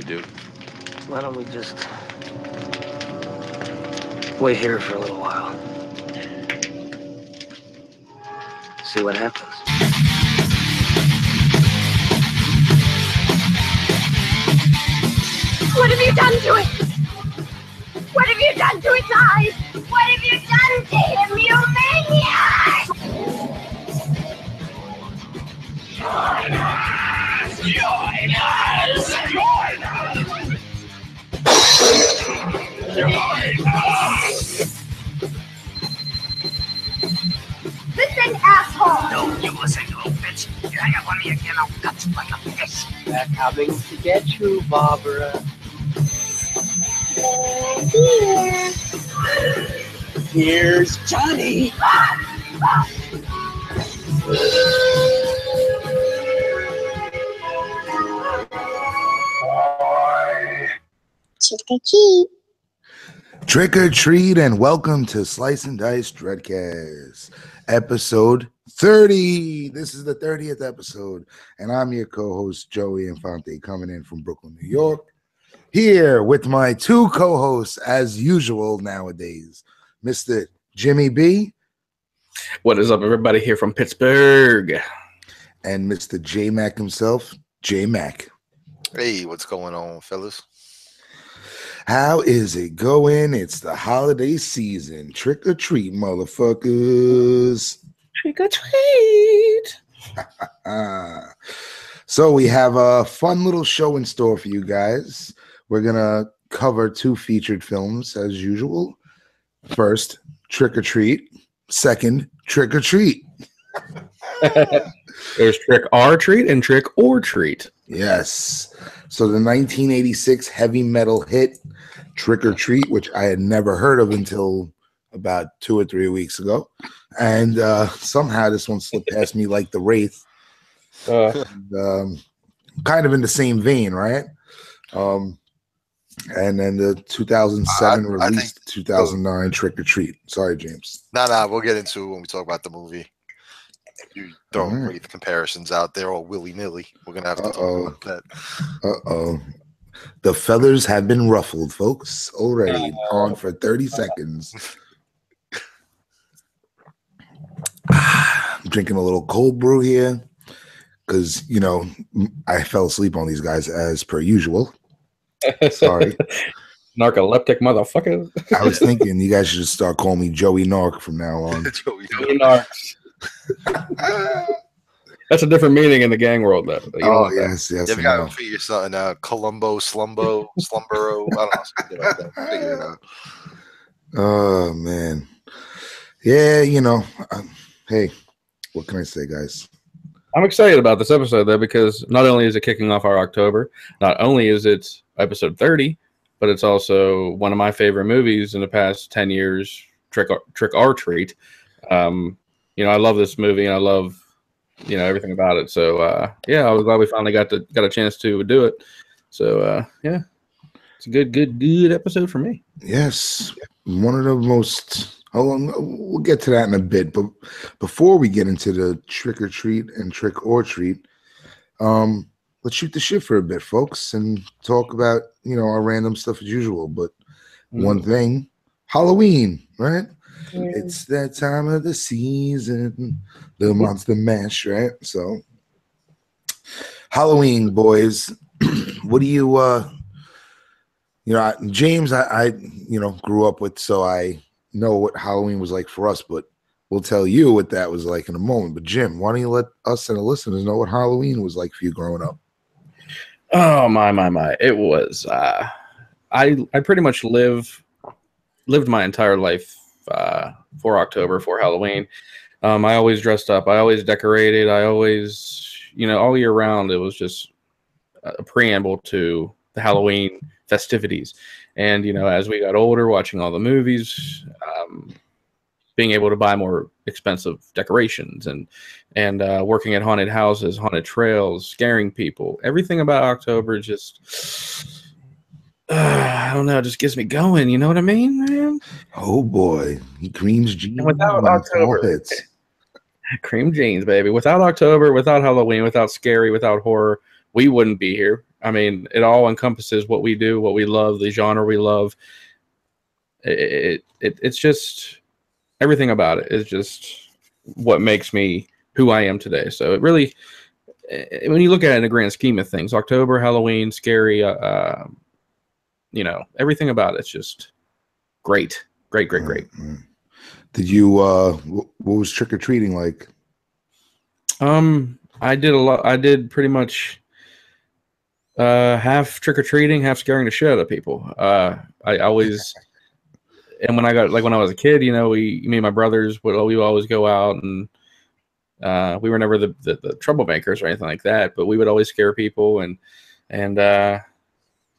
do? Why don't we just wait here for a little while? See what happens. What have you done to it? What have you done to its eyes? What have you done to him, you maniac? Join us! Join us! Join us! Join us! Listen, asshole! No, you listen, you little bitch. You hang up on me again, I'll cut you like a fish. They're coming to get you, Barbara. Here. Here's Johnny. Trick or treat. Trick or treat, and welcome to Slice Dice Dreadcast, episode 30. This is the 30th episode, and I'm your co-host, Joey Infante, coming in from Brooklyn, New York. Here with my two co-hosts, as usual nowadays, Mr. Jimmy B. What is up, everybody? Here from Pittsburgh. And Mr. J Mac himself, J Mac. Hey, what's going on, fellas? How is it going? It's the holiday season. Trick or treat, motherfuckers. Trick or treat. So we have a fun little show in store for you guys. We're going to cover two featured films as usual. First, Trick or Treat. Second, Trick or Treat. There's Trick or Treat and Trick or Treat. Yes. So the 1986 heavy metal hit Trick or Treat, which I had never heard of until about 2 or 3 weeks ago. And somehow this one slipped past me like the Wraith. And, kind of in the same vein, right? And then the 2007 released 2009 Trick or Treat. Sorry, James. Nah, we'll get into it when we talk about the movie. You throw great comparisons out there all willy-nilly. We're going to have to talk about that. The feathers have been ruffled, folks, already. On for 30 seconds. I'm drinking a little cold brew here because, you know, I fell asleep on these guys as per usual. Sorry. Narcoleptic motherfucker. I was thinking you guys should just start calling me Joey Narc from now on. Joey Narcs. That's a different meaning in the gang world, though. Yes. You've got to figure something Columbo, Slumbero. I don't know. Something like that. Figure it out. Oh, man. Yeah, you know. Hey, what can I say, guys? I'm excited about this episode, though, because not only is it kicking off our October, not only is it episode 30, but it's also one of my favorite movies in the past 10 years, Trick or Treat. You know, I love this movie, and I love, you know, everything about it. So, yeah, I was glad we finally got a chance to do it. So, yeah, it's a good episode for me. Yes, one of the most. We'll get to that in a bit, but before we get into the Trick or Treat and Trick or Treat, let's shoot the shit for a bit, folks, and talk about, you know, our random stuff as usual. But one thing, Halloween, right? It's that time of the season, the Monster Mash, right? So, Halloween, boys. What do you, you know, James, I, you know, grew up with, so I know what Halloween was like for us, but we'll tell you what that was like in a moment. But Jim, why don't you let us and the listeners know what Halloween was like for you growing up? Oh my! It was. I pretty much lived my entire life for October, for Halloween. I always dressed up. I always decorated. I always, you know, all year round. It was just a preamble to the Halloween festivities. And, you know, as we got older, watching all the movies, being able to buy more expensive decorations and working at haunted houses, haunted trails, scaring people. Everything about October just, I don't know, just gets me going. You know what I mean, man? Oh, boy. He creams jeans. Without October, cream jeans, baby. Without October, without Halloween, without scary, without horror, we wouldn't be here. I mean, it all encompasses what we do, what we love, the genre we love. It's just everything about it is just what makes me who I am today. So it really, when you look at it in the grand scheme of things, October, Halloween, scary, everything about it's just great. Great. Did you what was trick or treating like? I did a lot. I did pretty much half trick or treating, half scaring the shit out of people. I always, and when I was a kid, me and my brothers we would always go out, and we were never the troublemakers or anything like that, but we would always scare people and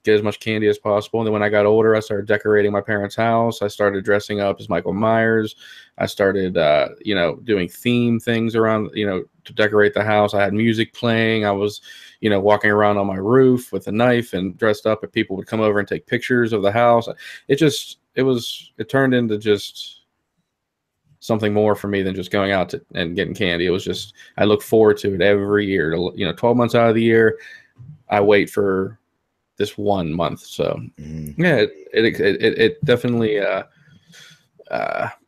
get as much candy as possible. And then when I got older, I started decorating my parents' house. I started dressing up as Michael Myers. I started, doing theme things around, to decorate the house. I had music playing. I was, walking around on my roof with a knife and dressed up, and people would come over and take pictures of the house. It turned into just something more for me than just going out and getting candy. It was just, I look forward to it every year. 12 months out of the year, I wait for this 1 month. So yeah, it definitely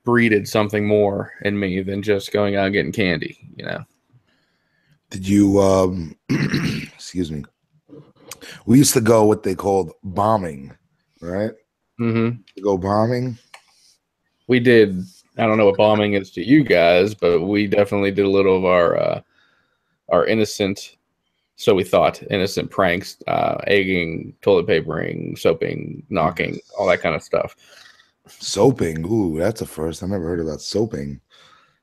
breeded something more in me than just going out and getting candy. Did you excuse me, we used to go what they called bombing, right? To go bombing. We did. I don't know what bombing is to you guys, but we definitely did a little of our innocent, so we thought, innocent pranks, egging, toilet papering, soaping, knocking, all that kind of stuff. Soaping, ooh, that's a first. I never heard about soaping.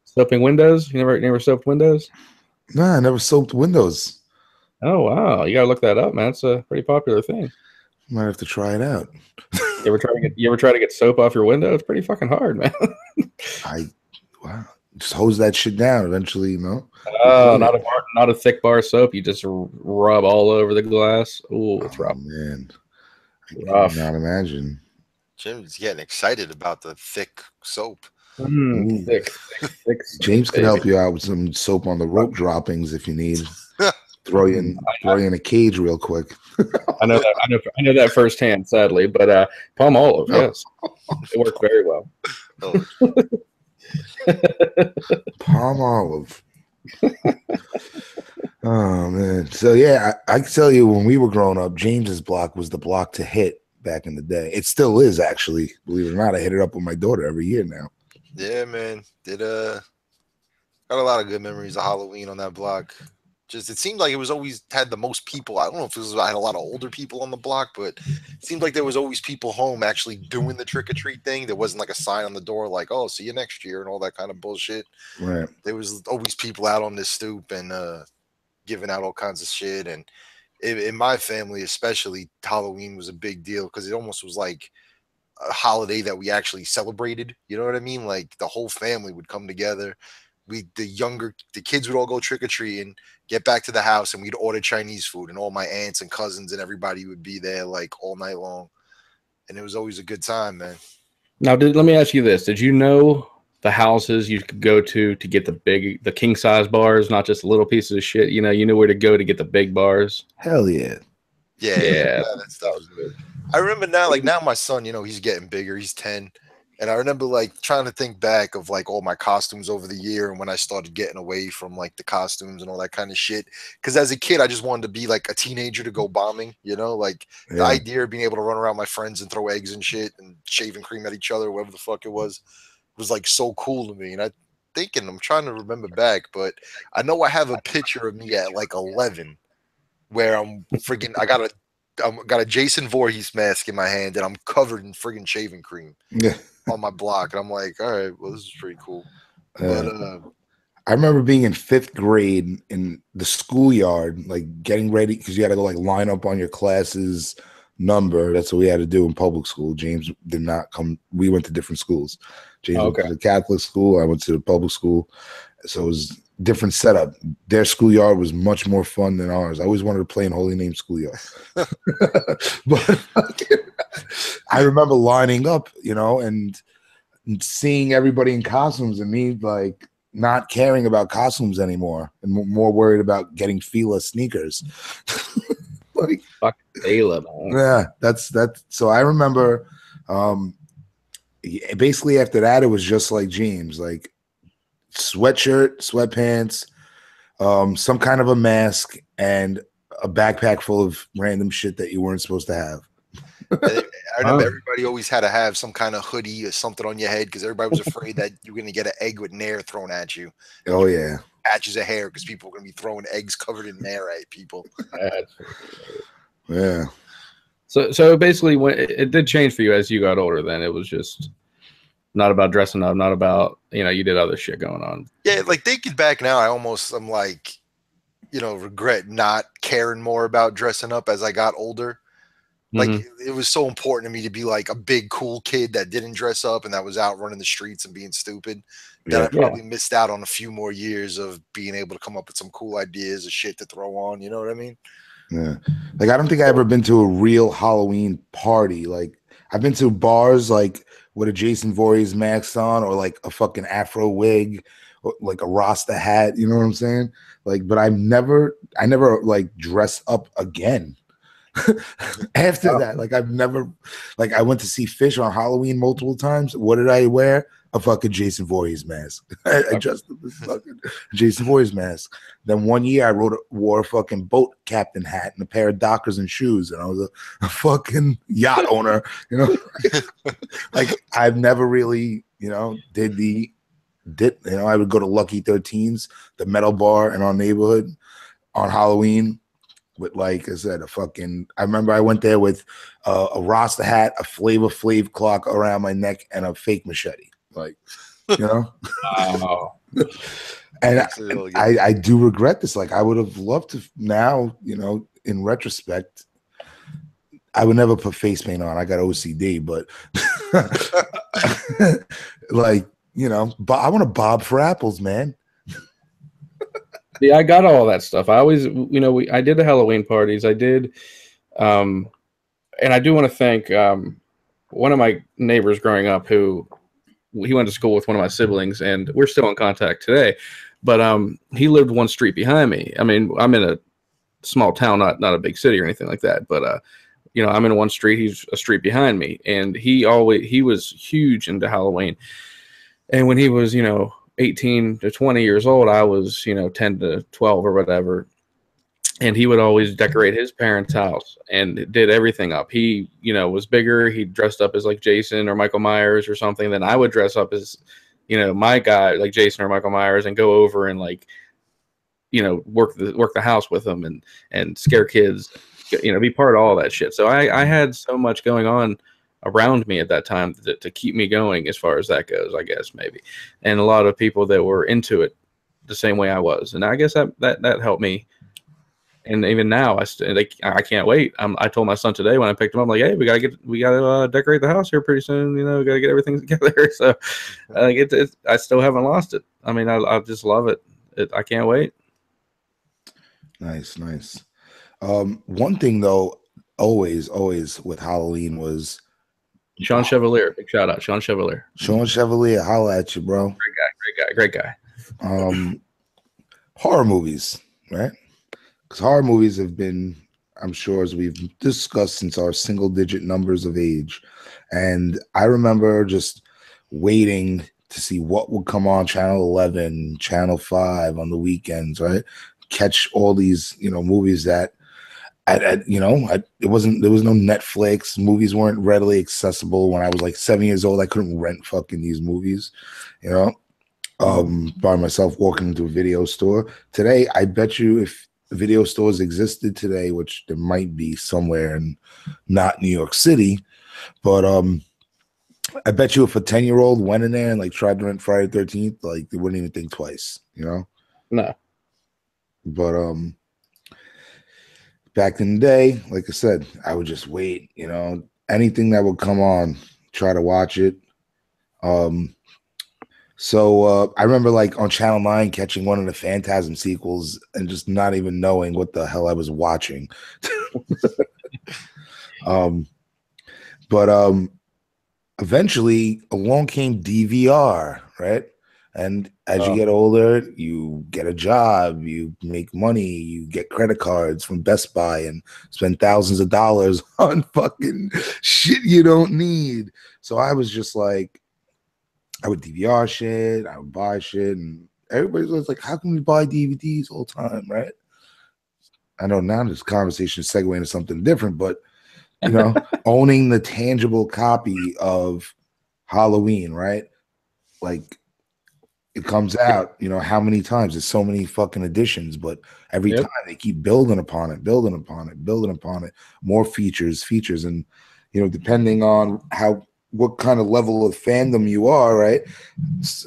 Soaping windows? You never soaped windows? No, I never soaped windows. Oh wow, you gotta look that up, man. It's a pretty popular thing. Might have to try it out. You ever try to get soap off your window? It's pretty fucking hard, man. Wow. Just hose that shit down eventually, Oh, not a thick bar soap. You just rub all over the glass. Ooh, it's rough. Man, rough. I cannot imagine. Jim's getting excited about the thick soap. Thick. James can help you out with some soap on the rope droppings if you need. Throw you in a cage real quick. I know that firsthand, sadly, but palm olive, yes, it worked very well. Palm olive. Oh man. So yeah, I can tell you, when we were growing up, James's block was the block to hit back in the day. It still is, actually, believe it or not. I hit it up with my daughter every year now. Yeah, man. Got a lot of good memories of Halloween on that block. Just, it seemed like it was always had the most people. I don't know if I had a lot of older people on the block, but it seemed like there was always people home actually doing the trick or treat thing. There wasn't like a sign on the door like, "Oh, see you next year," and all that kind of bullshit. Right. There was always people out on this stoop and giving out all kinds of shit. And in my family, especially, Halloween was a big deal because it almost was like a holiday that we actually celebrated. You know what I mean? Like the whole family would come together. The kids would all go trick-or-treating, get back to the house, and we'd order Chinese food, and all my aunts and cousins and everybody would be there like all night long. And it was always a good time, man. Now, let me ask you this. Did you know the houses you could go to get the king size bars, not just little pieces of shit? You knew where to go to get the big bars. Hell yeah. Yeah, that stuff was good. I remember now my son, he's getting bigger. He's 10. And I remember trying to think back of all my costumes over the year and when I started getting away from the costumes and all that kind of shit. Because as a kid, I just wanted to be a teenager to go bombing, The idea of being able to run around my friends and throw eggs and shit and shaving cream at each other, whatever the fuck it was so cool to me. And I'm trying to remember back, but I know I have a picture of me at 11 where I'm freaking, I got a Jason Voorhees mask in my hand and I'm covered in friggin' shaving cream. Yeah. On my block, and I'm like, all right, well, this is pretty cool. But I remember being in 5th grade in the schoolyard, getting ready because you had to go line up on your class's number. That's what we had to do in public school. James did not come. We went to different schools. James went to the Catholic school. I went to the public school. So it was different setup. Their schoolyard was much more fun than ours. I always wanted to play in Holy Name schoolyard. But I remember lining up, and seeing everybody in costumes and me not caring about costumes anymore and more worried about getting Fila sneakers. Like, Fucking Bela, man. yeah, that's. So I remember, basically after that, it was just like James, like sweatshirt, sweatpants, some kind of a mask, and a backpack full of random shit that you weren't supposed to have. I remember everybody always had to have some kind of hoodie or something on your head because everybody was afraid that you were going to get an egg with nair thrown at you. Oh yeah, patches of hair because people are going to be throwing eggs covered in nair at people. yeah. So basically, when it did change for you as you got older, then it was just not about dressing up, not about, you did other shit going on. Yeah, like thinking back now, I'm like, regret not caring more about dressing up as I got older. Like it was so important to me to be like a big cool kid that didn't dress up and that was out running the streets and being stupid. That I probably missed out on a few more years of being able to come up with some cool ideas of shit to throw on. You know what I mean? Yeah. Like I don't think I ever been to a real Halloween party. Like I've been to bars like with a Jason Voorhees mask on, or like a fucking afro wig, or like a Rasta hat. You know what I'm saying? Like, but I never like dressed up again. After that, like I've never, like I went to see Fish on Halloween multiple times. What did I wear? A fucking Jason Voorhees mask. I dressed up this fucking Jason Voorhees mask. Then one year I wore a fucking boat captain hat and a pair of Dockers and shoes, and I was a fucking yacht owner. Like I've never really, did. I would go to Lucky 13s, the metal bar in our neighborhood on Halloween. With, like I said, I remember I went there with a Rasta hat, a Flavor Flav clock around my neck, and a fake machete. Like, Wow. And I do regret this. Like, I would have loved to now, in retrospect, I would never put face paint on. I got OCD, but like, but I want to bob for apples, man. Yeah, I got all that stuff. I always, I did the Halloween parties. I did, and I do want to thank one of my neighbors growing up who he went to school with one of my siblings, and we're still in contact today. But he lived one street behind me. I mean, I'm in a small town, not a big city or anything like that. But I'm in one street. He's a street behind me, and he was huge into Halloween. And when he was, 18 to 20 years old, I was 10 to 12 or whatever, and he would always decorate his parents' house and did everything up. He was bigger. He dressed up as like Jason or Michael Myers or something. Then I would dress up as my guy, like Jason or Michael Myers, and go over and like work the house with them and scare kids, be part of all that shit. So I had so much going on around me at that time to keep me going as far as that goes, I guess, maybe. And a lot of people that were into it the same way I was. And I guess that helped me. And even now I can't wait. I told my son today when I picked him up, like, hey, we gotta decorate the house here pretty soon. We gotta get everything together. So I still haven't lost it. I mean, I just love it. I can't wait. Nice. One thing though, always with Halloween was Sean Chevalier, big shout out, Sean Chevalier. Sean Chevalier, holla at you, bro. Great guy. Horror movies, right? Because horror movies have been, I'm sure, as we've discussed since our single-digit numbers of age, and I remember just waiting to see what would come on Channel 11, Channel 5 on the weekends, right? Catch all these, movies that. There was no Netflix. Movies weren't readily accessible. When I was like 7 years old, I couldn't rent fucking these movies, by myself walking into a video store. Today, I bet you if video stores existed today, which there might be somewhere in not New York City, but I bet you if a 10-year-old went in there and like tried to rent Friday the 13th, like they wouldn't even think twice, No. But back in the day, like I said, I would just wait, anything that would come on, try to watch it. So I remember like on Channel 9 catching one of the Phantasm sequels and just not even knowing what the hell I was watching. But eventually along came DVR, right? And as you get older, you get a job, you make money, you get credit cards from Best Buy and spend thousands of dollars on fucking shit you don't need. So I was just like, I would DVR shit, I would buy shit, and everybody was like, how can we buy DVDs all the time, right? I know now this conversation is segueing into something different, but you know, owning the tangible copy of Halloween, right? Like, it comes out, you know, how many times? There's so many fucking editions, but every time they keep building upon it, building upon it, building upon it, more features, and you know, depending on what kind of level of fandom you are, right?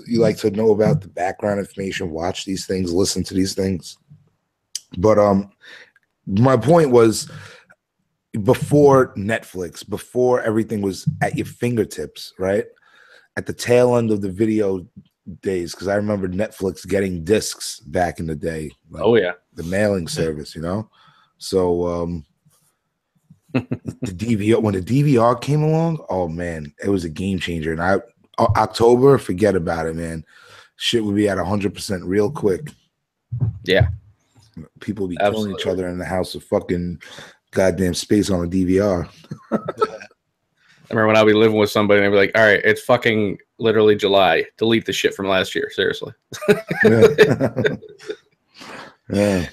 You like to know about the background information, watch these things, listen to these things. But my point was, before Netflix, before everything was at your fingertips, right? At the tail end of the video days, because I remember Netflix getting discs back in the day. Like the mailing service, you know? So the DVR, when the DVR came along, oh man, it was a game changer. And October, forget about it, man. Shit would be at 100% real quick. Yeah. People be killing each other in the house of fucking goddamn space on a DVR. I remember when I would be living with somebody and I'd be like, all right, it's fucking literally July. Delete the shit from last year. Seriously. Yeah.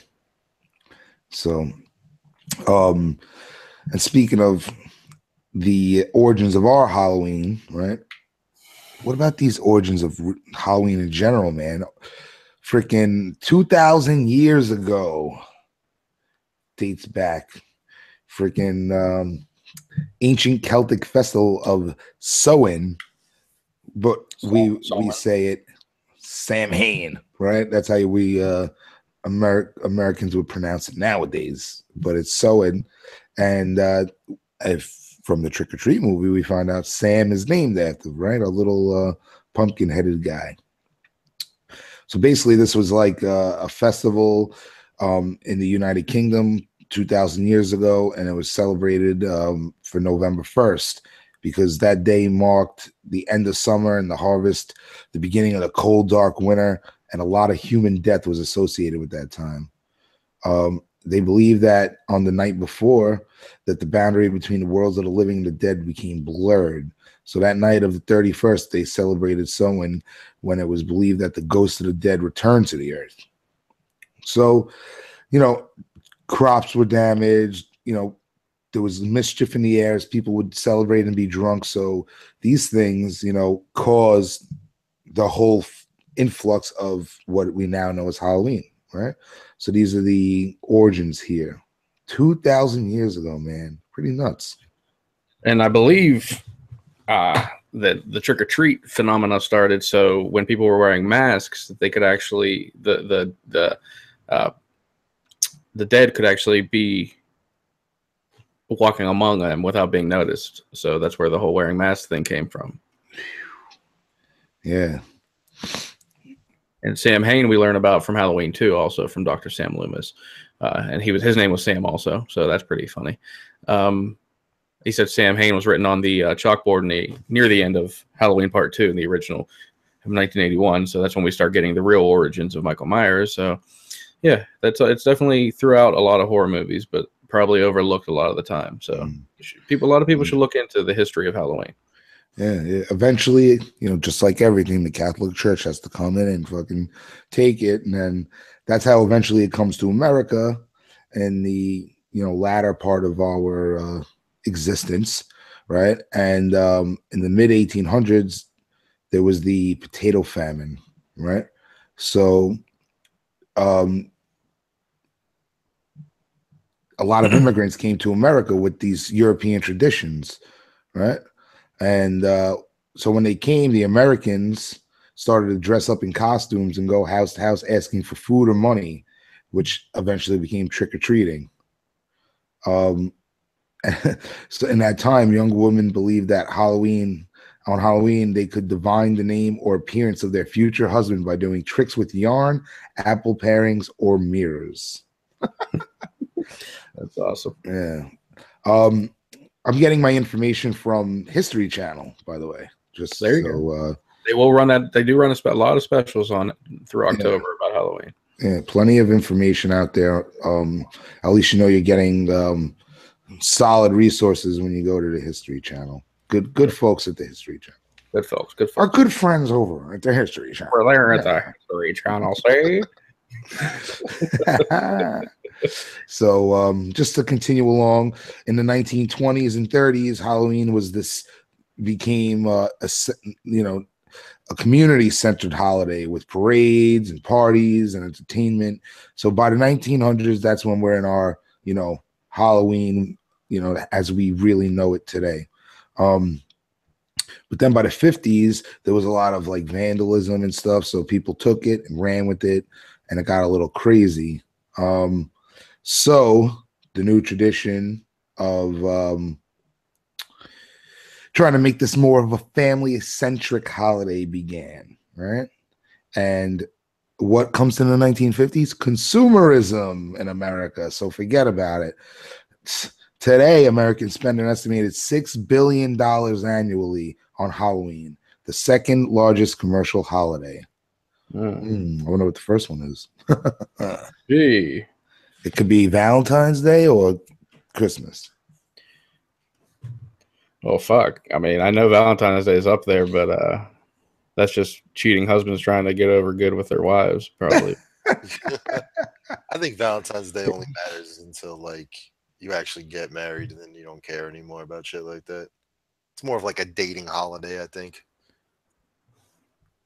So, and speaking of the origins of our Halloween, right? What about these origins of Halloween in general, man? Freaking 2,000 years ago dates back. Freaking ancient Celtic festival of Samhain, but we say it Samhain, right? That's how we Americans would pronounce it nowadays, but it's Samhain. And from the Trick or Treat movie, we find out Sam is named after, right? A little pumpkin-headed guy. So basically, this was like a festival in the United Kingdom 2,000 years ago, and it was celebrated for November 1st because that day marked the end of summer and the harvest, the beginning of the cold, dark winter, and a lot of human death was associated with that time. They believe that on the night before, that the boundary between the worlds of the living and the dead became blurred. So that night of the 31st, they celebrated Samhain when it was believed that the ghosts of the dead returned to the earth. So, you know, crops were damaged, you know, there was mischief in the air as people would celebrate and be drunk. So these things, you know, caused the whole influx of what we now know as Halloween, right? So these are the origins here. 2,000 years ago, man. Pretty nuts. And I believe that the trick or treat phenomena started so when people were wearing masks, they could actually the dead could actually be walking among them without being noticed. So that's where the whole wearing masks thing came from. Yeah. And Sam Hain we learn about from Halloween 2, also from Dr. Sam Loomis. And his name was Sam also, so that's pretty funny. He said Sam Hain was written on the chalkboard near the end of Halloween Part 2 in the original of 1981. So that's when we start getting the real origins of Michael Myers. So yeah, it's definitely throughout a lot of horror movies, but probably overlooked a lot of the time. So a lot of people should look into the history of Halloween. Yeah, eventually, you know, just like everything, the Catholic Church has to come in and fucking take it, and then that's how eventually it comes to America in the, you know, latter part of our existence, right? And in the mid 1800s, there was the potato famine, right? So a lot of immigrants came to America with these European traditions, right? And so when they came, the Americans started to dress up in costumes and go house to house asking for food or money, which eventually became trick-or-treating. So in that time, young women believed that on Halloween, they could divine the name or appearance of their future husband by doing tricks with yarn, apple parings, or mirrors. That's awesome. Yeah. I'm getting my information from History Channel, by the way. Just there you go. They will run that. They do run a lot of specials on it through October about Halloween. Yeah, plenty of information out there. At least you know you're getting solid resources when you go to the History Channel. Good folks at the History Channel. Good folks. Good folks. Our good friends over at the History Channel. We're there at the History Channel. See. So just to continue along, in the 1920s and 30s, Halloween became a community-centered holiday with parades and parties and entertainment. So by the 1900s, that's when we're in our Halloween as we really know it today. But then by the 50s, there was a lot of like vandalism and stuff. So people took it and ran with it, and it got a little crazy. So the new tradition of trying to make this more of a family-centric holiday began, right? And what comes in the 1950s? Consumerism in America. So forget about it. Today, Americans spend an estimated $6 billion annually on Halloween, the second largest commercial holiday. I wonder what the first one is. Gee. It could be Valentine's Day or Christmas. Oh, fuck. I mean, I know Valentine's Day is up there, but that's just cheating husbands trying to get over good with their wives, probably. I think Valentine's Day only matters until like you actually get married, and then you don't care anymore about shit like that. It's more of like a dating holiday, I think.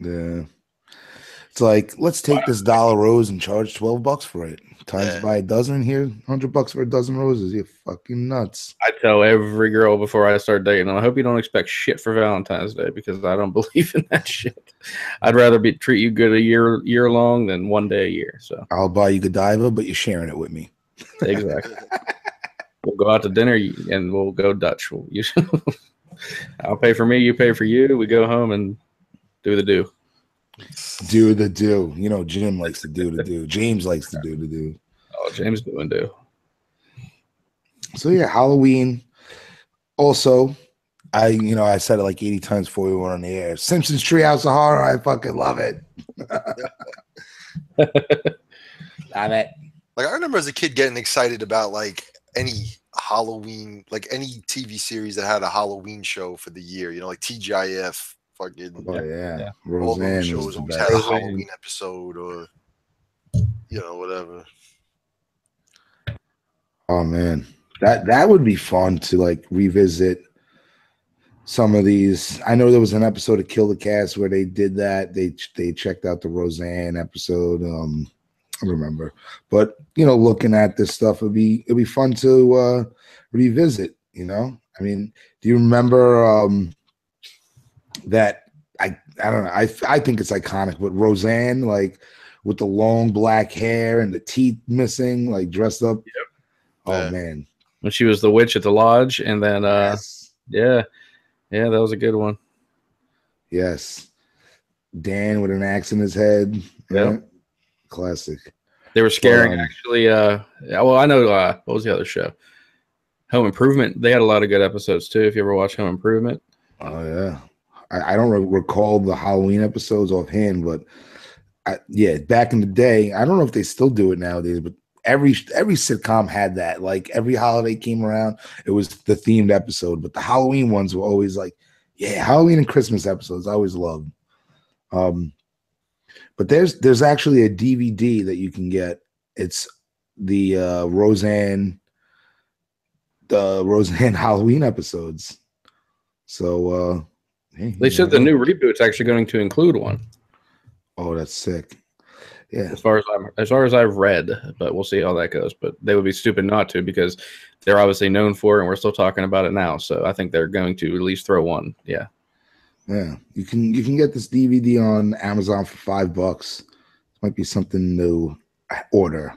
Yeah. It's like, let's take this dollar rose and charge $12 for it. Times by a dozen here, $100 for a dozen roses. You're fucking nuts. I tell every girl before I start dating them, I hope you don't expect shit for Valentine's Day, because I don't believe in that shit. I'd rather treat you good a year long than one day a year. So I'll buy you Godiva, but you're sharing it with me. Exactly. We'll go out to dinner and we'll go Dutch. I'll pay for me, you pay for you. We go home and do the do. Do the do. Jim likes to do the do. James likes to do the do. Oh, James doing do. So yeah, Halloween. Also, I said it like 80 times before we went on the air. Simpsons Treehouse of Horror. I fucking love it. Love it. Like, I remember as a kid getting excited about like any Halloween, like any TV series that had a Halloween show for the year. Like TGIF. Fucking, oh yeah. All Roseanne those shows always had a Halloween episode or whatever. Oh man, that would be fun to like revisit some of these. I know there was an episode of Kill the Cast where they did that. They checked out the Roseanne episode. I remember, but looking at this stuff, it'd be fun to revisit. I mean, do you remember that? I don't know. I think it's iconic, but Roseanne, like with the long black hair and the teeth missing, like dressed up. Yep. Oh man, when she was the witch at the lodge, and then yes. yeah, that was a good one. Yes, Dan with an axe in his head. Yeah, classic. They were scaring actually. Well, I know. What was the other show? Home Improvement. They had a lot of good episodes too. If you ever watch Home Improvement. Oh yeah, I don't recall the Halloween episodes offhand, but back in the day, I don't know if they still do it nowadays, but every sitcom had that. Like every holiday came around, it was the themed episode. But the Halloween ones were always like, Halloween and Christmas episodes. I always loved. But there's actually a DVD that you can get. It's the Roseanne Halloween episodes. So they said the new reboot's actually going to include one. Oh, that's sick. Yeah. As far as I've read, but we'll see how that goes. But they would be stupid not to, because they're obviously known for it, and we're still talking about it now. So I think they're going to at least throw one. Yeah. Yeah. You can get this DVD on Amazon for $5. Might be something to order.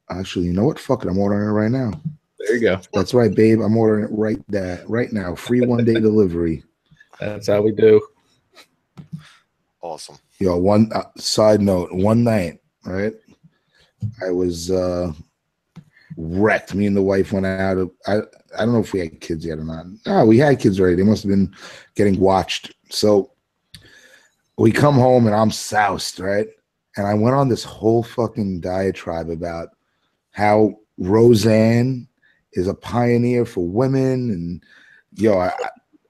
Actually, you know what? Fuck it. I'm ordering it right now. There you go. That's right, babe. I'm ordering it right now. Free 1-day delivery. That's how we do. Awesome. Yo, one side note, one night, right? I was wrecked. Me and the wife went out. I don't know if we had kids yet or not. No, we had kids already. They must have been getting watched So we come home and I'm soused, right? And I went on this whole fucking diatribe about how Roseanne is a pioneer for women, and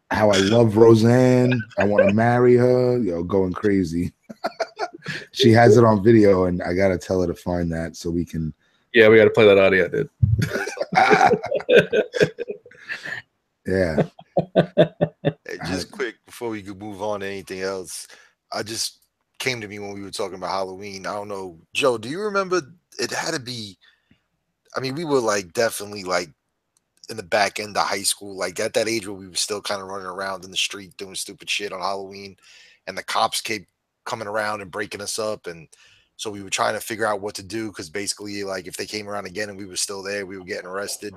how I love Roseanne. I want to marry her. Going crazy. She has it on video, and I gotta tell her to find that so we can. Yeah, we got to play that audio, dude. Yeah. Hey, just quick before we could move on to anything else, I just came to me when we were talking about Halloween. I don't know, Joe, do you remember? It had to be. I mean, we were like definitely like in the back end of high school, like at that age where we were still kind of running around in the street doing stupid shit on Halloween, and the cops kept coming around and breaking us up, and so we were trying to figure out what to do because basically, like, if they came around again and we were still there, we were getting arrested,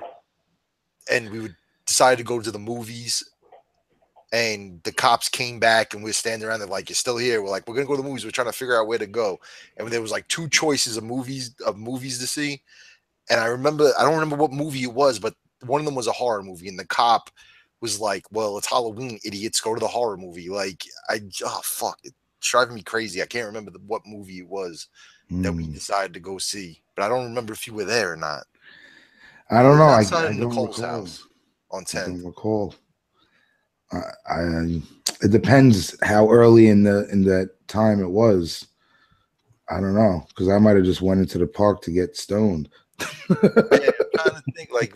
and we would decide to go to the movies. And the cops came back and we're standing around. They're like, "You're still here." We're like, "We're gonna go to the movies." We're trying to figure out where to go. And there was like two choices of movies to see. And I don't remember what movie it was, but one of them was a horror movie. And the cop was like, "Well, it's Halloween, idiots. Go to the horror movie." Like, fuck, it's driving me crazy. I can't remember what movie it was that we decided to go see, but I don't remember if you were there or not. I don't know. I Outside don't Nicole's recall. house on I 10th. don't recall. It depends how early in that time it was. I don't know, because I might have just went into the park to get stoned. Yeah, I'm trying to think. Like,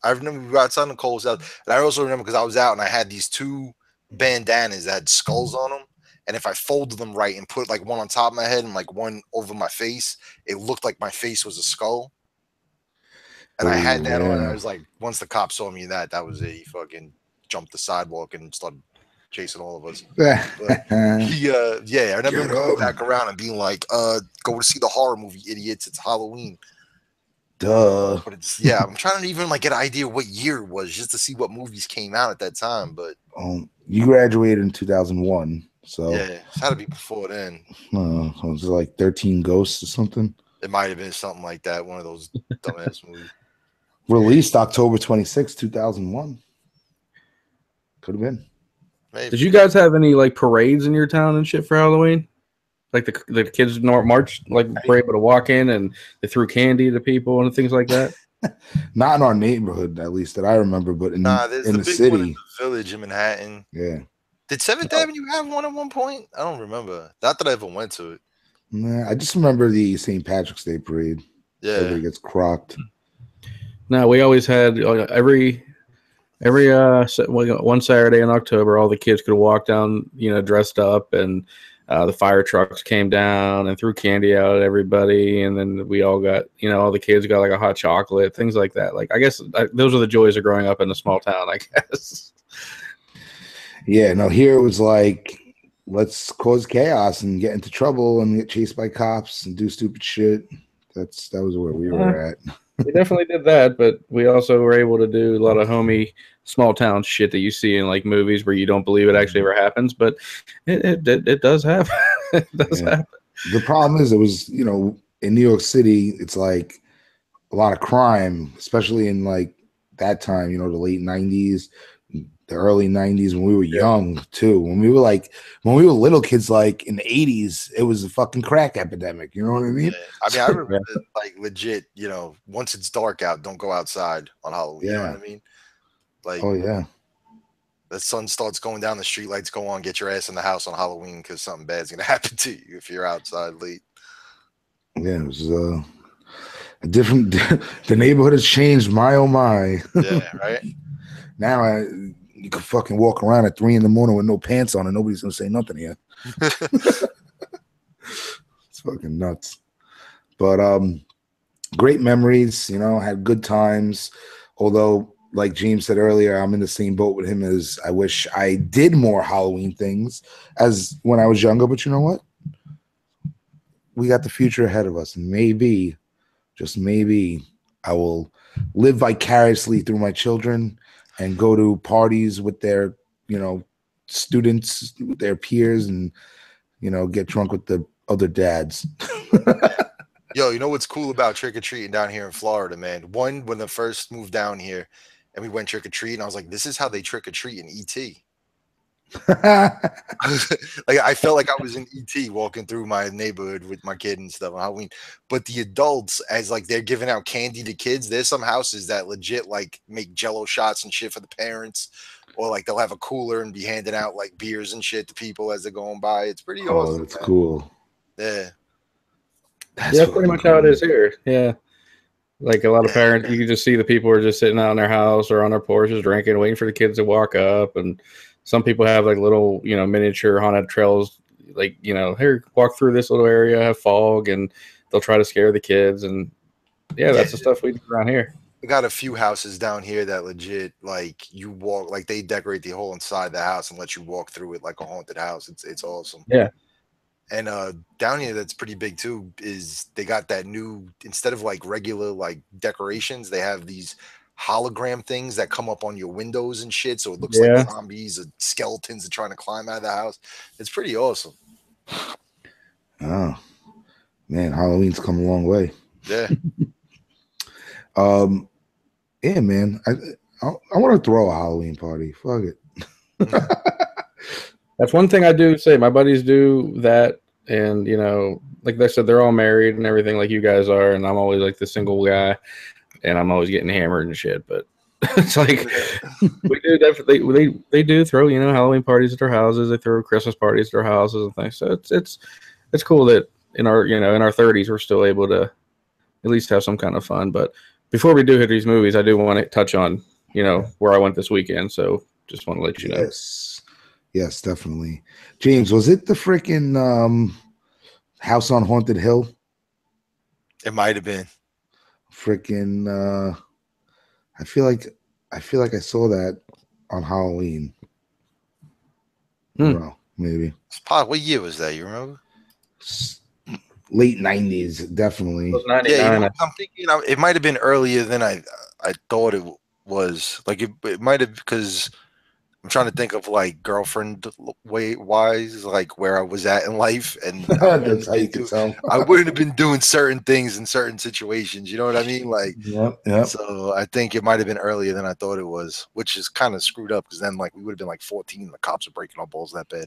I remember we were outside Nicole's house, and I also remember because I was out and I had these two bandanas that had skulls on them, and if I folded them right and put like one on top of my head and like one over my face, it looked like my face was a skull. And I had that on, and I was like, once the cop saw me that was it. He fucking jumped the sidewalk and started chasing all of us. But he, I remember him coming back around and being like, go to see the horror movie, idiots. It's Halloween. Duh. But I'm trying to even like get an idea what year it was just to see what movies came out at that time. But you graduated in 2001, so yeah, it had to be before then. It was like 13 Ghosts or something. It might have been something like that. One of those dumbass movies. Released October 26, 2001. Could have been. Maybe. Did you guys have any like parades in your town and shit for Halloween? Like the kids marched, like were able to walk in and they threw candy to people and things like that? Not in our neighborhood, at least that I remember, but in the city. One in the Village in Manhattan. Yeah. Did 7th Avenue have one at one point? I don't remember. Not that I ever went to it. Nah, I just remember the St. Patrick's Day parade. Yeah. Everybody gets crocked. No, we always had every one Saturday in October, all the kids could walk down, dressed up, and the fire trucks came down and threw candy out at everybody, and then we all got, all the kids got like a hot chocolate, things like that. Like, I guess those are the joys of growing up in a small town, I guess. Yeah, no, here it was like, let's cause chaos and get into trouble and get chased by cops and do stupid shit. That was where we were at. We definitely did that, but we also were able to do a lot of homey small town shit that you see in like movies where you don't believe it actually ever happens, but it does happen. It does happen. The problem is, it was, in New York City, it's like a lot of crime, especially in like that time, the late 90s, the early 90s, when we were young too. When we were little kids, like in the 80s, it was a fucking crack epidemic. You know what I mean? Yeah. I mean, I remember like legit, once it's dark out, don't go outside on Halloween. Yeah. You know what I mean? Like, oh yeah. The sun starts going down, the street lights go on, get your ass in the house on Halloween because something bad's gonna happen to you if you're outside late. Yeah, it was a different. The neighborhood has changed. My oh my. Yeah, right. Now you can fucking walk around at 3 a.m. with no pants on and nobody's gonna say nothing here. It's fucking nuts. But great memories, had good times. Although, like James said earlier, I'm in the same boat with him as I wish I did more Halloween things as when I was younger. But you know what? We got the future ahead of us. And maybe, just maybe, I will live vicariously through my children and go to parties with their, students, with their peers, and, get drunk with the other dads. Yo, you know what's cool about trick-or-treating down here in Florida, man? One, when I first moved down here and we went trick-or-treating, I was like, this is how they trick-or-treat in E.T. Like I felt like I was in ET walking through my neighborhood with my kid and stuff on Halloween. But the adults, as like they're giving out candy to kids, there's some houses that legit like make Jello shots and shit for the parents, or like they'll have a cooler and be handing out like beers and shit to people as they're going by. It's pretty awesome. That's cool. Yeah, That's pretty much how it is here. Yeah. Like a lot of parents, you can just see the people are just sitting out in their house or on their porches drinking, waiting for the kids to walk up. And some people have like little, miniature haunted trails, like, here, walk through this little area, have fog, and they'll try to scare the kids. And yeah, that's the stuff we do around here. We got a few houses down here that legit, like you walk, like they decorate the whole inside of the house and let you walk through it like a haunted house. It's awesome. Yeah. And down here, that's pretty big too, is they got that new, instead of like regular like decorations, they have these hologram things that come up on your windows and shit. So it looks like zombies or skeletons are trying to climb out of the house. It's pretty awesome. Oh, man, Halloween's come a long way. Yeah. Yeah, man. I want to throw a Halloween party. Fuck it. That's one thing I do say. My buddies do that, and like they said, they're all married and everything, like you guys are, and I'm always like the single guy, and I'm always getting hammered and shit. But it's like we do definitely. They do throw Halloween parties at their houses. They throw Christmas parties at their houses and things. So it's cool that in our in our 30s we're still able to at least have some kind of fun. But before we do hit these movies, I do want to touch on where I went this weekend. So just want to let you know. Yes, definitely. James, was it the freaking House on Haunted Hill? It might have been. Freaking I feel like I saw that on Halloween. Well, maybe. What year was that? You remember? Late 90s, definitely. Yeah, I'm thinking it might have been earlier than I thought it was. Like it might have, because I'm trying to think of like girlfriend wise, like where I was at in life, and that's how you can tell. I wouldn't have been doing certain things in certain situations. You know what I mean? Like, yeah. So I think it might have been earlier than I thought it was, which is kind of screwed up, because then like we would have been like 14, and the cops are breaking our balls that bad.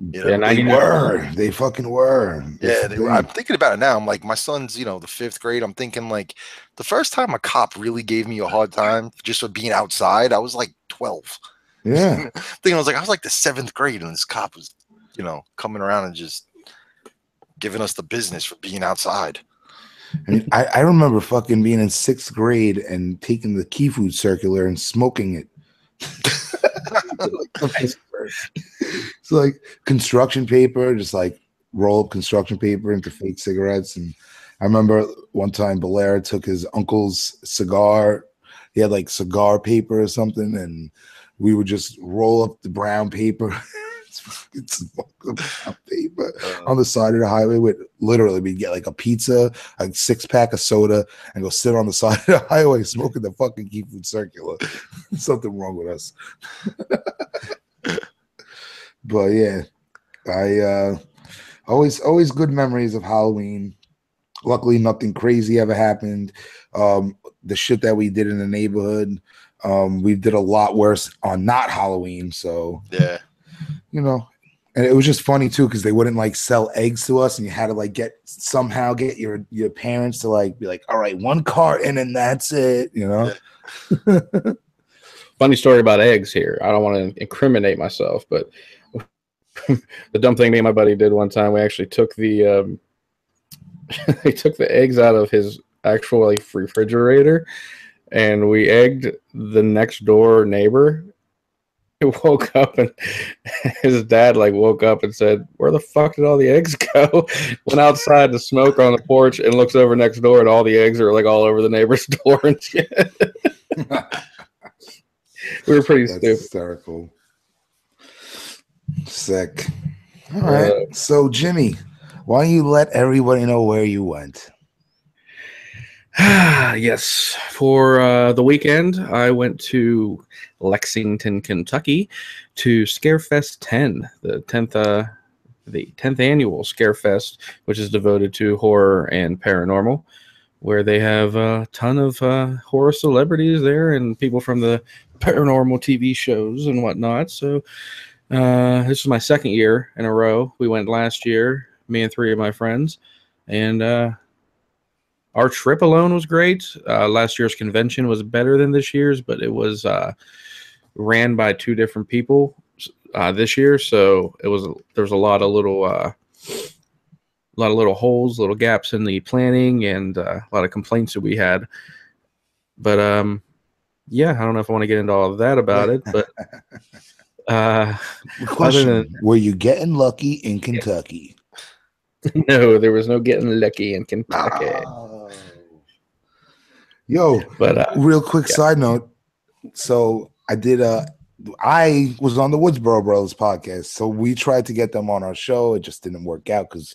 They fucking were. Yeah, they were. I'm thinking about it now. I'm like, my son's, the 5th grade. I'm thinking like the first time a cop really gave me a hard time just for being outside, I was like 12. Yeah. I was like the 7th grade, and this cop was, coming around and just giving us the business for being outside. I mean, I remember fucking being in 6th grade and taking the key food circular and smoking it. It's like construction paper, just like roll up construction paper into fake cigarettes. And I remember one time Belair took his uncle's cigar. He had like cigar paper or something, and we would just roll up the brown paper. It's brown paper on the side of the highway. We'd get like a pizza, a 6-pack of soda, and go sit on the side of the highway smoking the fucking key food circular. Something wrong with us. But yeah, I always good memories of Halloween. Luckily, nothing crazy ever happened. The shit that we did in the neighborhood, we did a lot worse on not Halloween. So yeah, and it was just funny too, because they wouldn't like sell eggs to us, and you had to like get your parents to like be like, all right, 1 carton and that's it. Yeah. Funny story about eggs here. I don't want to incriminate myself, but the dumb thing me and my buddy did one time, we actually took the he took the eggs out of his actual like refrigerator, and we egged the next door neighbor. He woke up, and his dad like woke up and said, "Where the fuck did all the eggs go?" Went outside to smoke on the porch and looks over next door, and all the eggs are like all over the neighbor's door and shit. We were pretty stupid. Hysterical. Sick. All right. So Jimmy, why don't you let everybody know where you went? Yes. For the weekend, I went to Lexington, Kentucky to Scarefest 10, the 10th annual Scarefest, which is devoted to horror and paranormal, where they have a ton of horror celebrities there and people from the paranormal TV shows and whatnot. So This is my second year in a row. We went last year, me and 3 of my friends, and our trip alone was great. Last year's convention was better than this year's, but it was ran by 2 different people this year, so there was a lot of little holes, little gaps in the planning, and a lot of complaints that we had. But yeah, I don't know if I want to get into all of that about it, but question: were you getting lucky in Kentucky? No, there was no getting lucky in Kentucky. Oh. Yo, but real quick side note. So I was on the Woodsboro Brothers podcast, so we tried to get them on our show. It just didn't work out because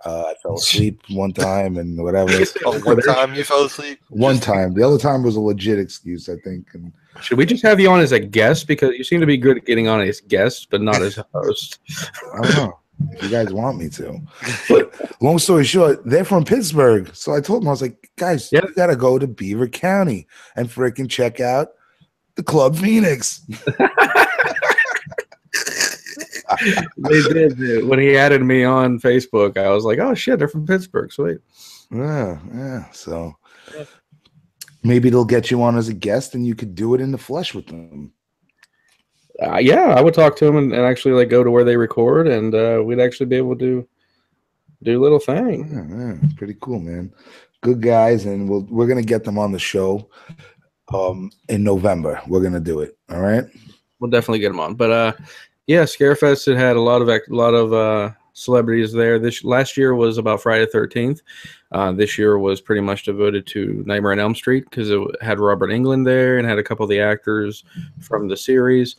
I fell asleep one time and whatever. One time you fell asleep? One time. The other time was a legit excuse, I think. And should we just have you on as a guest? Because you seem to be good at getting on as guest, but not as a host. I don't know if you guys want me to. But long story short, they're from Pittsburgh. So I told them, I was like, guys, you got to go to Beaver County and freaking check out the Club Phoenix. They did. When he added me on Facebook, I was like, oh shit, they're from Pittsburgh. Sweet. Yeah. So maybe they'll get you on as a guest and you could do it in the flesh with them. Yeah, I would talk to them and actually like go to where they record, and we'd actually be able to do a little thing. Yeah, pretty cool, man. Good guys, and we're gonna get them on the show in November. We're gonna do it. All right. We'll definitely get them on. But yeah, Scarefest, it had a lot of celebrities there. This last year was about Friday the 13th. This year was pretty much devoted to Nightmare on Elm Street because it had Robert Englund there and had a couple of the actors from the series.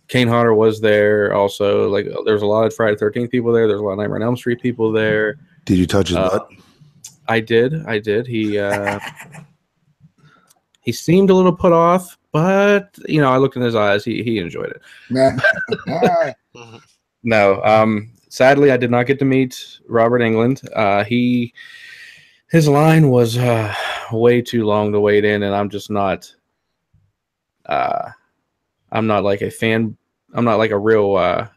Kane Hodder was there also. Like, there's a lot of Friday the 13th people there. There's a lot of Nightmare on Elm Street people there. Did you touch his butt? I did. He seemed a little put off, but I looked in his eyes. He enjoyed it. No, sadly, I did not get to meet Robert Englund. His line was way too long to wait in, and I'm just not. I'm not like a fan. I'm not like a real. I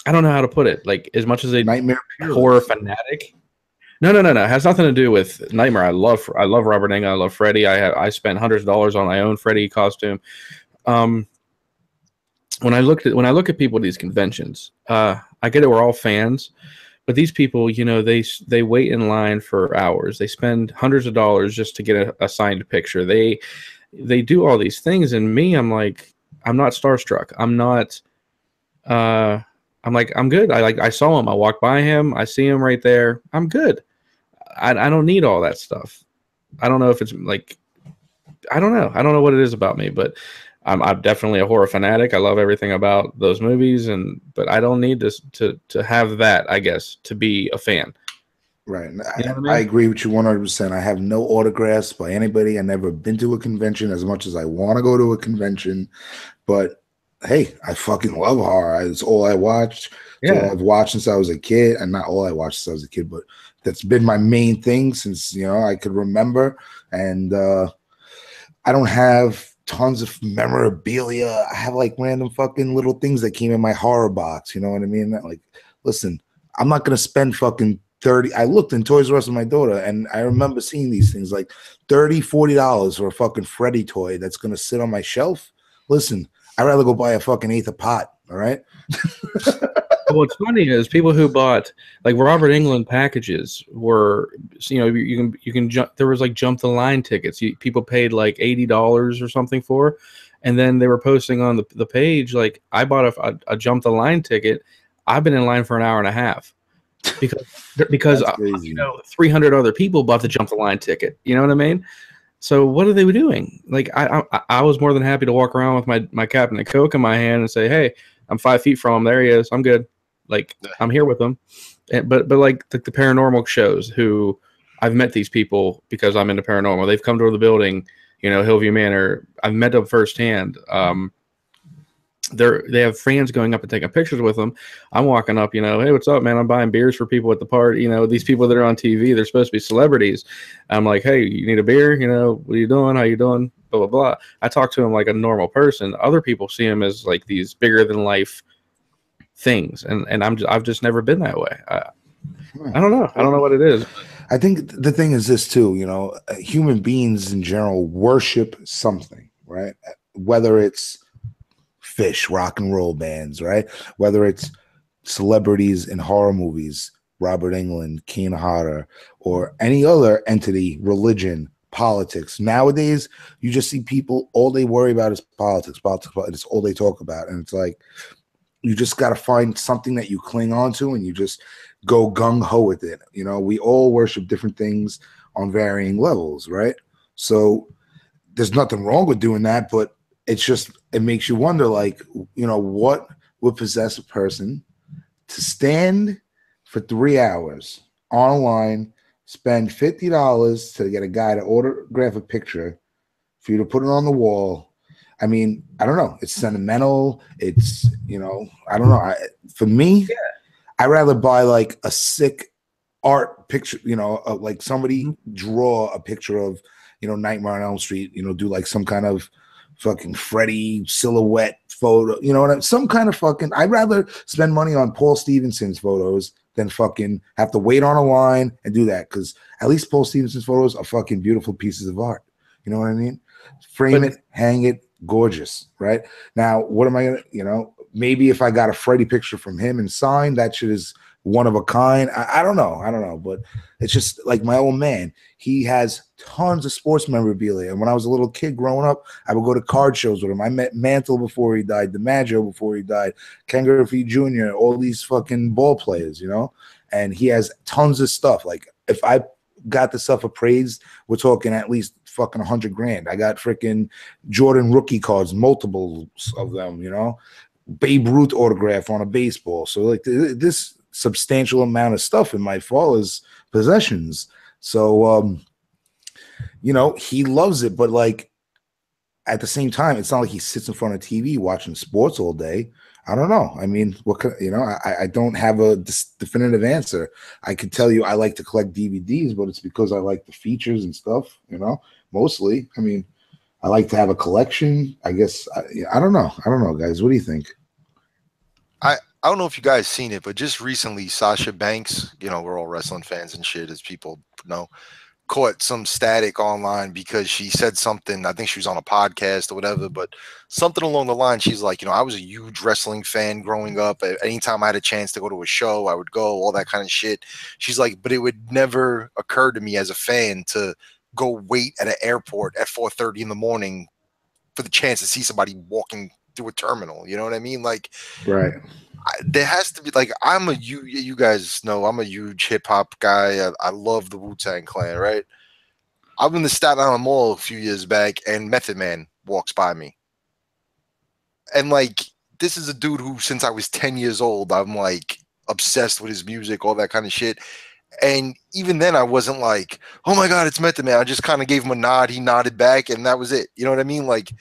don't know how to put it. Like, as much as a Nightmare horror fanatic. No. It has nothing to do with Nightmare. I love Robert Englund. I love Freddy. I spent hundreds of dollars on my own Freddy costume. When I look at people at these conventions, I get it. We're all fans, but these people, they wait in line for hours. They spend hundreds of dollars just to get a signed picture. They do all these things, and me, I'm like, I'm not starstruck. I'm not. I'm like, I'm good. I saw him. I walked by him. I see him right there. I'm good. I don't need all that stuff. I don't know if it's like, I don't know. I don't know what it is about me, but I'm definitely a horror fanatic. I love everything about those movies, but I don't need this to have that, I guess, to be a fan. Right. I agree with you 100%. I have no autographs by anybody. I've never been to a convention as much as I want to go to a convention, but hey, I fucking love horror. It's all I watched. It's all I've watched since I was a kid, and not all I watched since I was a kid, but that's been my main thing since I could remember. And I don't have tons of memorabilia. I have like random fucking little things that came in my horror box. You know what I mean? Like, listen, I'm not gonna spend fucking $30. I looked in Toys R Us with my daughter, and I remember seeing these things like $30, $40 for a fucking Freddy toy that's gonna sit on my shelf. Listen, I'd rather go buy a fucking eighth of pot. All right. What's funny is people who bought like Robert Englund packages were, you can jump. There was like jump the line tickets. People paid like $80 or something for, and then they were posting on the page like, I bought a jump the line ticket. I've been in line for an hour and a half because 300 other people bought the jump the line ticket. You know what I mean? So what are they doing? Like, I was more than happy to walk around with my Captain Coke in my hand and say, hey, I'm 5 feet from him. There he is. I'm good. Like, I'm here with them. But like the paranormal shows, who I've met these people because I'm into paranormal. They've come to the building, Hillview Manor. I've met them firsthand. They have fans going up and taking pictures with them. I'm walking up, hey, what's up, man? I'm buying beers for people at the party. These people that are on TV, they're supposed to be celebrities. I'm like, hey, you need a beer? What are you doing? How you doing? Blah, blah, blah. I talk to him like a normal person. Other people see him as like these bigger than life things, and I've just never been that way. I don't know. I don't know what it is. I think the thing is this too, human beings in general worship something, right? Whether it's Fish, rock and roll bands, right? Whether it's celebrities in horror movies, Robert Englund, Kane Hodder, or any other entity, religion, politics. Nowadays, you just see people, all they worry about is politics. It's all they talk about. And it's like, you just got to find something that you cling on to and you just go gung-ho with it. We all worship different things on varying levels, right? So there's nothing wrong with doing that, but it makes you wonder, like, what would possess a person to stand for 3 hours online, spend $50 to get a guy to autograph a picture for you to put it on the wall. I mean, I don't know. It's sentimental. It's, I don't know. For me, I'd rather buy like a sick art picture, like somebody draw a picture of, Nightmare on Elm Street, do like some kind of fucking Freddy silhouette photo, some kind of fucking, I'd rather spend money on Paul Stevenson's photos than fucking have to wait on a line and do that. Cause at least Paul Stevenson's photos are fucking beautiful pieces of art. You know what I mean? Frame it, hang it, gorgeous. Right now, what am I gonna, maybe if I got a Freddy picture from him and signed, that shit is one of a kind. I don't know, but it's just like my old man. He has tons of sports memorabilia. And when I was a little kid growing up, I would go to card shows with him. I met Mantle before he died, DiMaggio before he died, Ken Griffey Jr., all these fucking ball players, and he has tons of stuff. Like if I got the stuff appraised, we're talking at least fucking $100,000. I got freaking Jordan rookie cards, multiples of them, Babe Ruth autograph on a baseball. So like this substantial amount of stuff in my father's possessions. So, he loves it, but like at the same time, it's not like he sits in front of TV watching sports all day. I don't know. I mean, what could, I don't have a definitive answer. I could tell you I like to collect DVDs, but it's because I like the features and stuff, mostly. I mean, I like to have a collection. I guess, I don't know. I don't know, guys. What do you think? I don't know if you guys seen it, but just recently, Sasha Banks, we're all wrestling fans and shit, as people know, caught some static online because she said something. I think she was on a podcast or whatever, but something along the line. She's like, I was a huge wrestling fan growing up. Anytime I had a chance to go to a show, I would go, all that kind of shit. She's like, but it would never occur to me as a fan to go wait at an airport at 4:30 in the morning for the chance to see somebody walking through a terminal. You know what I mean? Like, right. There has to be, like, you guys know I'm a huge hip hop guy. I love the Wu-Tang Clan, right? I'm in the Staten Island Mall a few years back, and Method Man walks by me. And like, this is a dude who, since I was 10 years old, I'm like obsessed with his music, all that kind of shit. And even then, I wasn't like, oh my God, it's Method Man. I just kind of gave him a nod. He nodded back, and that was it. You know what I mean? Like,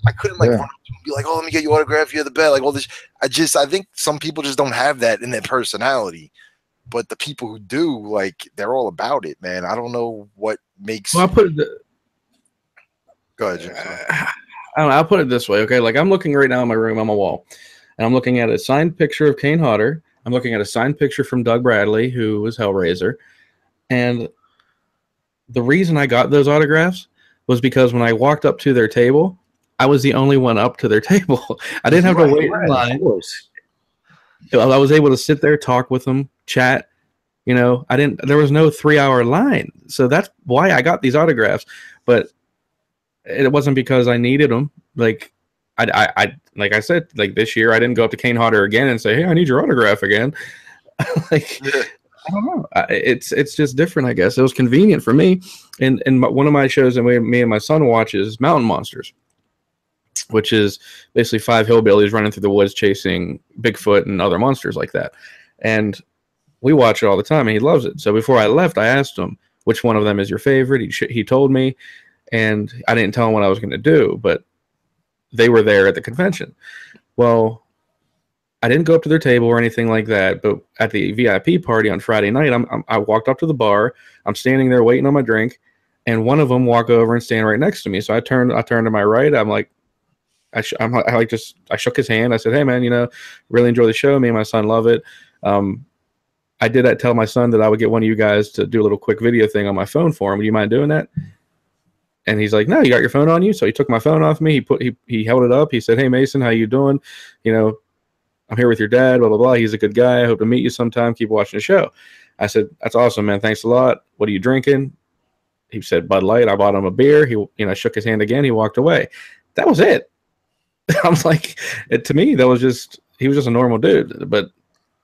I couldn't run up to him and be like, oh, let me get your autograph. You're the best. Like all this. I think some people just don't have that in their personality. But the people who do, like, they're all about it, man. I don't know what makes. Well, Go ahead, Jim. I don't know. I'll put it this way, okay? Like, I'm looking right now in my room on my wall, and I'm looking at a signed picture of Kane Hodder. I'm looking at a signed picture from Doug Bradley, who was Hellraiser. And the reason I got those autographs was because when I walked up to their table, I was the only one up to their table. I didn't have to wait in line. I was able to sit there, talk with them, chat. There was no 3-hour line. So that's why I got these autographs. But it wasn't because I needed them. Like, like I said, like this year, I didn't go up to Kane Hodder again and say, hey, I need your autograph again. Like, I don't know. It's just different, I guess. It was convenient for me. And one of my shows that me and my son watch is Mountain Monsters, which is basically 5 hillbillies running through the woods chasing Bigfoot and other monsters like that. And we watch it all the time, and he loves it. So before I left, I asked him, which one of them is your favorite? He told me, and I didn't tell him what I was going to do, but they were there at the convention. Well, I didn't go up to their table or anything like that, but at the VIP party on Friday night, I walked up to the bar. I'm standing there waiting on my drink, and one of them walked over and stand right next to me. So I turned to my right. I'm like, I shook his hand. I said, "Hey man, really enjoy the show. Me and my son love it." I did tell my son that I would get one of you guys to do a little quick video thing on my phone for him. Do you mind doing that? And he's like, "No, you got your phone on you." So he took my phone off me. He held it up. He said, "Hey Mason, how you doing? I'm here with your dad, blah, blah, blah. He's a good guy. I hope to meet you sometime. Keep watching the show." I said, "That's awesome, man. Thanks a lot. What are you drinking?" He said, "Bud Light." I bought him a beer. He, shook his hand again. He walked away. That was it. I was like, to me, he was just a normal dude. But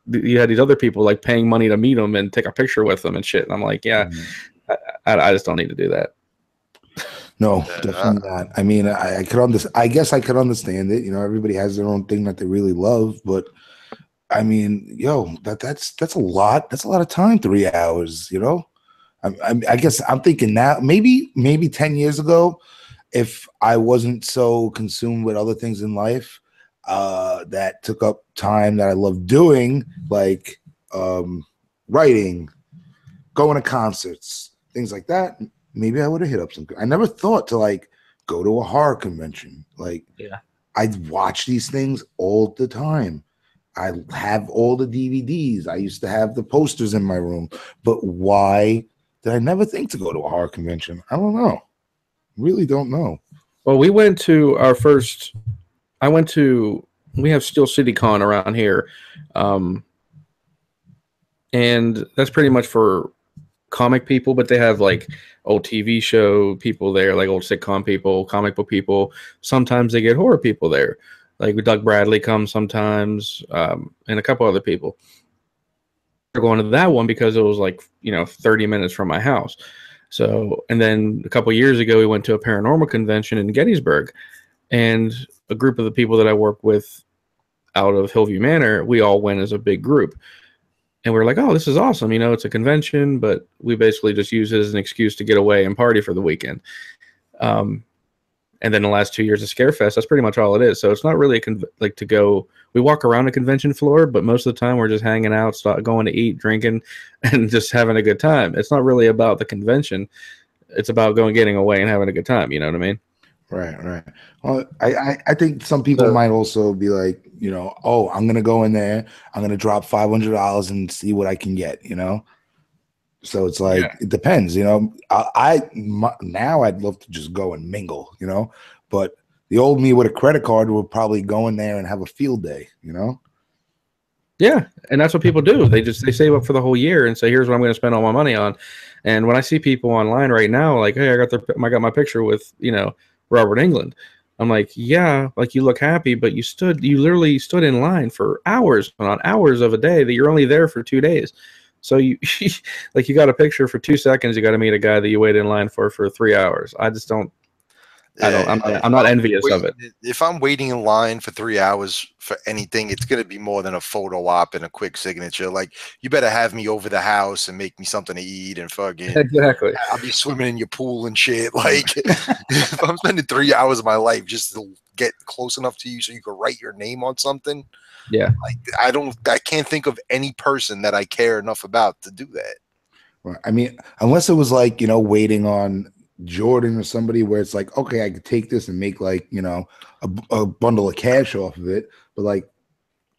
you had these other people like paying money to meet him and take a picture with him and shit. And I'm like, yeah, I just don't need to do that. No, definitely not. I mean, I could understand. I guess I could understand it. Everybody has their own thing that they really love, but I mean, that's a lot. That's a lot of time. 3 hours. I guess I'm thinking now. Maybe 10 years ago, if I wasn't so consumed with other things in life that took up time that I love doing, like writing, going to concerts, things like that. Maybe I would have hit up some. I never thought to like go to a horror convention. Like, I'd watch these things all the time. I have all the DVDs. I used to have the posters in my room. But why did I never think to go to a horror convention? I don't know. Really don't know. Well, we went to we have Steel City Con around here. And that's pretty much for comic people, but they have like old TV show people there, like old sitcom people, comic book people. Sometimes they get horror people there. Like Doug Bradley comes sometimes, and a couple other people. We're going to that one because it was like, 30 minutes from my house. So, and then a couple years ago, we went to a paranormal convention in Gettysburg, and a group of the people that I work with out of Hillview Manor, we all went as a big group. And we're like, oh, this is awesome. It's a convention, but we basically just use it as an excuse to get away and party for the weekend. And then the last 2 years of Scarefest, that's pretty much all it is. So it's not really like to go. We walk around a convention floor, but most of the time we're just hanging out, going to eat, drinking, and just having a good time. It's not really about the convention. It's about getting away and having a good time. You know what I mean? Right. Well, I think some people might also be like, oh, I'm gonna go in there, I'm gonna drop $500 and see what I can get, So it's like it depends, now I'd love to just go and mingle, but the old me with a credit card would probably go in there and have a field day, Yeah, and that's what people do. They save up for the whole year and say, here's what I'm going to spend all my money on. And when I see people online right now, like, hey, I got my picture with Robert Englund. I'm like, yeah, like you look happy, but you literally stood in line for hours on hours of a day that you're only there for 2 days. So you like you got a picture for 2 seconds, you got to meet a guy that you waited in line for 3 hours. I just don't. I'm not envious of it. If I'm waiting in line for 3 hours for anything, it's going to be more than a photo op and a quick signature. Like, you better have me over the house and make me something to eat and fucking. Exactly. I'll be swimming in your pool and shit. Like, if I'm spending 3 hours of my life just to get close enough to you so you can write your name on something. Yeah. Like, I can't think of any person that I care enough about to do that. Right. I mean, unless it was like, waiting on Jordan or somebody where it's like, okay, I could take this and make like, a bundle of cash off of it. But like,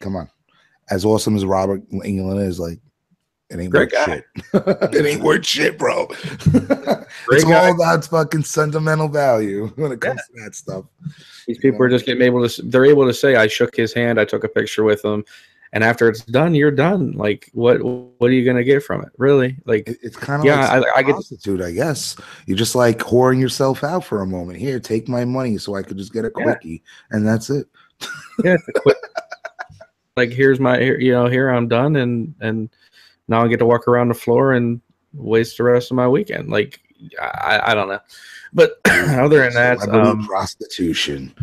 come on. As awesome as Robert Englund is, like, it ain't worth shit. It ain't worth shit, bro. It's all about fucking sentimental value when it comes to that stuff. These people are just they're able to say, I shook his hand, I took a picture with him. And after it's done, you're done. Like, what are you gonna get from it? Really? Like, it's kind of I get prostitute, I guess. You're just like whoring yourself out for a moment. Here, take my money so I could just get a quickie, and that's it. Yeah, it's a quick. Like, here's my here I'm done, and now I get to walk around the floor and waste the rest of my weekend. Like, I don't know, but other than that, prostitution.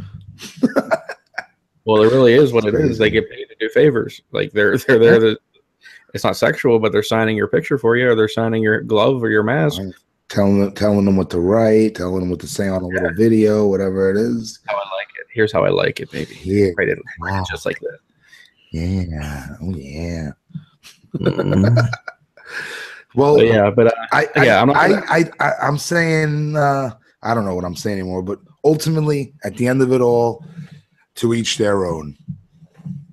Well, it really is what it is. They get paid to do favors. Like, they're there. It's not sexual, but they're signing your picture for you, or they're signing your glove or your mask. Telling them what to write, telling them what to say on a little video, whatever it is. How I like it. Here's how I like it, baby. Yeah. Write it just like that. Yeah. Oh yeah. Mm-hmm. Well, but yeah, but I'm saying I don't know what I'm saying anymore, but ultimately, at the end of it all, To each their own.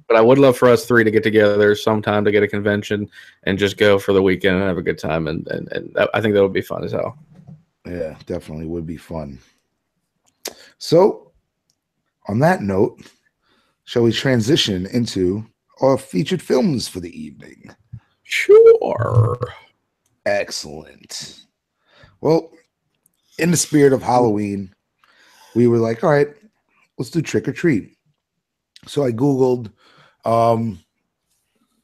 But I would love for us three to get together sometime to get a convention and just go for the weekend and have a good time. And I think that would be fun as hell. Yeah, definitely would be fun. So, on that note, shall we transition into our featured films for the evening? Sure. Excellent. Well, in the spirit of Halloween, we were like, all right, let's do Trick or Treat. So I Googled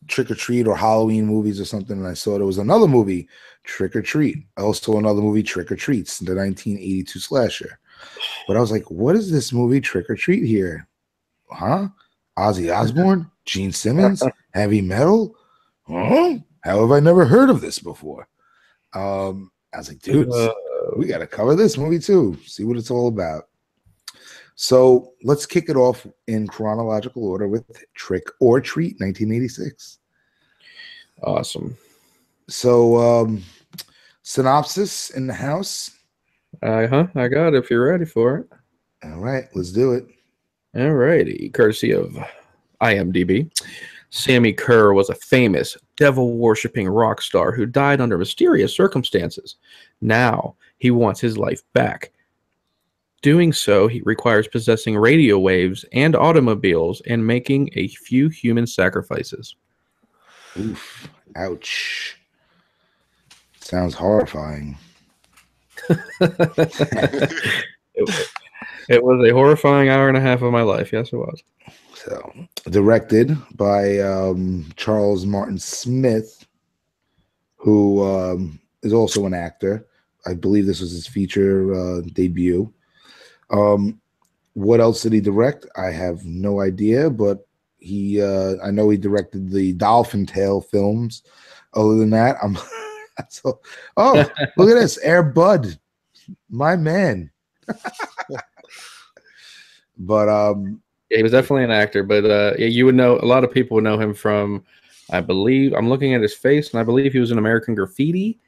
Trick or Treat or Halloween movies or something, and I saw there was another movie, Trick or Treat. Also another movie, Trick or Treats, the 1982 slasher. But I was like, what is this movie, Trick or Treat here? Huh? Ozzy Osbourne? Gene Simmons? Heavy metal? Huh? How have I never heard of this before? I was like, dude, we got to cover this movie too. See what it's all about. So let's kick it off in chronological order with Trick or Treat, 1986. Awesome. So synopsis in the house. I got it if you're ready for it. All right, let's do it. All righty. Courtesy of IMDb. Sammy Kerr was a famous, devil-worshipping rock star who died under mysterious circumstances. Now, he wants his life back. Doing so, he requires possessing radio waves and automobiles and making a few human sacrifices. Oof. Ouch. Sounds horrifying. It was a horrifying hour and a half of my life. Yes, it was. So, directed by Charles Martin Smith, who is also an actor. I believe this was his feature debut. What else did he direct? I have no idea, but I know he directed the Dolphin Tale films. Other than that, so, look at this, Air Bud, my man. But yeah, he was definitely an actor, but yeah, you would know, a lot of people would know him from, I believe, I'm looking at his face, and I believe he was in American Graffiti,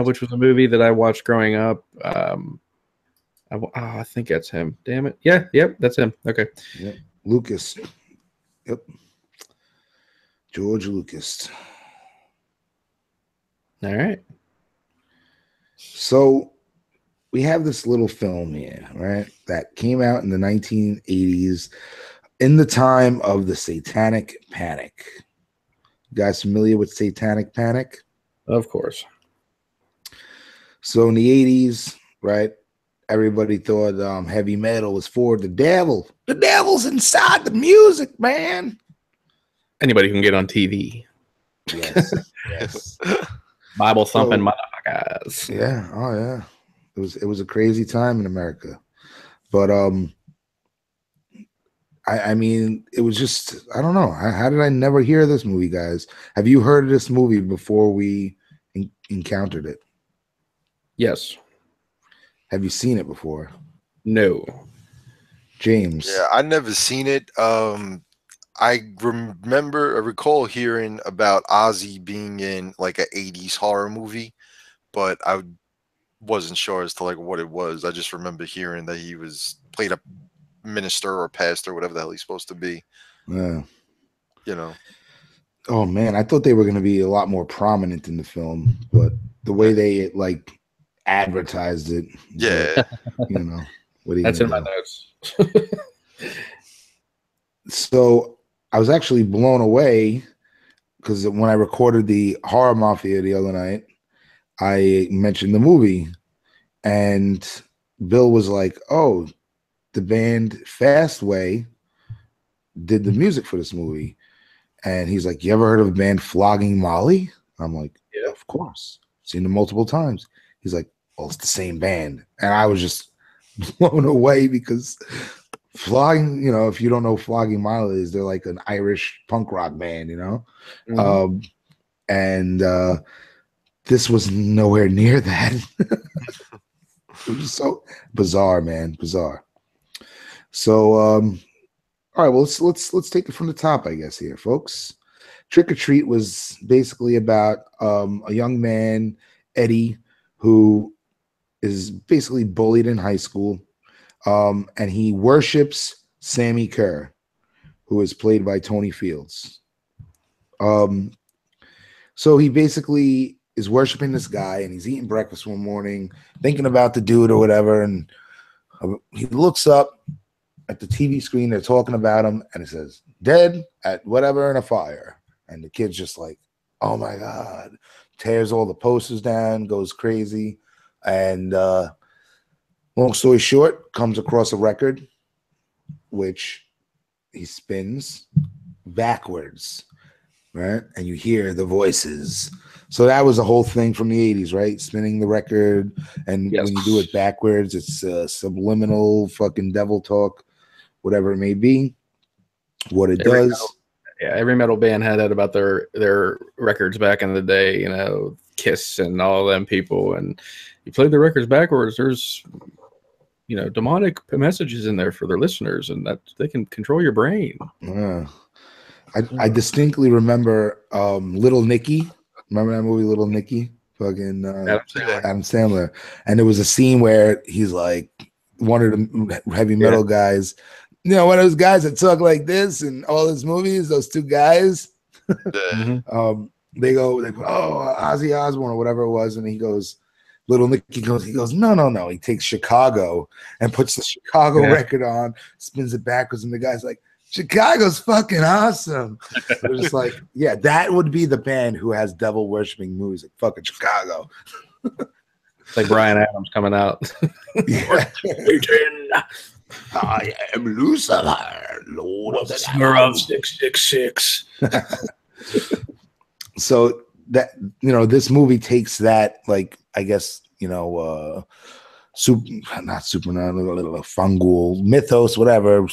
which was a movie that I watched growing up. I think that's him. Damn it. Yeah, yep, that's him. Okay. Yep. Lucas. Yep. George Lucas. All right. So we have this little film here, right, that came out in the 1980s in the time of the Satanic Panic. You guys familiar with Satanic Panic? Of course. So in the 80s, right, everybody thought heavy metal was for the devil. The devil's inside the music, man. Anybody can get on TV. Yes. Yes. Bible thumping motherfuckers. Yeah. Oh, yeah. It was a crazy time in America. But I mean, it was just, I don't know. How did I never hear this movie, guys? Have you heard of this movie before we encountered it? Yes. Have you seen it before? No. James? Yeah, I never seen it. I recall hearing about Ozzy being in like an 80s horror movie, but I wasn't sure as to like what it was. I just remember hearing that he played a minister or pastor, whatever the hell he's supposed to be. Yeah. You know. Oh man, I thought they were going to be a lot more prominent in the film, but the way they like advertised it, yeah, but, you know, what are you that's in my do? notes. So I was actually blown away because when I recorded the Horror Mafia the other night, I mentioned the movie, and Bill was like, "Oh, the band Fastway did the music for this movie," and he's like, "You ever heard of a band Flogging Molly?" I'm like, "Yeah, of course, seen them multiple times." He's like, "Well, it's the same band," and I was just blown away because Flogging, you know, if you don't know Flogging Molly is, they're like an Irish punk rock band, you know, Mm-hmm. and this was nowhere near that. It was so bizarre, man, bizarre. So, all right, well, let's take it from the top, I guess, here, folks. Trick or Treat was basically about a young man, Eddie, who is basically bullied in high school. And he worships Sammy Kerr, who is played by Tony Fields. So he basically is worshiping this guy, and he's eating breakfast one morning, thinking about the dude or whatever, and he looks up at the TV screen. They're talking about him, and it says, dead at whatever in a fire. And the kid's just like, oh my God, tears all the posters down, goes crazy. And long story short, comes across a record, which he spins backwards, right? And you hear the voices. So that was a whole thing from the 80s, right? Spinning the record. And Yes. when you do it backwards, it's subliminal fucking devil talk, whatever it may be. What it does. Every metal band had that about their records back in the day, you know, Kiss and all them people. And you played the records backwards, there's, you know, demonic messages in there for their listeners, and that they can control your brain. Yeah. I distinctly remember Little Nicky. Remember that movie, Little Nicky? Fucking Adam Sandler. And there was a scene where he's like one of the heavy metal guys. You know, one of those guys that talk like this in all his movies, those two guys. They go, oh, Ozzy Osbourne or whatever it was. And he goes, Little Nicky goes, no. He takes Chicago and puts the Chicago record on, spins it backwards, and the guy's like, Chicago's fucking awesome. We're just like, yeah, that would be the band who has devil worshiping music. Fucking Chicago. Like Bryan Adams coming out. I am Lucifer, Lord of the of 666. So that, you know, this movie takes that, like, I guess, you know, not supernatural, fungal mythos, whatever.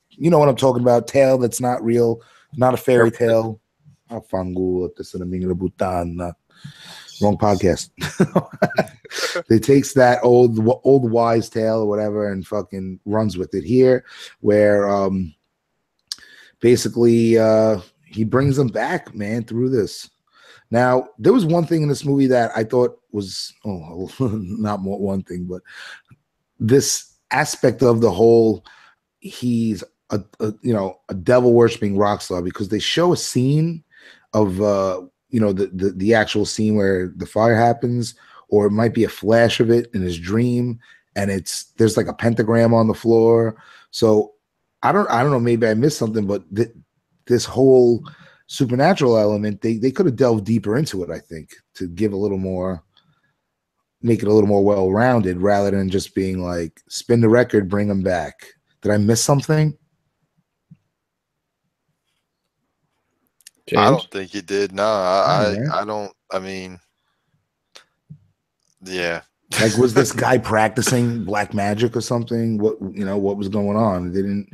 You know what I'm talking about? Tale that's not real, not a fairy tale. Fungal, wrong podcast. It takes that old wise tale or whatever and fucking runs with it here, where basically he brings them back, man, through this. Now, there was one thing in this movie that I thought was, not one thing, but this aspect of the whole, he's a devil worshiping rock star, because they show a scene of the actual scene where the fire happens, or it might be a flash of it in his dream, and there's like a pentagram on the floor. So I don't know, maybe I missed something, but this whole supernatural element, they could have delved deeper into it, I think, to give make it a little more well-rounded, rather than just being like, spin the record, bring them back. Did I miss something? James? I don't think you did. No, I don't. I mean, yeah. Like, was this guy practicing black magic or something? What was going on? They didn't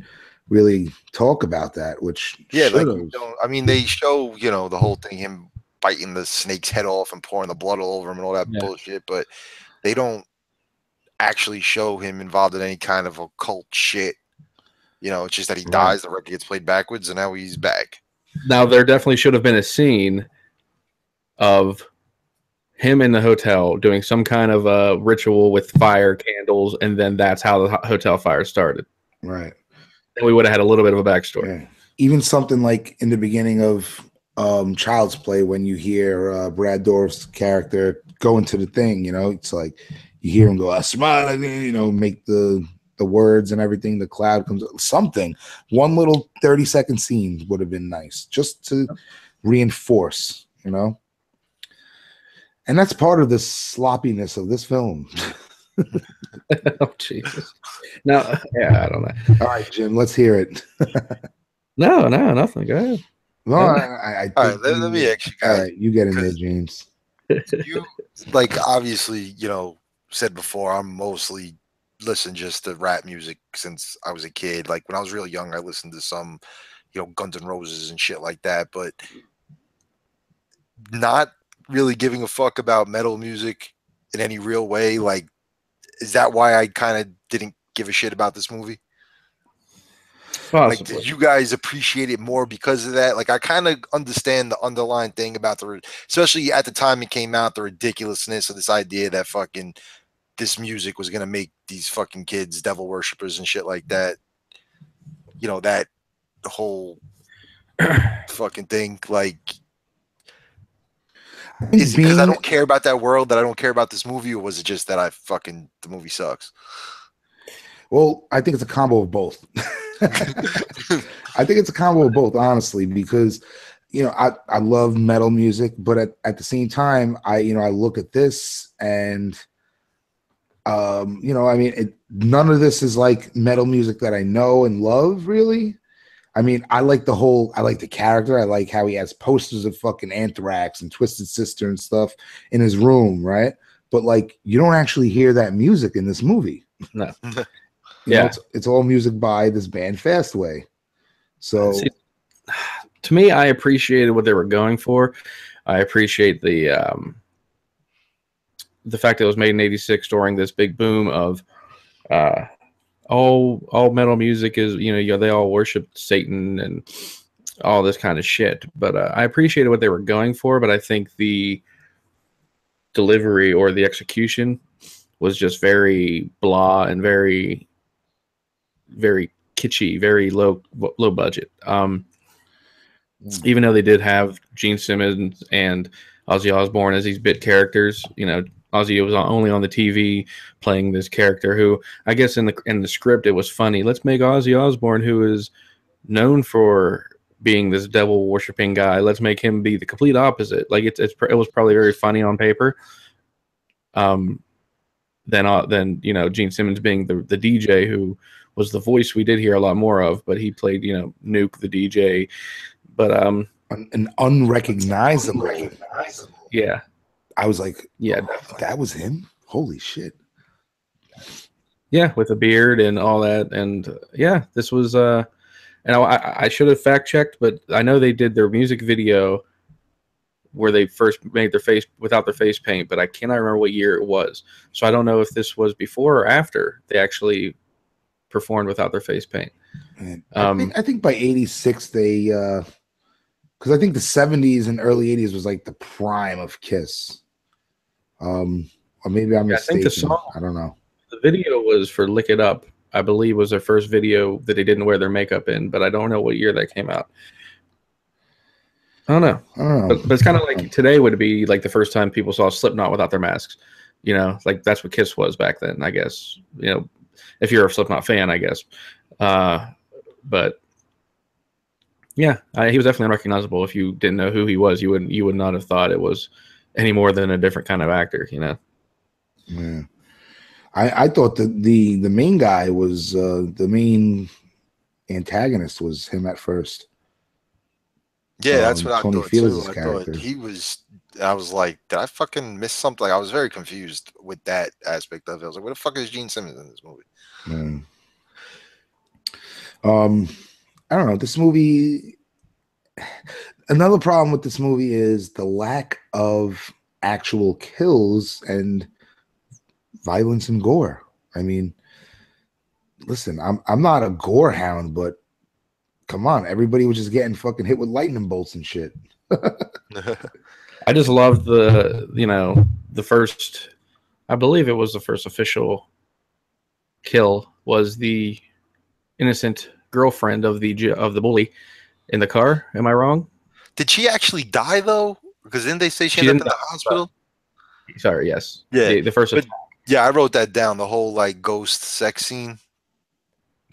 really talk about that, which they show, you know, the whole thing, him biting the snake's head off and pouring the blood all over him and all that bullshit, but they don't actually show him involved in any kind of occult shit. You know, it's just that he dies, the record gets played backwards, and now he's back. Now, there definitely should have been a scene of him in the hotel doing some kind of a ritual with fire, candles, and then that's how the hotel fire started. Right. And we would have had a little bit of a backstory. Yeah. Even something like in the beginning of Child's Play, when you hear Brad Dourif's character go into the thing, you know, it's like you hear him go, I smile, you know, make the words and everything, the cloud comes, something. One little 30-second scene would have been nice, just to reinforce, you know. And that's part of the sloppiness of this film. Oh, Jesus. No, I don't know. All right, Jim, let's hear it. No, nothing. Go ahead. No, all right, let me ask you guys. All right, you get in there, James. You, like, obviously, you know, said before, I'm mostly listen just to rap music since I was a kid. Like, when I was real young, I listened to some, you know, Guns N' Roses and shit like that, but not really giving a fuck about metal music in any real way. Like, is that why I kind of didn't give a shit about this movie? Possibly. Like, did you guys appreciate it more because of that? Like, I kind of understand the underlying thing about especially at the time it came out, the ridiculousness of this idea that fucking this music was gonna make these fucking kids devil worshippers and shit like that. You know, that whole fucking thing. Like, is it because I don't care about that world that I don't care about this movie, or was it just that the movie sucks? Well, I think it's a combo of both. I think it's a combo of both, honestly, because I love metal music, but at the same time, I look at this and none of this is like metal music that I know and love, really. I mean, I like the character. I like how he has posters of fucking Anthrax and Twisted Sister and stuff in his room, right? But like, you don't actually hear that music in this movie. No. It's all music by this band Fastway. So, to me, I appreciated what they were going for. I appreciate the fact that it was made in '86 during this big boom of all metal music is, they all worship Satan and all this kind of shit. But I appreciated what they were going for, but I think the delivery or the execution was just very blah and very, very kitschy, very low budget. Even though they did have Gene Simmons and Ozzy Osbourne as these bit characters, Ozzy was only on the TV playing this character who, I guess in the script it was funny. Let's make Ozzy Osbourne, who is known for being this devil worshipping guy, let's make him be the complete opposite. Like it was probably very funny on paper. Then Gene Simmons being the DJ, who was the voice we did hear a lot more of, but he played Nuke the DJ, but an unrecognizable. Yeah. I was like, yeah, that was him? Holy shit. Yeah, with a beard and all that. And yeah, this was and I should have fact checked, but I know they did their music video where they first made their face without their face paint, but I cannot remember what year it was. So I don't know if this was before or after they actually performed without their face paint. I think by '86 they because I think the '70s and early '80s was like the prime of Kiss. Or maybe I'm mistaken. I think the song, I don't know. The video was for "Lick It Up." I believe was their first video that they didn't wear their makeup in, but I don't know what year that came out. I don't know. But it's kind of like today would be like the first time people saw Slipknot without their masks. Like that's what Kiss was back then, I guess. If you're a Slipknot fan, I guess. But yeah, he was definitely unrecognizable. If you didn't know who he was, you would not have thought it was any more than a different kind of actor. Yeah. I thought that the main guy was the main antagonist was him at first. Yeah, that's what Tony I thought Felix's too. I character. thought he was. I was like, did I fucking miss something? I was very confused with that aspect of it. I was like, where the fuck is Gene Simmons in this movie? I don't know. This movie. Another problem with this movie is the lack of actual kills and violence and gore. I mean, listen, I'm not a gore hound, but come on, everybody was just getting fucking hit with lightning bolts and shit. I just loved the first, I believe it was the first official kill was the innocent girlfriend of the bully in the car. Am I wrong? Did she actually die though? Because didn't they say she ended up in the hospital? Sorry, yes. Yeah, the first. Yeah, I wrote that down. The whole like ghost sex scene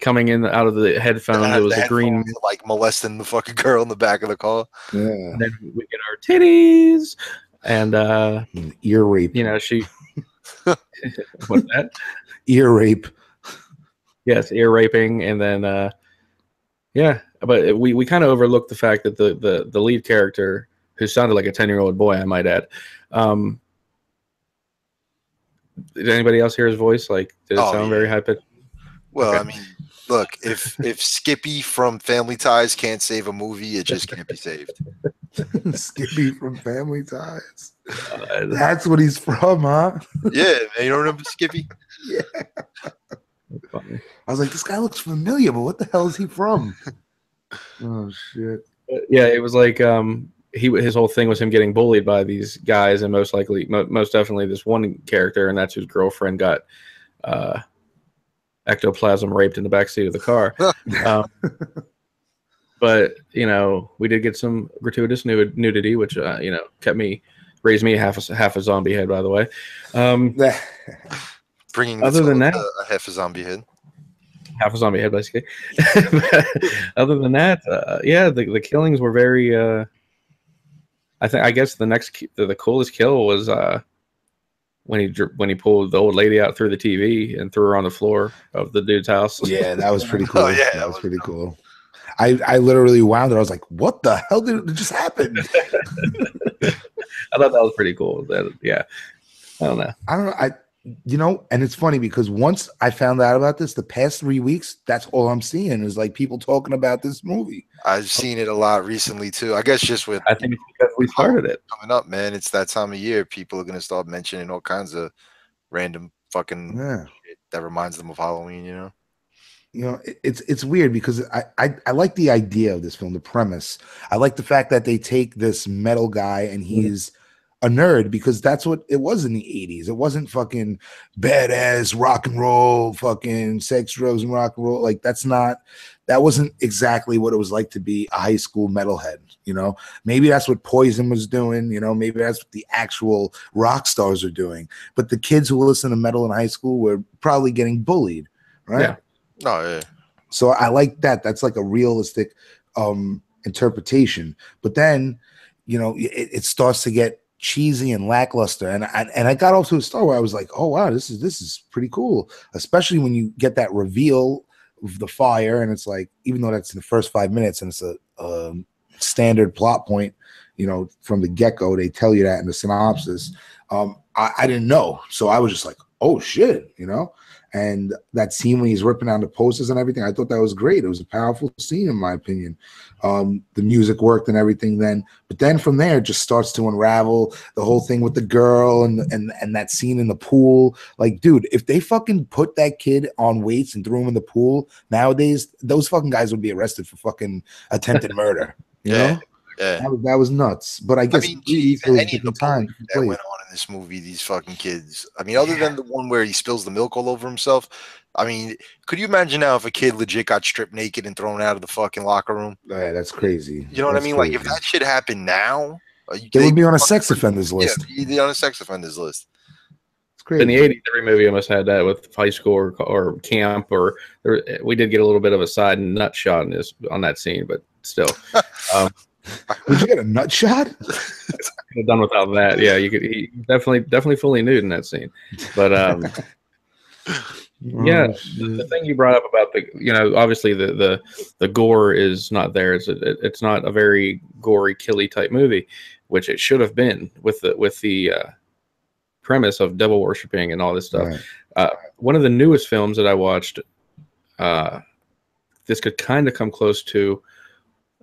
coming in out of the headphones. It was a green, like molesting the fucking girl in the back of the car. Yeah. And then we get our titties and ear rape. She. What's that? Ear rape. Yes, ear raping, and then yeah, but we kind of overlooked the fact that the lead character, who sounded like a 10-year-old boy, I might add. Did anybody else hear his voice? Like, did it sound very high pitched? Well, okay. I mean, look, if Skippy from Family Ties can't save a movie, it just can't be saved. Skippy from Family Ties. That's what he's from, huh? Yeah, man, you don't remember Skippy? Yeah. I was like, this guy looks familiar, but what the hell is he from? Oh shit. Yeah, it was like his whole thing was him getting bullied by these guys, and most definitely this one character, and that's whose girlfriend got ectoplasm raped in the backseat of the car. But we did get some gratuitous nudity, which raised me half a zombie head, by the way. Bringing other than that, a half a zombie head. Half a zombie head, basically. Other than that, the killings were very. I guess the coolest kill was when he pulled the old lady out through the TV and threw her on the floor of the dude's house. Yeah, that was pretty cool. Oh, yeah, that was pretty cool. I literally wound it. I was like, "What the hell did it just happen?" I thought that was pretty cool. I don't know. And it's funny because once I found out about this, the past 3 weeks, that's all I'm seeing is like people talking about this movie. I've seen it a lot recently too. I guess just with I think it's because we started it coming up, man. It's that time of year. People are gonna start mentioning all kinds of random fucking shit that reminds them of Halloween. It's weird because I like the idea of this film, the premise. I like the fact that they take this metal guy and he's a nerd because that's what it was in the 80s. It wasn't fucking badass rock and roll, fucking sex, drugs, and rock and roll. Like that wasn't exactly what it was like to be a high school metalhead. Maybe that's what Poison was doing. Maybe that's what the actual rock stars are doing. But the kids who listen to metal in high school were probably getting bullied, right? Yeah. Oh yeah. So I like that. That's like a realistic interpretation. But then, it starts to get cheesy and lackluster. And I got off to a start where I was like, oh wow, this is pretty cool. Especially when you get that reveal of the fire, and it's like, even though that's in the first 5 minutes and it's a standard plot point, from the get-go, they tell you that in the synopsis. I didn't know. So I was just like, oh shit, And that scene when he's ripping down the posters and everything, I thought that was great. It was a powerful scene, in my opinion. The music worked and everything then. But then from there, it just starts to unravel. The whole thing with the girl and that scene in the pool. Like, dude, if they fucking put that kid on weights and threw him in the pool, nowadays, those fucking guys would be arrested for fucking attempted murder. You know? Yeah. That was nuts. But I guess any of the time that went on in this movie, these fucking kids. I mean, other than the one where he spills the milk all over himself, I mean, could you imagine now if a kid legit got stripped naked and thrown out of the fucking locker room? Yeah, that's crazy. You know what I mean? Crazy. Like, if that shit happened now, they would be on a sex offenders list. Yeah, be on a sex offenders list. It's crazy. In the 80s, every movie almost had that with high school or camp, we did get a little bit of a side nut shot on that scene, but still. Would you get a nut shot? Could have done without that. Yeah, you could. He definitely fully nude in that scene. But yeah, the thing you brought up about obviously the gore is not there. It's not a very gory, killy type movie, which it should have been with the premise of devil worshipping and all this stuff. Right. One of the newest films that I watched, this could kind of come close to,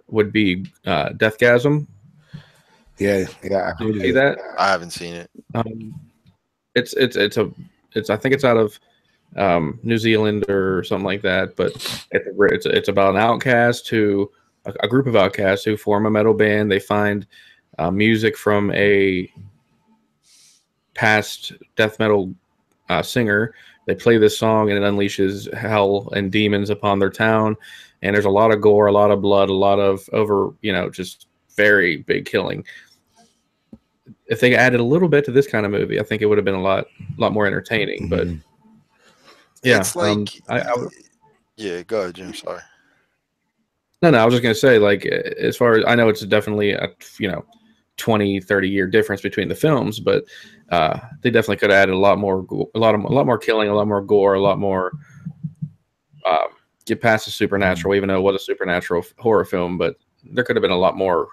would be Deathgasm. Yeah. Did you see that? I haven't seen it. It's I think it's out of New Zealand or something like that. But it's about an outcast a group of outcasts who form a metal band. They find music from a past death metal singer. They play this song and it unleashes hell and demons upon their town. And there's a lot of gore, a lot of blood, a lot of just very big killing. If they added a little bit to this kind of movie, I think it would have been a lot more entertaining. But yeah, it's like, yeah, go ahead, Jim. Sorry. No, I was just gonna say, like, as far as I know, it's definitely a 20, 30 year difference between the films, but they definitely could have added a lot more killing, a lot more gore, a lot more. Get past the supernatural, even though it was a supernatural horror film, but there could have been a lot more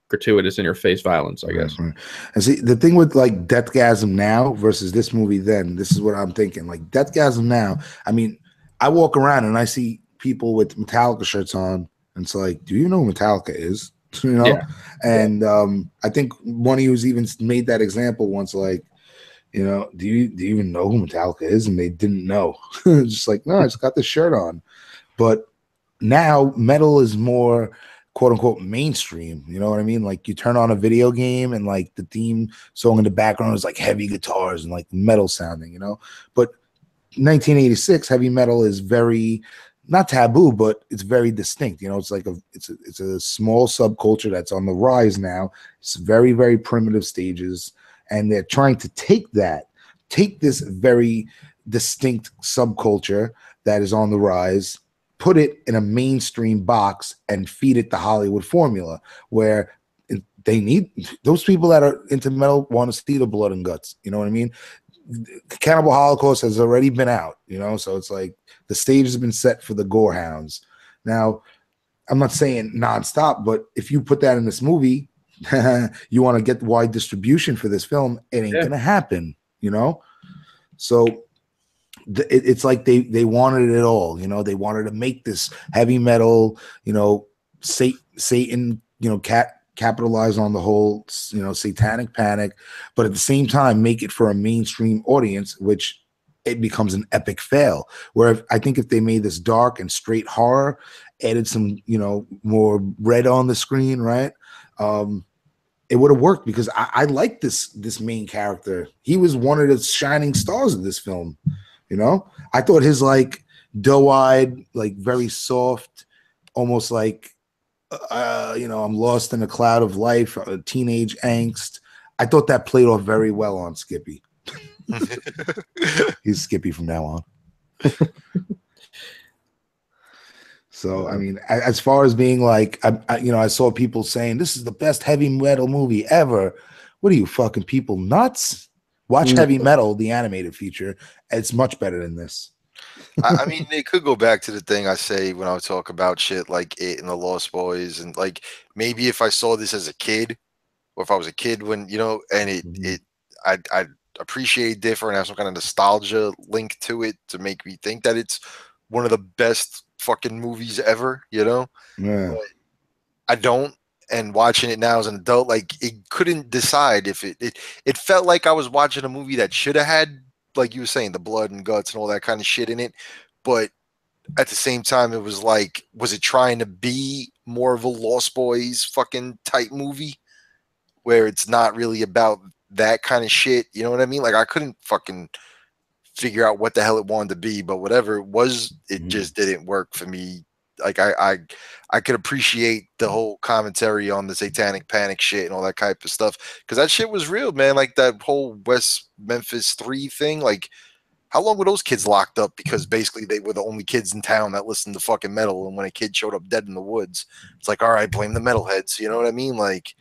gratuitous in your face violence, I guess. Right. And see, the thing with like Deathgasm now versus this movie then, this is what I'm thinking. Like Deathgasm now, I mean, I walk around and I see people with Metallica shirts on, and it's like, do you know who Metallica is? Yeah. And I think one of you even made that example once, like, do you even know who Metallica is? And they didn't know. Just like, no, I just got this shirt on. But now metal is more quote unquote mainstream. You know what I mean? Like you turn on a video game and like the theme song in the background is like heavy guitars and like metal sounding, you know. But 1986 heavy metal is very not taboo, but it's very distinct. You know, it's like it's a small subculture that's on the rise now. It's very, very primitive stages, and they're trying to take this very distinct subculture that is on the rise, put it in a mainstream box and feed it the Hollywood formula where they need those people that are into metal want to see the blood and guts. You know what I mean? Cannibal Holocaust has already been out, you know, so it's like the stage has been set for the gorehounds. Now, I'm not saying nonstop, but if you put that in this movie, you want to get wide distribution for this film, it ain't gonna happen, you know. So it's like they wanted it all, you know. They wanted to make this heavy metal, you know, Satan, you know, capitalize on the whole, you know, satanic panic, but at the same time make it for a mainstream audience, which it becomes an epic fail. Where I think if they made this dark and straight horror, added some, you know, more red on the screen, right? It would have worked because I like this main character. He was one of the shining stars of this film. You know, I thought his like doe-eyed, like very soft, almost like, you know, I'm lost in a cloud of life, teenage angst. I thought that played off very well on Skippy. He's Skippy from now on. So, I mean, as far as being like, you know, I saw people saying this is the best heavy metal movie ever. What are you fucking people nuts? Watch Heavy Metal, the animated feature. It's much better than this. I mean, they could go back to the thing I say when I would talk about shit like It and the Lost Boys, and like maybe if I saw this as a kid, or if I was a kid when, you know, and I'd appreciate different, have some kind of nostalgia link to it to make me think that it's one of the best fucking movies ever, you know. Yeah. But I don't. And watching it now as an adult, like it couldn't decide if it felt like I was watching a movie that should have had, like you were saying, the blood and guts and all that kind of shit in it. But at the same time, it was like, was it trying to be more of a Lost Boys fucking type movie where it's not really about that kind of shit? You know what I mean? Like I couldn't fucking figure out what the hell it wanted to be, but whatever it was, it just didn't work for me. Like I could appreciate the whole commentary on the satanic panic shit and all that type of stuff, because that shit was real, man. Like that whole West Memphis 3 thing. Like, how long were those kids locked up because basically they were the only kids in town that listened to fucking metal, and when a kid showed up dead in the woods, it's like, all right, blame the metalheads. You know what I mean? Like,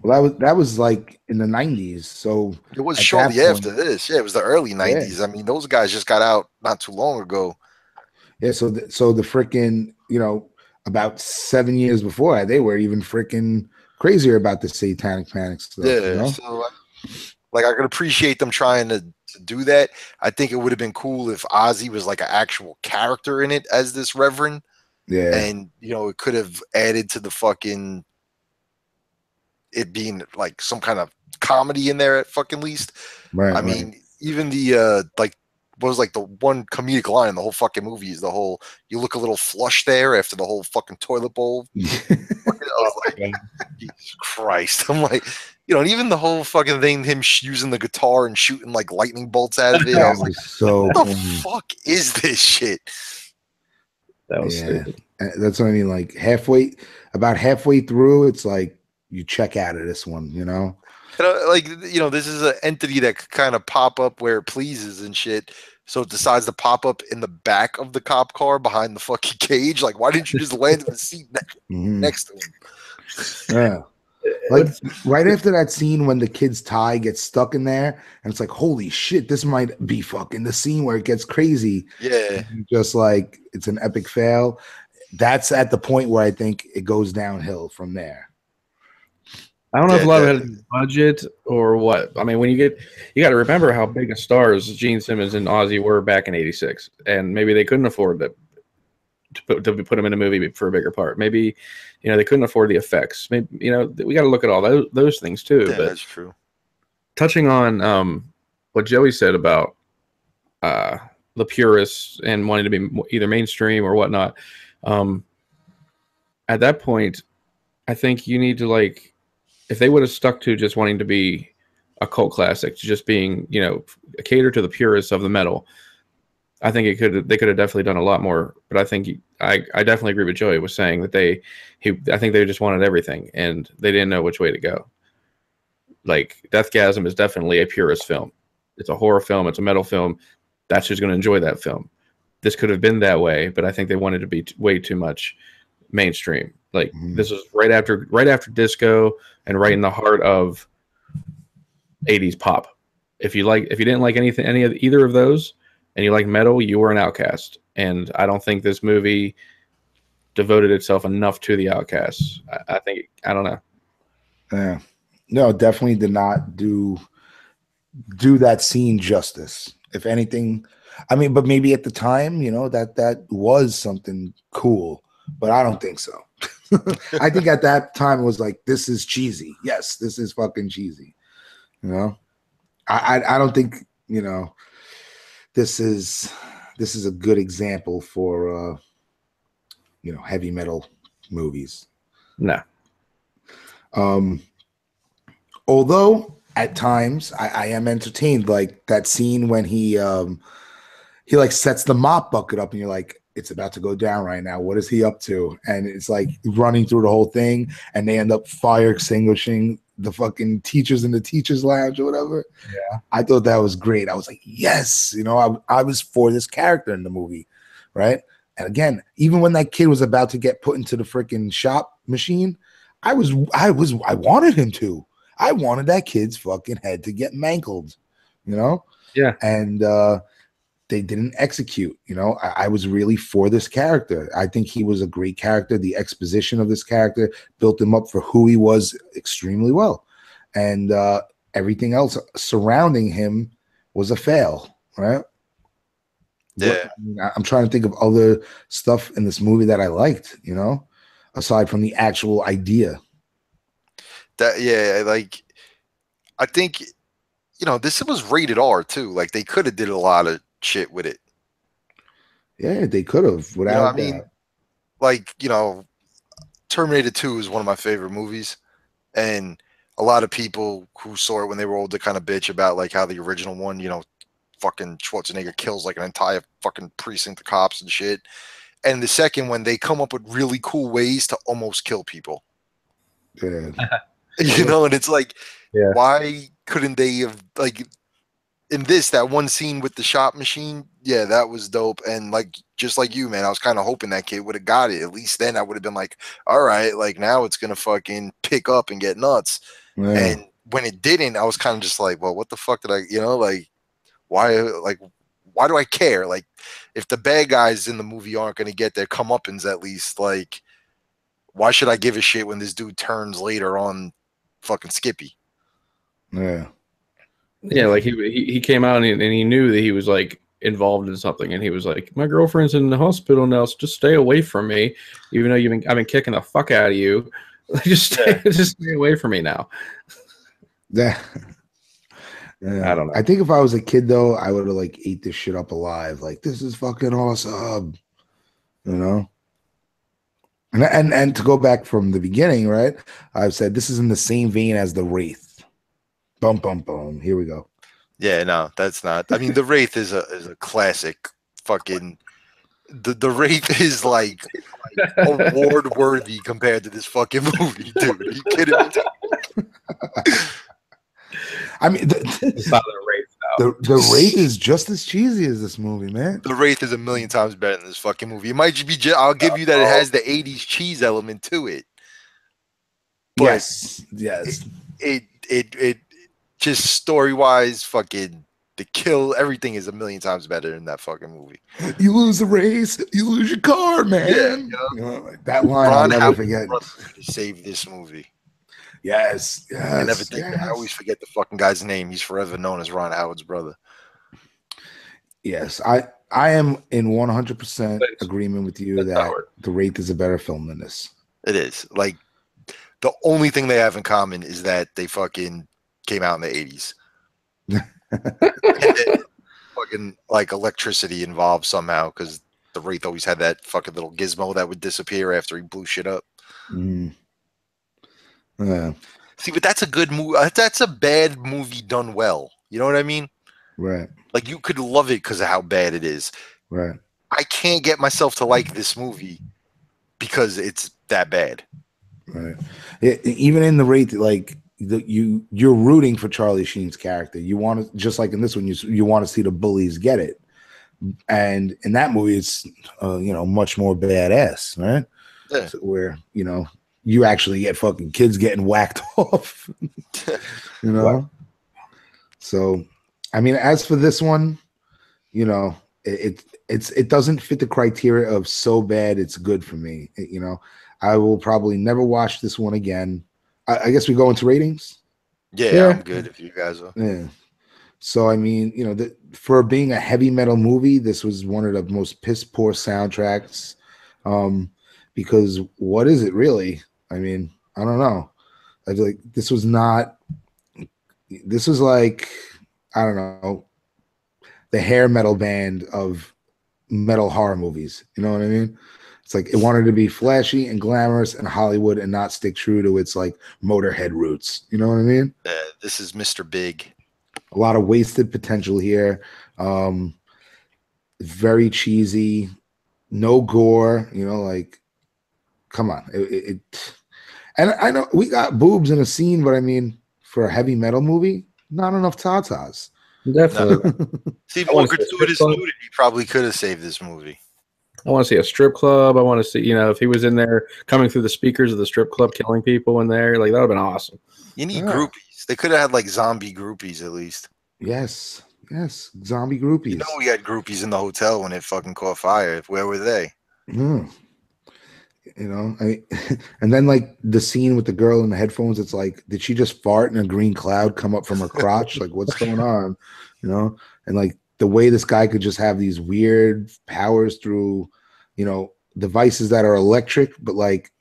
well, that was like in the 90s. So it was shortly after this. Yeah, it was the early 90s. Yeah. I mean, those guys just got out not too long ago. Yeah, so the freaking, you know, about 7 years before that, they were even freaking crazier about the satanic panic stuff. Yeah, you know? so like I could appreciate them trying to do that. I think it would have been cool if Ozzy was like an actual character in it as this reverend. Yeah, and you know, it could have added to the fucking it being like some kind of comedy in there at fucking least. right. I mean, even the like. What was like the one comedic line in the whole fucking movie is the whole, you look a little flush there after the whole fucking toilet bowl. I was like, Jesus Christ. I'm like, you know, and even the whole fucking thing, him using the guitar and shooting like lightning bolts out of it. I was like, so what the fuck is this shit? That was stupid. That's what I mean. Like about halfway through, it's like you check out of this one, you know? Like, you know, this is an entity that could kind of pop up where it pleases and shit. So it decides to pop up in the back of the cop car behind the fucking cage. Like, why didn't you just land in the seat next to him? Yeah. Like right after that scene when the kid's tie gets stuck in there, and it's like, holy shit, this might be fucking the scene where it gets crazy. Yeah. Just like it's an epic fail. That's at the point where I think it goes downhill from there. I don't know if a lot of it had budget or what. I mean, when you got to remember how big of stars Gene Simmons and Ozzy were back in '86, and maybe they couldn't afford to put them in a movie for a bigger part. Maybe, you know, they couldn't afford the effects. Maybe, you know, we got to look at all those things too. Yeah, but that's true. Touching on what Joey said about the purists and wanting to be either mainstream or whatnot, at that point, I think you need to like, if they would have stuck to just wanting to be a cult classic, to just being, you know, cater to the purists of the metal, I think they could have definitely done a lot more. But I think I definitely agree with Joey was saying that I think they just wanted everything and they didn't know which way to go. Like Deathgasm is definitely a purist film. It's a horror film. It's a metal film. That's who's going to enjoy that film. This could have been that way, but I think they wanted to be way too much mainstream. Like this was right after disco and right in the heart of 80s pop. If you didn't like either of those, and you like metal, you were an outcast. And I don't think this movie devoted itself enough to the outcasts. I don't know. Yeah. No, definitely did not do that scene justice. If anything, I mean, but maybe at the time, you know, that was something cool, but I don't think so. I think at that time it was like, this is cheesy. Yes, this is fucking cheesy. You know, I don't think, you know, this is a good example for you know, heavy metal movies. No. Although at times I am entertained, like that scene when he like sets the mop bucket up and you're like, it's about to go down right now. What is he up to? And it's like running through the whole thing and they end up fire extinguishing the fucking teachers in the teachers lounge or whatever. Yeah. I thought that was great. I was like, yes, you know, I was for this character in the movie. Right. And again, even when that kid was about to get put into the freaking shop machine, I wanted him to. I wanted that kid's fucking head to get mangled, you know? Yeah. And they didn't execute, you know? I was really for this character. I think he was a great character. The exposition of this character built him up for who he was extremely well. And everything else surrounding him was a fail, right? Yeah. I'm trying to think of other stuff in this movie that I liked, you know, aside from the actual idea. Like I think, you know, this was rated R too. Like they could have did a lot of shit with it. Yeah, they could have. Without, you know what I mean, like, you know, Terminator 2 is one of my favorite movies, and a lot of people who saw it when they were older kind of bitch about like how the original one, you know, fucking Schwarzenegger kills like an entire fucking precinct of cops and shit. And the second one, they come up with really cool ways to almost kill people. Yeah. You know, and it's like, Yeah. why couldn't they have, like, in this, that one scene with the shop machine? Yeah, that was dope. And like, just like you, man, I was kind of hoping that kid would have got it. At least then I would have been like, all right, like now it's gonna fucking pick up and get nuts. Yeah. And when it didn't, I was kind of just like, well, what the fuck did I, you know, like, why do I care? Like, if the bad guys in the movie aren't gonna get their comeuppance at least, like, why should I give a shit when this dude turns later on fucking Skippy? Yeah. Yeah, like he came out and he knew that he was like involved in something, and he was like, "My girlfriend's in the hospital now, so just stay away from me." Even though I've been kicking the fuck out of you, just stay away from me now. Yeah. Yeah. I don't know. I think if I was a kid though, I would have like ate this shit up alive. Like, this is fucking awesome. You know? And to go back from the beginning, right? I've said this is in the same vein as The Wraith. Bum bum bum. Here we go. Yeah, no, that's not. I mean, The Wraith is a classic. Fucking the Wraith is like award worthy compared to this fucking movie, dude. Are you kidding me? I mean, It's not The Wraith now. the Wraith is just as cheesy as this movie, man. The Wraith is a million times better than this fucking movie. It might just be. I'll give you that it has the '80s cheese element to it. But Yes. It just story wise, fucking the kill, everything is a million times better than that fucking movie. You lose the race, you lose your car, man. Yeah. You know, like that line I'll never forget. Save this movie. Yes, I never yes, think. yes. I always forget the fucking guy's name. He's forever known as Ron Howard's brother. Yes, I am in 100% agreement with you that The Wraith is a better film than this. It is. Like, the only thing they have in common is that they fucking came out in the 80s. And then fucking like electricity involved somehow, because The Wraith always had that fucking little gizmo that would disappear after he blew shit up. Mm. Yeah, See, but that's a good movie. That's a bad movie done well. You know what I mean? right, Like you could love it because of how bad it is. right. I can't get myself to like this movie because it's that bad. Right. Even in the rate that like you're rooting for Charlie Sheen's character. You want to, just like in this one, you want to see the bullies get it. And in that movie, it's much more badass, right? Yeah. So where you actually get fucking kids getting whacked off, Right. So, I mean, as for this one, it doesn't fit the criteria of so bad it's good for me. I will probably never watch this one again. I guess we go into ratings. Yeah, I'm good if you guys are. Yeah. So I mean, for being a heavy metal movie, this was one of the most piss poor soundtracks. Because what is it really? I mean, I don't know. I feel like this was not. This was like, I don't know, the hair metal band of metal horror movies. You know what I mean? It's like it wanted to be flashy and glamorous and Hollywood and not stick true to its like Motorhead roots. You know what I mean? This is Mr. Big. A lot of wasted potential here. Very cheesy. No gore. Like, come on. And I know we got boobs in a scene, but I mean, for a heavy metal movie, not enough tatas. Definitely. See, I more wanna see a gratuitous strip club. nudity probably could have saved this movie. I want to see a strip club. I want to see, if he was in there coming through the speakers of the strip club, killing people in there. Like, that would have been awesome. You need Yeah. groupies. They could have had like zombie groupies at least. Yes. Zombie groupies. You know, we had groupies in the hotel when it fucking caught fire. Where were they? And then like the scene with the girl in the headphones, it's like, did she just fart and a green cloud come up from her crotch? Like, what's going on? And like the way this guy could just have these weird powers through, devices that are electric, but like,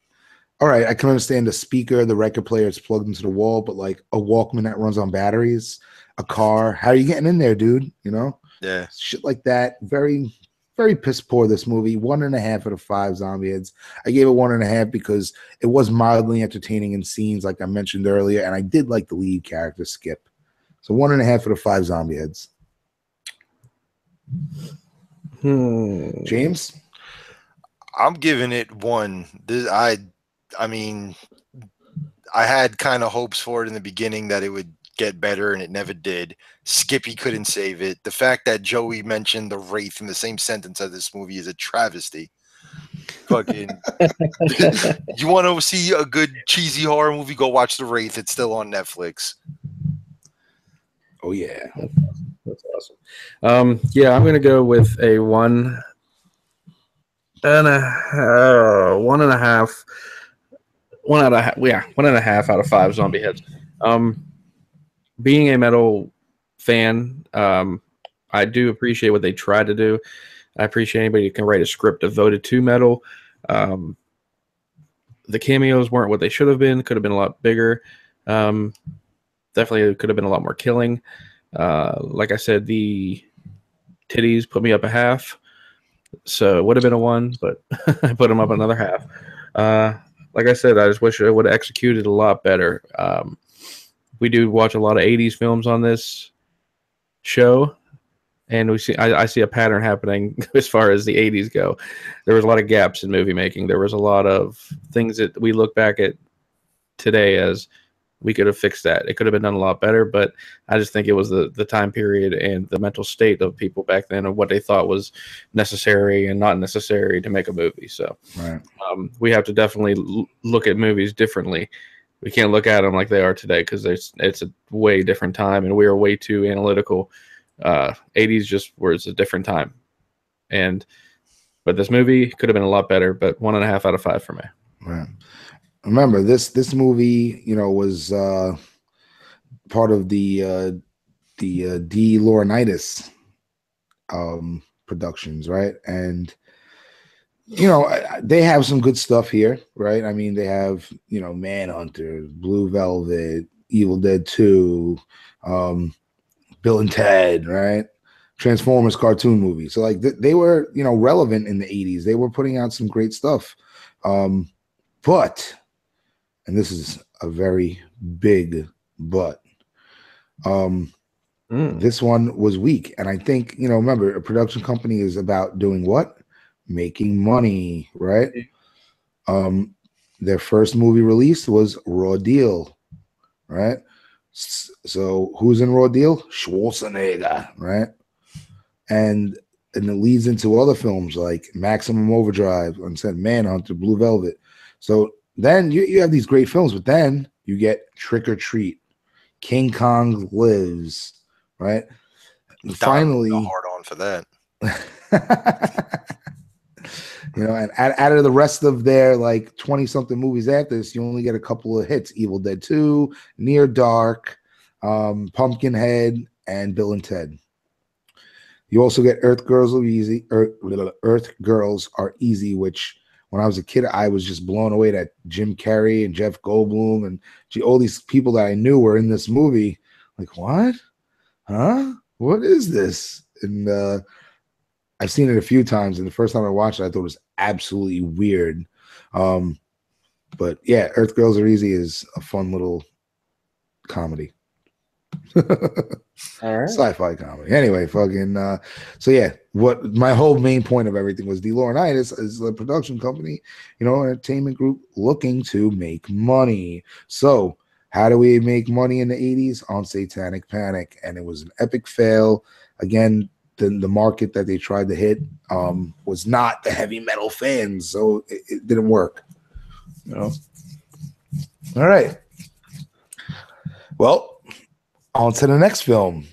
all right, I can understand the speaker, the record player, it's plugged into the wall, but like a Walkman that runs on batteries, a car, how are you getting in there, dude? Yeah. Shit like that. Very, very piss poor, this movie. 1.5 out of 5 zombie heads. I gave it 1.5 because it was mildly entertaining in scenes, like I mentioned earlier, and I did like the lead character, Skip. So 1.5 out of 5 zombie heads. James? I'm giving it 1. I mean, I had kind of hopes for it in the beginning that it would get better, and it never did. Skippy couldn't save it. The fact that Joey mentioned the Wraith in the same sentence as this movie is a travesty. Fucking, you want to see a good cheesy horror movie? Go watch the Wraith. It's still on Netflix. Oh yeah, that's awesome. Yeah, I'm gonna go with a 1.5. 1.5 out of 5 zombie heads. Being a metal fan, I do appreciate what they try to do. I appreciate anybody who can write a script devoted to metal. The cameos weren't what they should have been. Could have been a lot bigger. Definitely could have been a lot more killing. Like I said, the titties put me up a half. So it would have been a 1, but I put them up another half. Like I said, I just wish I would have executed a lot better. We do watch a lot of 80s films on this show, and I see a pattern happening as far as the 80s go. There was a lot of gaps in movie making. There was a lot of things that we look back at today as we could have fixed that. It could have been done a lot better, but I just think it was the time period and the mental state of people back then of what they thought was necessary and not necessary to make a movie. So right. We have to definitely look at movies differently. We can't look at them like they are today because it's a way different time, and we are way too analytical. 80s just was a different time, but this movie could have been a lot better. But 1.5 out of 5 for me. Right. Remember, this movie, was part of the D. Laurinaitis productions, right? And they have some good stuff here, right? I mean, they have Manhunter, Blue Velvet, Evil Dead 2, Bill and Ted, right? Transformers cartoon movies. So like they were relevant in the 80s. They were putting out some great stuff, but and this is a very big but. This one was weak, and I think, remember, a production company is about doing what? Making money, right? Their first movie release was Raw Deal, right? So who's in Raw Deal? Schwarzenegger, right? And it leads into other films like Maximum Overdrive, and said Manhunter, Blue Velvet. So then you have these great films, but then you get Trick or Treat, King Kong Lives, right? And finally, hard on for that. And out of the rest of their like 20-something movies after this, you only get a couple of hits: Evil Dead 2, Near Dark, Pumpkinhead, and Bill and Ted. You also get Earth Girls Are Easy, which when I was a kid, I was just blown away that Jim Carrey and Jeff Goldblum and all these people that I knew were in this movie. Like, what? Huh? What is this? And I've seen it a few times, and the first time I watched it, I thought it was absolutely weird. But yeah, Earth Girls Are Easy is a fun little comedy. All right. Sci-fi comedy. Anyway, so yeah, what my whole main point of everything was, De Laurentiis is a production company, entertainment group looking to make money. So how do we make money in the 80s? On Satanic Panic. And it was an epic fail. Again, the market that they tried to hit was not the heavy metal fans, so it didn't work. All right. Well, on to the next film,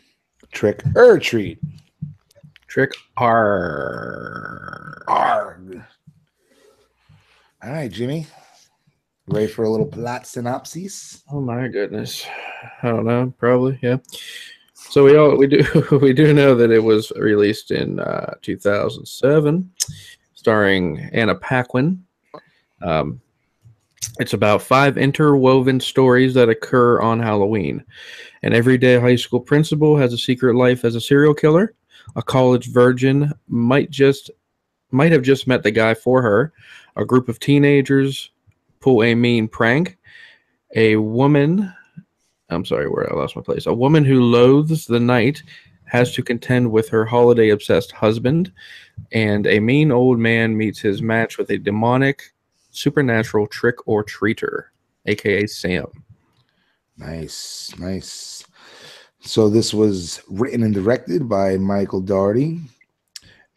Trick or Treat. Trick Arg. Arg. All right, Jimmy. Ready for a little plot synopsis? Oh my goodness. I don't know. Probably, yeah. So we do know that it was released in 2007, starring Anna Paquin. It's about 5 interwoven stories that occur on Halloween. An everyday high school principal has a secret life as a serial killer. A college virgin might have just met the guy for her. A group of teenagers pull a mean prank. A woman who loathes the night has to contend with her holiday-obsessed husband. And a mean old man meets his match with a demonic, supernatural trick-or-treater, a.k.a. Sam. Nice. So this was written and directed by Michael Dougherty.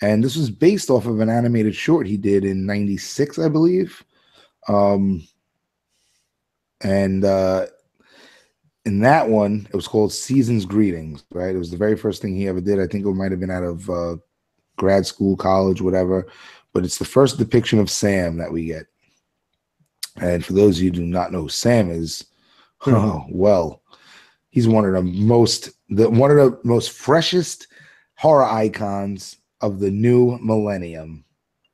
And this was based off of an animated short he did in 96, I believe. In that one, it was called Season's Greetings, right? It was the very first thing he ever did. I think it might have been out of grad school, college, whatever. But it's the first depiction of Sam that we get. And for those of you who do not know who Sam is, well, he's one of the most freshest horror icons of the new millennium.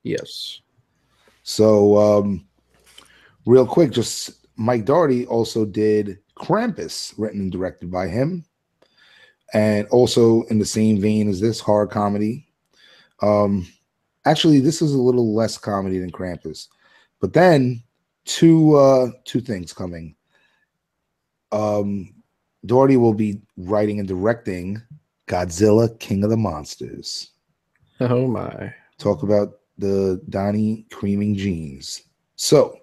Yes. So, real quick, just Mike Dougherty also did Krampus, written and directed by him, and also in the same vein as this, horror comedy. Actually, this is a little less comedy than Krampus, but then two things coming. Dougherty will be writing and directing Godzilla, King of the Monsters. Oh my! Talk about the Donnie creaming jeans. So,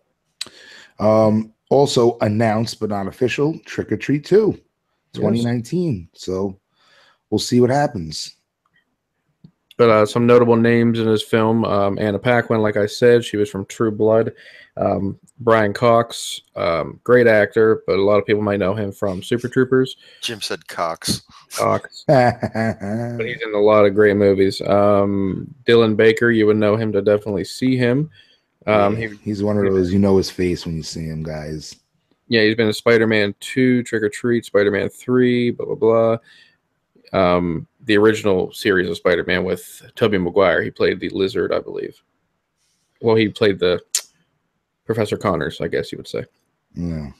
also announced but not official, Trick or Treat 2, 2019. Yes. So we'll see what happens. But some notable names in his film: Anna Paquin, like I said, she was from True Blood. Brian Cox, great actor, but a lot of people might know him from Super Troopers. Jim said Cox. But he's in a lot of great movies. Dylan Baker, you would know him to definitely see him. He's one of those, you know his face when you see him, guys. Yeah, he's been in Spider-Man 2, Trick or Treat, Spider-Man 3, blah, blah, blah. The original series of Spider-Man with Tobey Maguire, he played the Lizard, I believe. Well, he played the Professor Connors, I guess you would say. Yeah.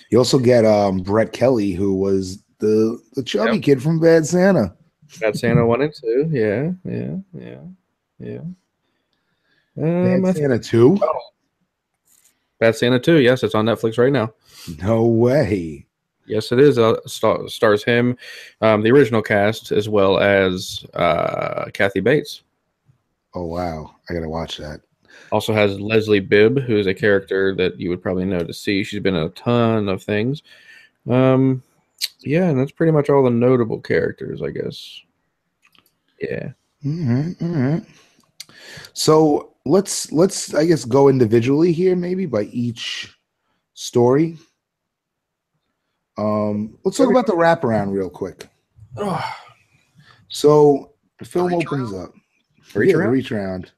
You also get Brett Kelly, who was the chubby kid from Bad Santa. Bad Santa 1 and 2, yeah. Bad Santa 2? Bad Santa 2. Yes, it's on Netflix right now. No way. Yes, it is. Stars him, the original cast, as well as Kathy Bates. Oh wow, I gotta watch that. Also has Leslie Bibb, who is a character that you would probably know to see. She's been in a ton of things. Yeah, and that's pretty much all the notable characters, I guess. Yeah. All right. So let's I guess go individually here, maybe by each story. Let's talk about the wraparound real quick. So the film opens up. Reach The around? reach around.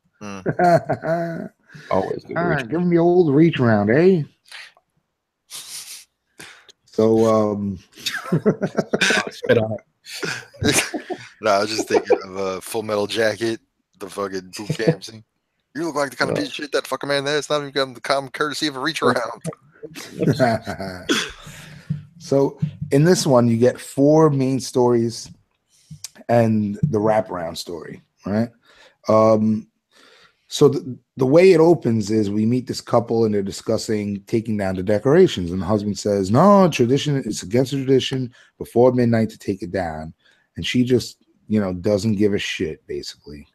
Always good. Give him the old reach around, eh? So spit on it. No, I was just thinking of Full Metal Jacket, the fucking boot camp scene. You look like the kind of piece of shit that fucking man there. It's not even got the common courtesy of a reach around. So in this one, you get 4 main stories and the wraparound story, right? So the way it opens is we meet this couple and they're discussing taking down the decorations, and the husband says, "No, tradition, it's against the tradition before midnight to take it down," and she just doesn't give a shit basically,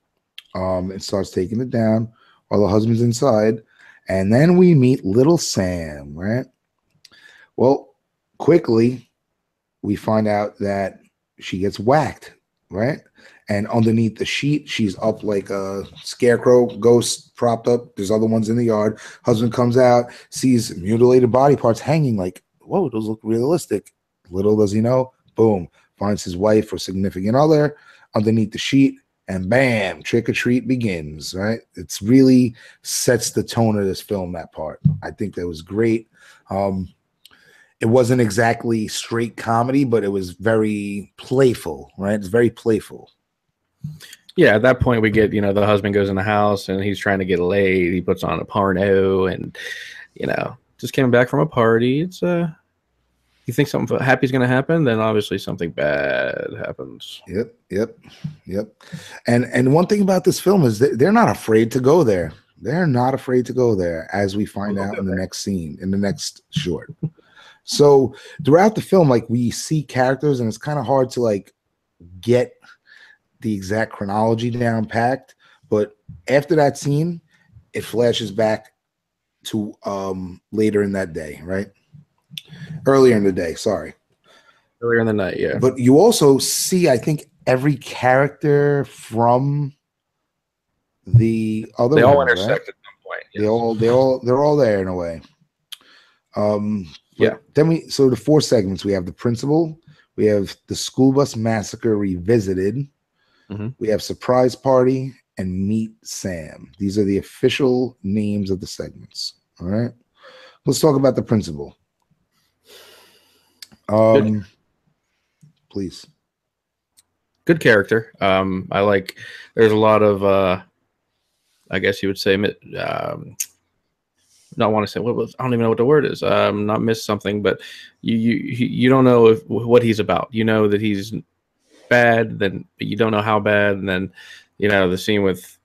and starts taking it down while the husband's inside, and then we meet little Sam, right? Well, quickly we find out that she gets whacked, right? And underneath the sheet, she's up like a scarecrow, ghost propped up. There's other ones in the yard. Husband comes out, sees mutilated body parts hanging like, whoa, those look realistic. Little does he know, boom, finds his wife or significant other underneath the sheet, and bam, trick or treat begins, right? It's really sets the tone of this film, that part. I think that was great. It wasn't exactly straight comedy, but it was very playful, right? It's very playful. Yeah, at that point we get, the husband goes in the house and he's trying to get laid. He puts on a porno and, just came back from a party. It's you think something happy's going to happen, then obviously something bad happens. Yep. And one thing about this film is that they're not afraid to go there. They're not afraid to go there, as we find out in the next scene, in the next short. So throughout the film, like, we see characters and it's kind of hard to like get the exact chronology down packed, but after that scene, it flashes back to later in that day, right? Earlier in the day, sorry. Earlier in the night, yeah. But you also see, I think, every character from the other they all ones, intersect right? at some point. Yes. They're all there in a way. Yeah. Then the 4 segments, we have the principal, we have the school bus massacre revisited, we have surprise party, and meet Sam. These are the official names of the segments. All right. Let's talk about the principal. Please. Good character. I like. There's a lot of. I guess you would say. Not want to say I don't even know what the word is. Not miss something, but you don't know what he's about. You know that he's bad, but you don't know how bad. And then the scene with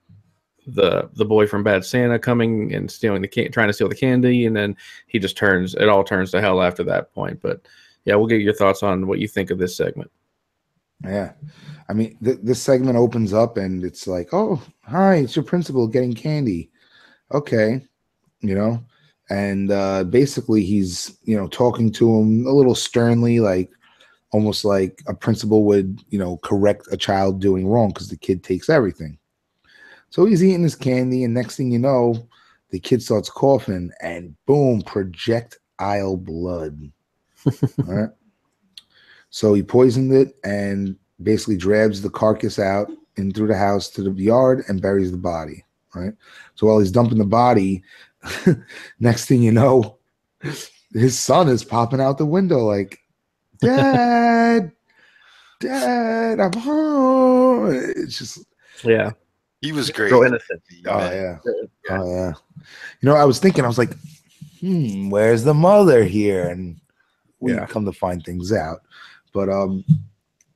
the boy from Bad Santa coming and trying to steal the candy, and then it all turns to hell after that point. But yeah, we'll get your thoughts on what you think of this segment. Yeah, I mean, this segment opens up and it's like, oh, hi, it's your principal getting candy. Okay. And basically he's, talking to him a little sternly, like almost like a principal would, correct a child doing wrong because the kid takes everything. So he's eating his candy, and next thing you know, the kid starts coughing, and boom, projectile blood. All right. So he poisoned it and basically drags the carcass out in through the house to the yard and buries the body. Right. So while he's dumping the body, next thing you know, his son is popping out the window like, Dad, I'm home. It's just, yeah. He was great. So innocent. Oh yeah. Oh yeah. I was thinking, I was like, where's the mother here? And we come to find things out. But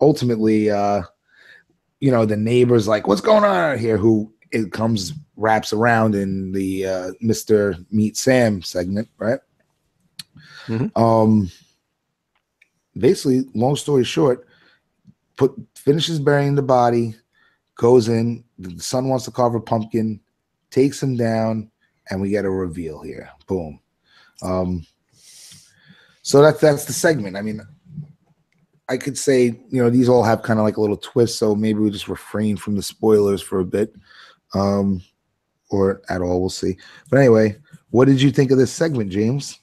ultimately, the neighbor's like, what's going on out here? Who it wraps around in the Mr. Meet Sam segment, right? Mhm. Basically, long story short, finishes burying the body, goes in, the son wants to carve a pumpkin, takes him down, and we get a reveal here. Boom. So that's the segment. I mean, I could say, these all have kind of like a little twist, so maybe we just refrain from the spoilers for a bit. Or at all, we'll see. But anyway, what did you think of this segment, James?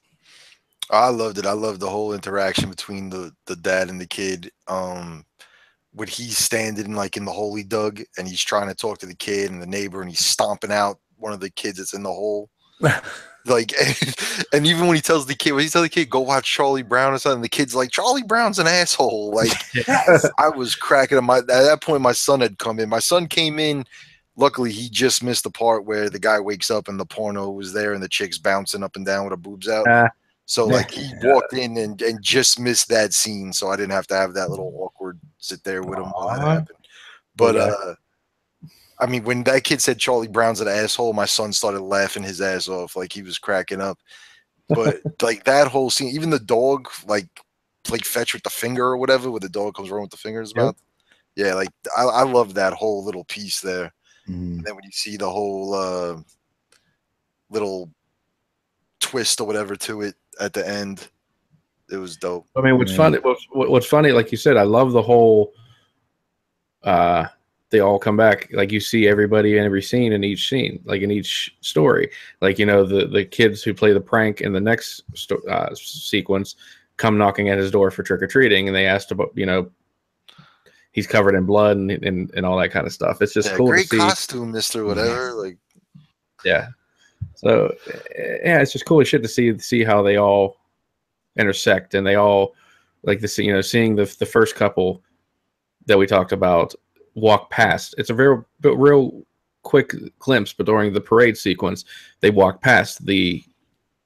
I loved it. I loved the whole interaction between the dad and the kid. When he's standing like in the hole he dug and he's trying to talk to the kid and the neighbor and he's stomping out one of the kids that's in the hole. Like, and even when he tells the kid, go watch Charlie Brown or something, the kid's like, Charlie Brown's an asshole. Like, I was cracking him. At that point, my son had come in. My son came in. Luckily, he just missed the part where the guy wakes up and the porno was there and the chick's bouncing up and down with her boobs out. So like he walked in and just missed that scene, so I didn't have to have that little awkward sit there with him while that happened. But I mean, when that kid said Charlie Brown's an asshole, my son started laughing his ass off, like he was cracking up. But like that whole scene, even the dog like fetch with the finger or whatever, where the dog comes around with the finger in his mouth. Yeah, like I love that whole little piece there. And then when you see the whole little twist or whatever to it at the end, it was dope. I mean, what's funny, like you said, I love the whole they all come back. Like you see everybody in every scene, in each scene, like in each story. Like, the kids who play the prank in the next sequence come knocking at his door for trick-or-treating, and they asked about, he's covered in blood and all that kind of stuff. It's just cool great to see. Costume, Mr. Whatever. Like, yeah. So yeah, it's just cool as shit to see how they all intersect, and they all like this. Seeing the first couple that we talked about walk past. It's a real quick glimpse, but during the parade sequence, they walk past the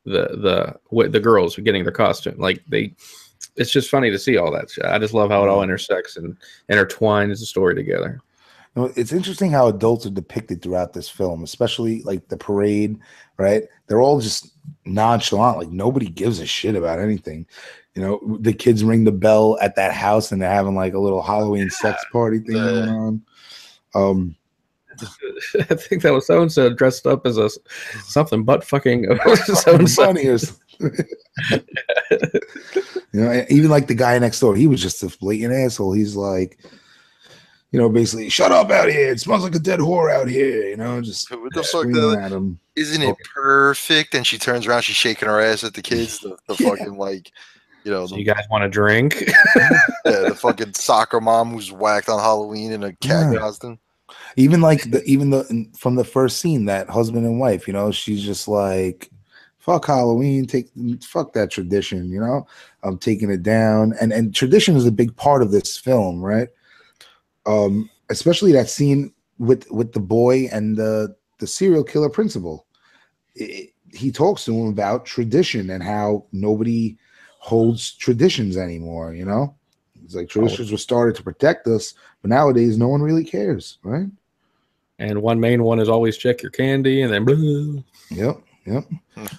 girls who are getting their costume. Like it's just funny to see all that shit. I just love how it all intersects and intertwines the story together. It's interesting how adults are depicted throughout this film, especially like the parade, right? They're all just nonchalant, like nobody gives a shit about anything. The kids ring the bell at that house and they're having like a little Halloween sex party thing going on. I think that was so-and-so dressed up as something butt fucking so-and-so. Even like the guy next door, he was just a blatant asshole. He's like, basically, shut up out here. It smells like a dead whore out here. Just what the screaming fuck at him. Isn't it perfect? And she turns around, she's shaking her ass at the kids. The fucking like, So you guys want a drink? The fucking soccer mom who's whacked on Halloween in a cat costume. Even from the first scene, that husband and wife, she's just like, fuck Halloween, fuck that tradition, I'm taking it down. And tradition is a big part of this film, right? Especially that scene with the boy and the serial killer principal. He talks to him about tradition and how nobody holds traditions anymore. It's like traditions were started to protect us, but nowadays no one really cares, right? And one main one is always check your candy, and then blah. Yep.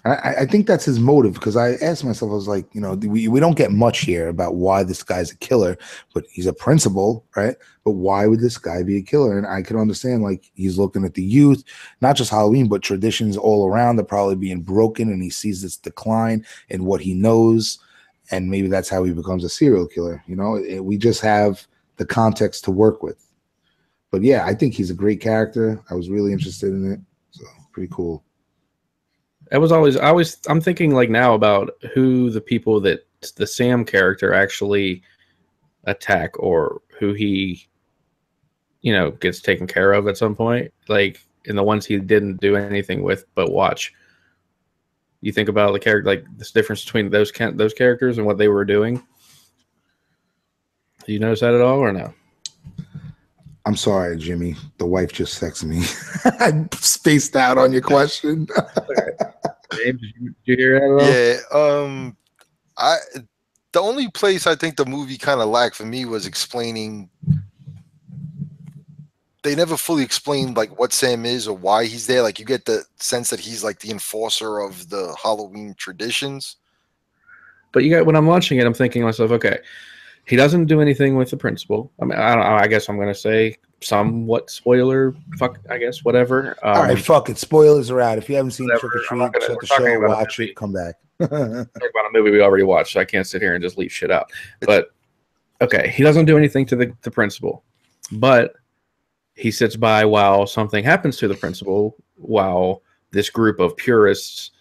I think that's his motive, because I asked myself, I was like, we don't get much here about why this guy's a killer, but he's a principal, right? But why would this guy be a killer? And I can understand, like, he's looking at the youth, not just Halloween, but traditions all around. They're probably being broken, and he sees this decline in what he knows, and maybe that's how he becomes a serial killer. We just have the context to work with. But yeah, I think he's a great character. I was really interested in it, so pretty cool. I'm thinking like now about who the people that the Sam character actually attack, or who he, gets taken care of at some point. Like in the ones he didn't do anything with, but watch. You think about the character, like this difference between those characters and what they were doing. Do you notice that at all, or no? I'm sorry, Jimmy. The wife just texted me. I spaced out on your question. James, did you hear that at all? Yeah. The only place I think the movie kind of lacked for me was explaining they never fully explained like what Sam is or why he's there. Like you get the sense that he's like the enforcer of the Halloween traditions. But you got when I'm watching it, I'm thinking to myself, okay, he doesn't do anything with the principal. I mean, I don't know. I guess I'm going to say somewhat spoiler. Fuck, I guess whatever. All right, fuck it. Spoilers are out. If you haven't seen Whatever. Trick or I'm not Treat, gonna- shut we're the talking show, about a watch movie. it, come back. Talk about a movie we already watched, so I can't sit here and just leave shit out. But okay, he doesn't do anything to the principal, but he sits by while something happens to the principal, while this group of purists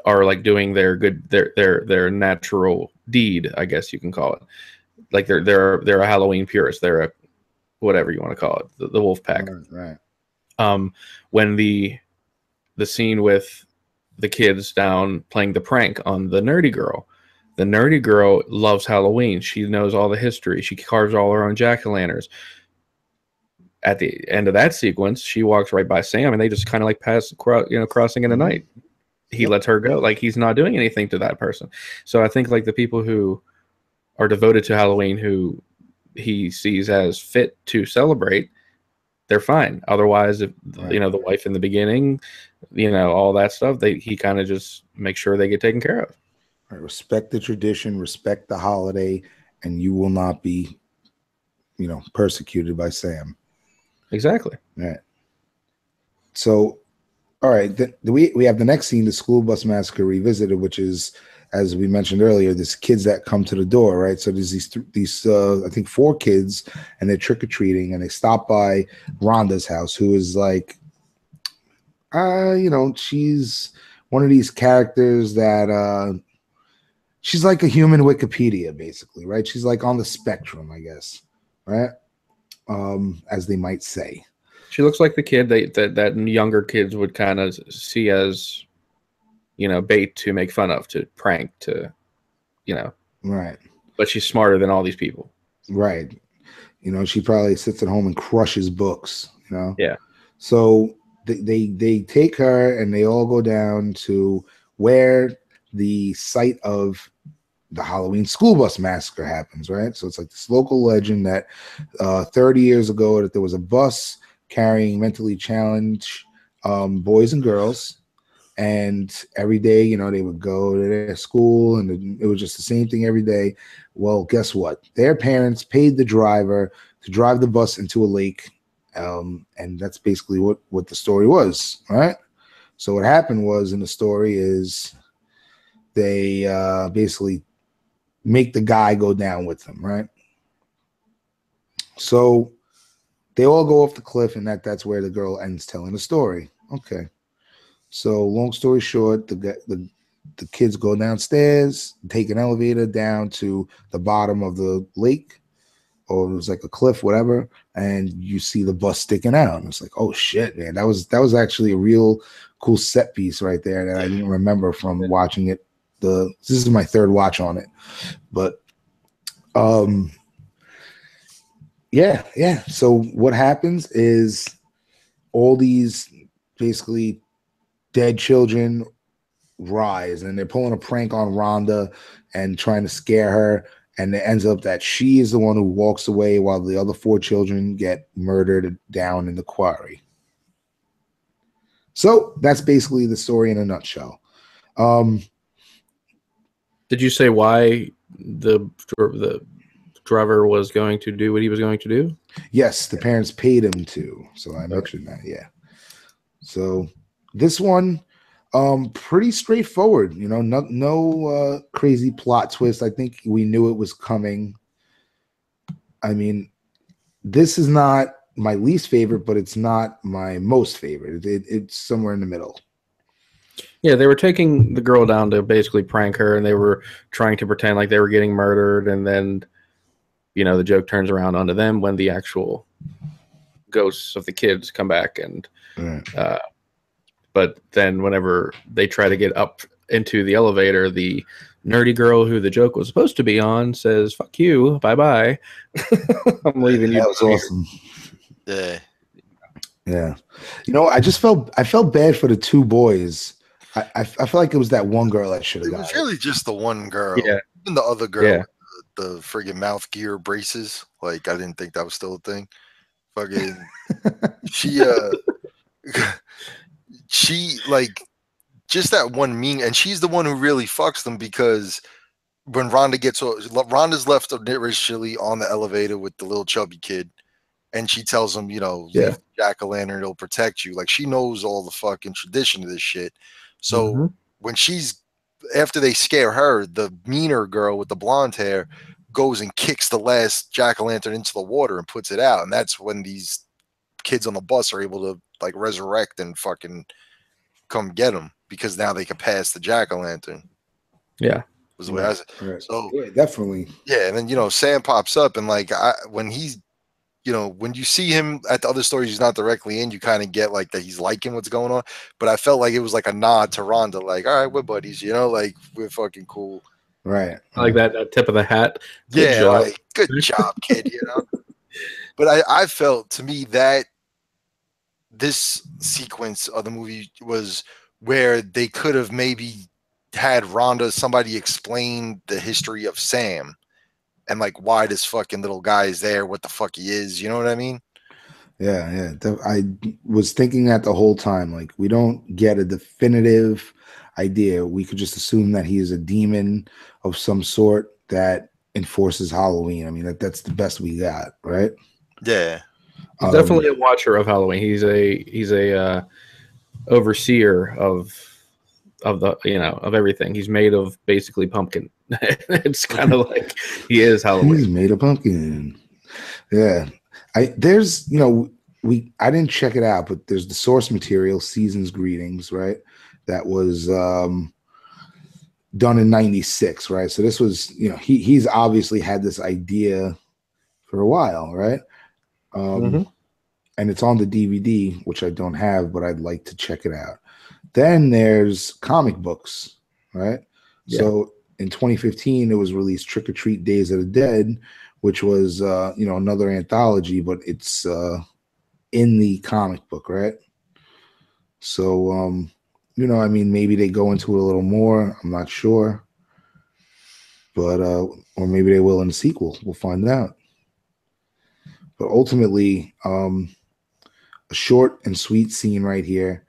are like doing their natural deed, I guess you can call it. Like they're a Halloween purist. They're a whatever you want to call it, the wolf pack. Right. When the scene with the kids down playing the prank on the nerdy girl. The nerdy girl loves Halloween. She knows all the history. She carves all her own jack-o'-lanterns. At the end of that sequence, she walks right by Sam, and they just kind of like crossing in the night. He lets her go. Like he's not doing anything to that person. So I think like the people who are devoted to Halloween, who he sees as fit to celebrate, they're fine. Otherwise, if the wife in the beginning, all that stuff, he kind of just makes sure they get taken care of. Right. Respect the tradition, respect the holiday, and you will not be, persecuted by Sam. Exactly. Right. So, all right, we have the next scene, the school bus massacre revisited, which is, as we mentioned earlier, there's kids that come to the door, right? So there's these I think 4 kids, and they're trick or treating, and they stop by Rhonda's house, who is like, she's one of these characters that she's like a human Wikipedia, basically, right? She's like on the spectrum, I guess, right? As they might say. She looks like the kid that younger kids would kind of see as, bait to make fun of, to prank, to, Right. But she's smarter than all these people. Right. She probably sits at home and crushes books, Yeah. So they take her and they all go down to where the site of the Halloween school bus massacre happens, right? So it's like this local legend that 30 years ago that there was a bus carrying mentally challenged boys and girls, and every day, they would go to their school, and it was just the same thing every day. Well, guess what? Their parents paid the driver to drive the bus into a lake, and that's basically what the story was, right? So what happened was in the story is they basically make the guy go down with them, right? So they all go off the cliff, and that's where the girl ends telling the story. Okay. So long story short, the kids go downstairs, take an elevator down to the bottom of the lake, or it was like a cliff, whatever, and you see the bus sticking out. And it's like, oh shit, man, that was actually a real cool set piece right there that I didn't remember from watching it. This is my 3rd watch on it, but yeah. So what happens is all these basically dead children rise, and they're pulling a prank on Rhonda and trying to scare her, and it ends up that she is the one who walks away while the other 4 children get murdered down in the quarry. So that's basically the story in a nutshell. Did you say why the driver was going to do what he was going to do? Yes, the parents paid him to. So I mentioned that, yeah. So this one, pretty straightforward, no crazy plot twist. I think we knew it was coming. I mean, this is not my least favorite, but it's not my most favorite. It's somewhere in the middle. Yeah, they were taking the girl down to basically prank her, and they were trying to pretend like they were getting murdered, and then, the joke turns around onto them when the actual ghosts of the kids come back, and but then whenever they try to get up into the elevator, the nerdy girl who the joke was supposed to be on says, "Fuck you, bye-bye." I'm leaving you. That was awesome. Yeah. I felt bad for the 2 boys. I feel like it was that one girl that should have It got was it. really just the one girl. Yeah. Even the other girl, Yeah. the friggin' mouth gear braces. Like, I didn't think that was still a thing. Fucking she she like just that one mean, and she's the one who really fucks them because when Rhonda's left initially on the elevator with the little chubby kid, and she tells him, leave the jack-o'-lantern, it'll protect you. Like, she knows all the fucking tradition of this shit. So when after they scare her, the meaner girl with the blonde hair goes and kicks the last jack-o'-lantern into the water and puts it out. And that's when these kids on the bus are able to like resurrect and fucking come get them because now they can pass the jack-o'-lantern. Yeah. Was the way I said. Right. So yeah, definitely. Yeah, and then Sam pops up and like when you see him at the other stories he's not directly in, you kind of get like that he's liking what's going on. But I felt like it was like a nod to Rhonda, like, all right, we're buddies, like we're fucking cool. Right. I like that tip of the hat. Good job. Like, good job, kid, But I felt, to me, that this sequence of the movie was where they could have maybe had somebody explain the history of Sam and like why this fucking little guy is there, what the fuck he is, you know what I mean? Yeah. I was thinking that the whole time. Like, we don't get a definitive idea. We could just assume that he is a demon of some sort that enforces Halloween. I mean, that's the best we got, right? Yeah. He's definitely a watcher of Halloween. He's a overseer of everything. He's made of basically pumpkin. It's kind of like he is Halloween. He's made of pumpkin. Yeah. I didn't check it out, but there's the source material, Season's Greetings, right? That was done in 96, right? So this was, he's obviously had this idea for a while, right? And it's on the DVD, which I don't have, but I'd like to check it out. Then there's comic books, right? Yeah. So in 2015, it was released Trick or Treat Days of the Dead, which was, another anthology, but it's in the comic book, right? So, maybe they go into it a little more. I'm not sure. But, or maybe they will in the sequel. We'll find out. But ultimately, a short and sweet scene right here,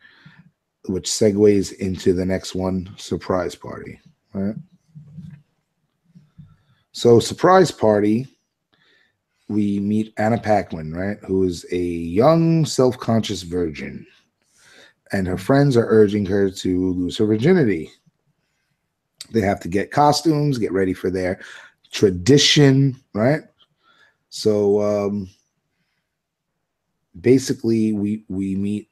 which segues into the next one, Surprise Party, right? So Surprise Party, we meet Anna Paquin, right, who is a young, self-conscious virgin, and her friends are urging her to lose her virginity. They have to get costumes, get ready for their tradition, right? So basically, we meet.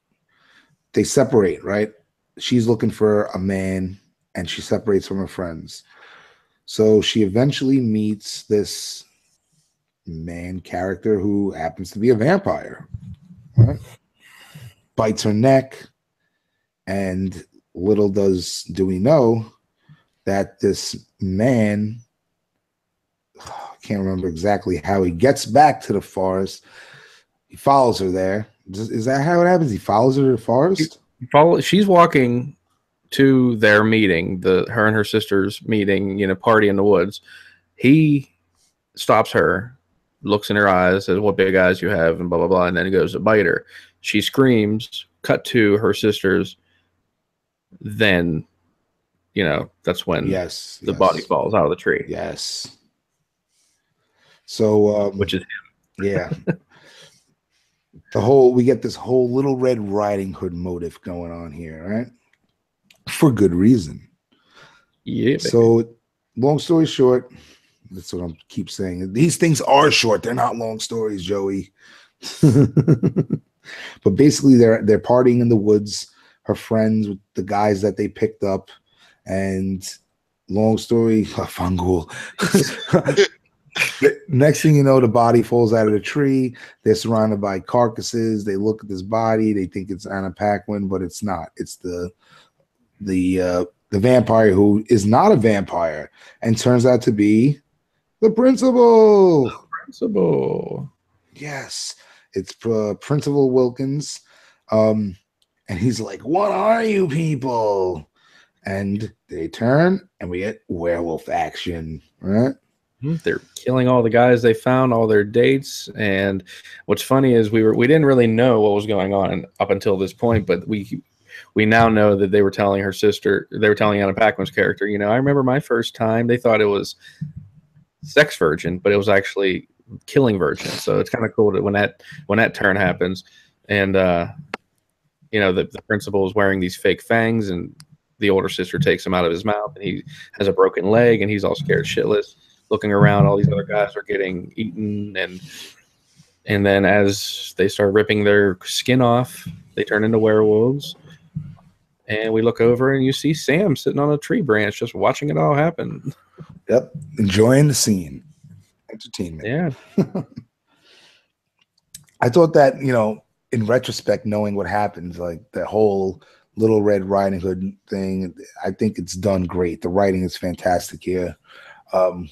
They separate, right? She's looking for a man, and she separates from her friends. So she eventually meets this man character who happens to be a vampire, right? Bites her neck, and little do we know that this man, I can't remember exactly how he gets back to the forest. He follows her there. Is that how it happens? He follows her to the forest? She's walking to their meeting, her and her sister's meeting, party in the woods. He stops her, looks in her eyes, says, "What big eyes you have," and blah, blah, blah, and then he goes to bite her. She screams, cut to her sisters. Then, that's when the body falls out of the tree. Yes. So, which is him. Yeah. We get this whole Little Red Riding Hood motive going on here, right? For good reason. Yeah. So, long story short, that's what I keep saying. These things are short. They're not long stories, Joey. But basically, they're partying in the woods. Her friends with the guys that they picked up, and long story, Fangul. Next thing you know, the body falls out of the tree. They're surrounded by carcasses. They look at this body. They think it's Anna Paquin, but it's not. It's the vampire who is not a vampire and turns out to be the principal. Yes, it's Principal Wilkins. And he's like, "What are you people?" And they turn, and we get werewolf action, right? They're killing all the guys they found, all their dates. And what's funny is we didn't really know what was going on up until this point, but we now know that they were telling her sister, they were telling Anna Paquin's character, I remember my first time, they thought it was sex virgin, but it was actually killing virgin. So it's kind of cool that when that turn happens, and the principal is wearing these fake fangs, and the older sister takes him out of his mouth, and he has a broken leg, and he's all scared shitless, looking around. All these other guys are getting eaten, and then as they start ripping their skin off, they turn into werewolves. And we look over, and you see Sam sitting on a tree branch, just watching it all happen. Yep, enjoying the scene, entertainment. Yeah, I thought that in retrospect, knowing what happens, like the whole Little Red Riding Hood thing, I think it's done great. The writing is fantastic here, and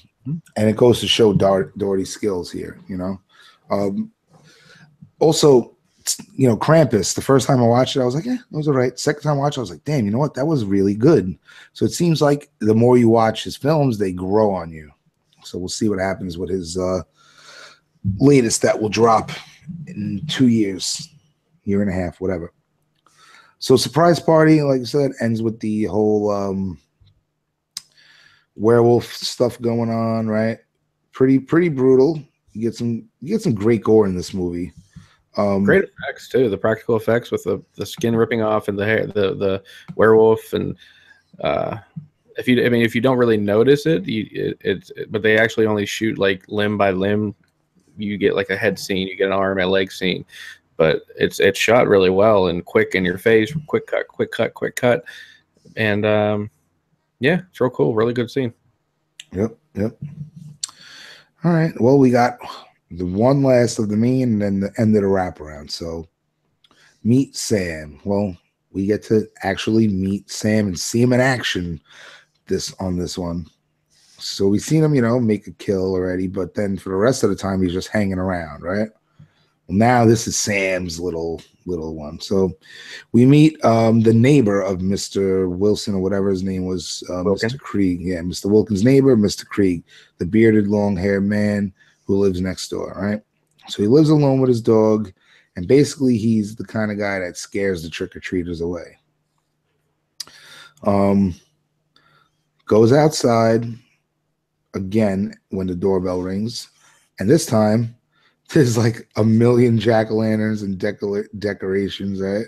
it goes to show Doherty's skills here. Also, Krampus. The first time I watched it, I was like, it was all right. Second time I watched it, I was like, damn, you know what? That was really good. So it seems like the more you watch his films, they grow on you. So we'll see what happens with his latest that will drop in 2 years, year and a half, whatever. So Surprise Party, like I said, ends with the whole werewolf stuff going on, right? Pretty brutal. You get some great gore in this movie. Great effects too. The practical effects with the skin ripping off and the hair, the werewolf, and if you don't really notice it, but they actually only shoot like limb by limb. You get like a head scene, you get an arm, a leg scene, but it's shot really well and quick in your face, quick cut, and yeah, it's real cool, really good scene. Yep. All right, well, we got the one last of the main and then the end of the wraparound. So meet Sam. Well, we get to actually meet Sam and see him in action on this one. So we've seen him, make a kill already, but then for the rest of the time, he's just hanging around, right? Well, now this is Sam's little one. So we meet the neighbor of Mr. Wilson, or whatever his name was, Mr. Krieg. Yeah, Mr. Wilkins' neighbor, Mr. Krieg, the bearded, long-haired man who lives next door, right? So he lives alone with his dog, and basically he's the kind of guy that scares the trick-or-treaters away. Goes outside again when the doorbell rings, and this time there's like a million jack-o'-lanterns and decorations, right?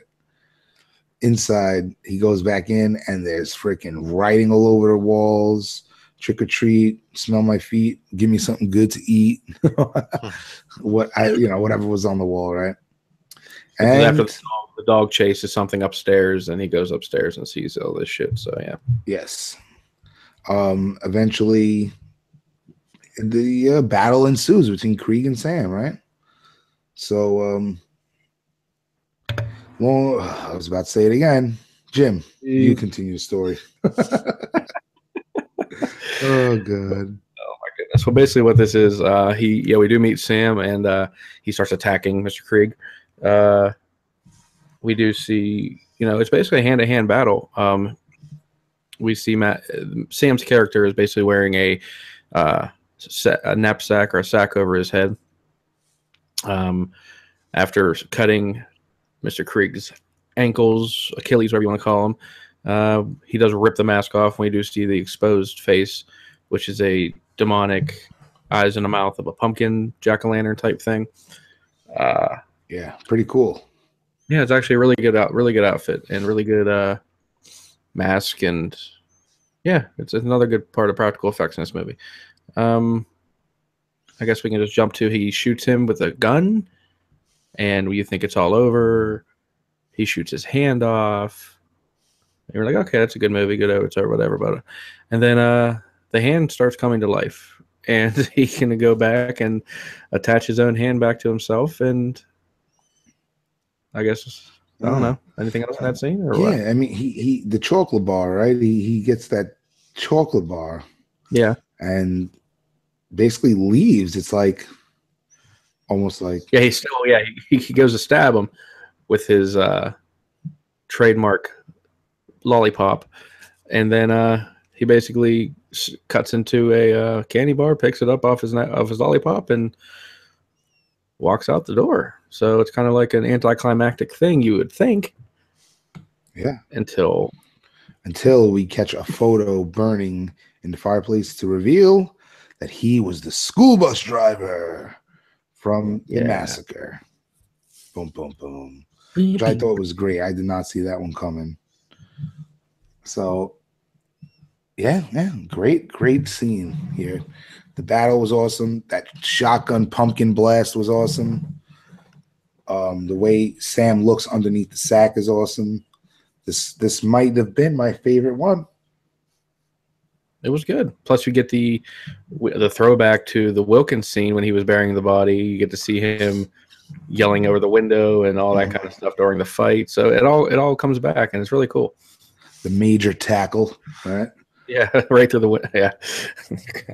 Inside, he goes back in, and there's freaking writing all over the walls. Trick or treat, smell my feet, give me something good to eat. Whatever was on the wall, right? And after the dog chases something upstairs, and he goes upstairs and sees all this shit. So yeah. Yes. Eventually, the battle ensues between Krieg and Sam, right? So, well, I was about to say it again. Jim, you continue the story. Oh god. Oh my goodness. Well, basically what this is, we do meet Sam, and he starts attacking Mr. Krieg. We do see, it's basically a hand-to-hand battle. We see Sam's character is basically wearing a knapsack or a sack over his head. After cutting Mr. Krieg's ankles, Achilles, whatever you want to call him, he does rip the mask off, and we do see the exposed face, which is a demonic eyes in the mouth of a pumpkin jack-o'-lantern type thing. Yeah, pretty cool. Yeah, it's actually a really good outfit and really good mask, and yeah, it's another good part of practical effects in this movie. I guess we can just jump to he shoots him with a gun, and you think it's all over. He shoots his hand off. And you're like, okay, that's a good movie, good over, whatever. But and then the hand starts coming to life, and he can go back and attach his own hand back to himself. And I guess I don't know anything else in that scene, or what? I mean, he the chocolate bar, right? He gets that chocolate bar, yeah, and basically leaves. It's like almost like he goes to stab him with his trademark lollipop, and then he basically cuts into a candy bar, picks it up off his lollipop, and walks out the door. So it's kind of like an anticlimactic thing, you would think. Yeah. Until we catch a photo burning in the fireplace to reveal that he was the school bus driver from the massacre. Boom, boom, boom. Which I thought was great. I did not see that one coming. So, yeah, great scene here. The battle was awesome. That shotgun pumpkin blast was awesome. The way Sam looks underneath the sack is awesome. This might have been my favorite one. It was good. Plus, you get the throwback to the Wilkins scene when he was burying the body. You get to see him yelling over the window and all that kind of stuff during the fight. So it all comes back, and it's really cool. The major tackle, right? Yeah, right through the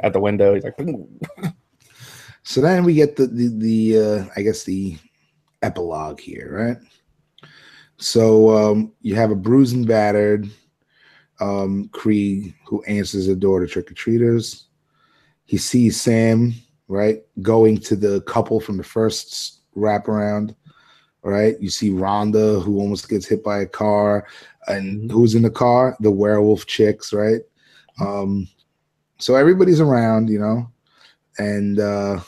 at the window. He's like, boom. So then we get the I guess the epilogue here, right? So you have a bruised and battered Krieg who answers the door to trick-or-treaters. He sees Sam, right, going to the couple from the first wraparound, right? You see Rhonda, who almost gets hit by a car, and who's in the car? The werewolf chicks, right? So everybody's around, and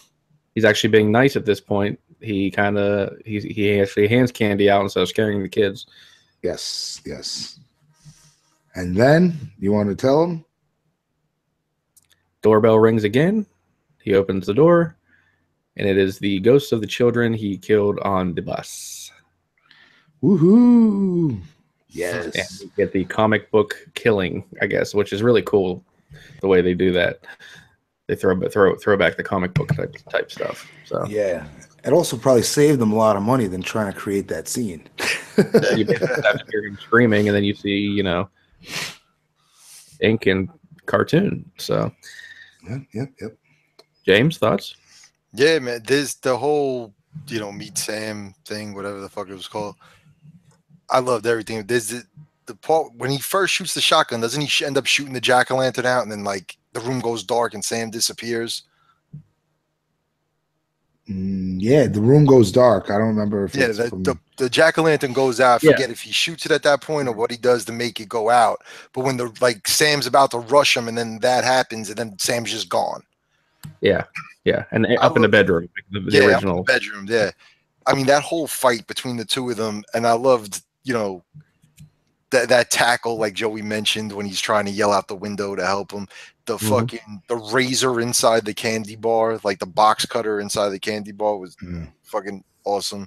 he's actually being nice at this point. He actually hands candy out instead of scaring the kids. Yes. And then you want to tell him? Doorbell rings again. He opens the door, and it is the ghosts of the children he killed on the bus. Woohoo! Yes. And you get the comic book killing, I guess, which is really cool. The way they do that, they throw back the comic book type stuff. So yeah, it also probably saved them a lot of money than trying to create that scene. You have to hear him screaming, and then you see, ink and cartoon. So, yep. James, thoughts? Yeah, man. There's the whole, Meet Sam thing, whatever the fuck it was called. I loved everything. There's the part when he first shoots the shotgun. Doesn't he end up shooting the jack-o'-lantern out, and then like the room goes dark and Sam disappears? Yeah, the room goes dark. I don't remember if the jack-o'-lantern goes out. I forget if he shoots it at that point or what he does to make it go out. But when Sam's about to rush him, and then that happens, and then Sam's just gone. Yeah, and up in the bedroom, the original up in the bedroom. Yeah, I mean that whole fight between the two of them, and I loved that tackle like Joey mentioned when he's trying to yell out the window to help him. The fucking the razor inside the candy bar, like the box cutter inside the candy bar was fucking awesome.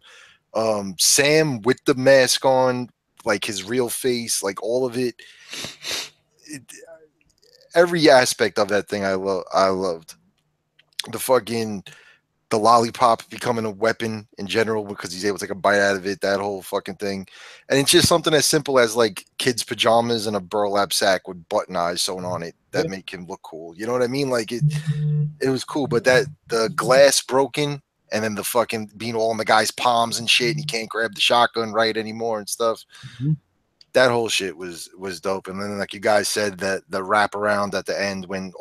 Sam with the mask on, like his real face, like all of it, every aspect of that thing I loved. The lollipop becoming a weapon in general because he's able to take a bite out of it, that whole fucking thing. And it's just something as simple as like kids' pajamas and a burlap sack with button eyes sewn on it that make him look cool. You know what I mean? Like it was cool, but the glass broken and then the fucking being all in the guy's palms and shit, and he can't grab the shotgun right anymore and stuff. That whole shit was dope. And then like you guys said, that the wraparound at the end when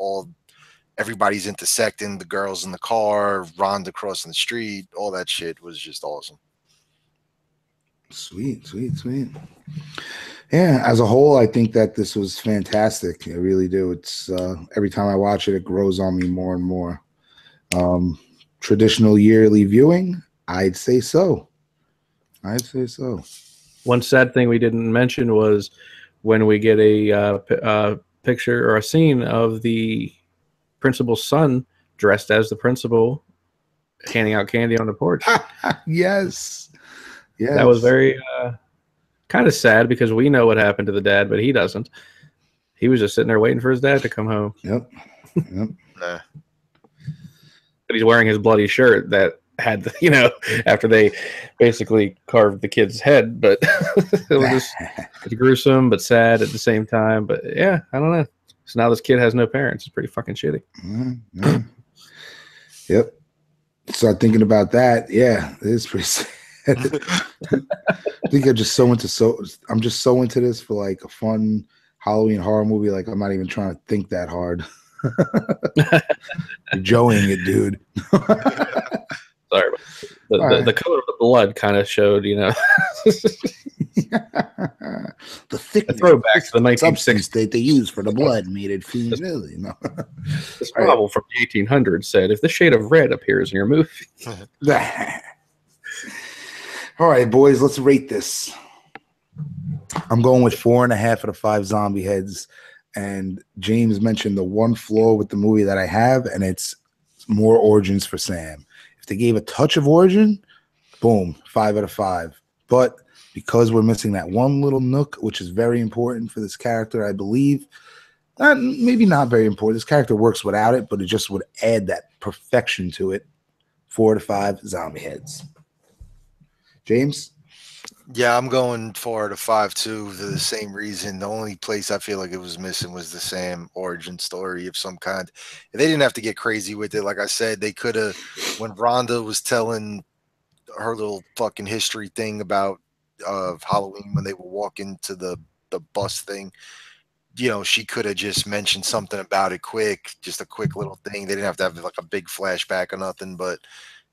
everybody's intersecting, the girls in the car, Rhonda crossing the street, all that shit was just awesome. Sweet. Yeah, as a whole, I think that this was fantastic. I really do. It's every time I watch it, it grows on me more and more. Traditional yearly viewing, I'd say so. One sad thing we didn't mention was when we get a picture or a scene of the principal's son dressed as the principal handing out candy on the porch. Yes. That was very kind of sad because we know what happened to the dad, but he doesn't. He was just sitting there waiting for his dad to come home. Yep. Nah. But he's wearing his bloody shirt that had after they basically carved the kid's head, but it's gruesome but sad at the same time. But yeah, I don't know. So now this kid has no parents. It's pretty fucking shitty. Yep. Start thinking about that. Yeah, it is pretty sad. I think I'm just so into this for like a fun Halloween horror movie, like I'm not even trying to think that hard. You're joeying it, dude. Sorry, the color of the blood kind of showed, the thick throwback to the substance 1960s. that they use for the blood made it feel really. No. This novel from the 1800s said, if the shade of red appears in your movie. All right, boys, let's rate this. I'm going with 4.5 out of 5 zombie heads. And James mentioned the one flaw with the movie that I have, and it's more origins for Sam. If they gave a touch of origin, boom, 5 out of 5. But because we're missing that one little nook, which is very important for this character, I believe, maybe not very important. This character works without it, but it just would add that perfection to it. 4 out of 5 zombie heads. James? Yeah, I'm going 4 out of 5 too for the same reason. The only place I feel like it was missing was the Sam origin story of some kind. They didn't have to get crazy with it. Like I said, they could have, when Rhonda was telling her little fucking history thing about Halloween when they were walking to the bus thing, she could have just mentioned something about it quick, just a quick little thing. They didn't have to have like a big flashback or nothing, but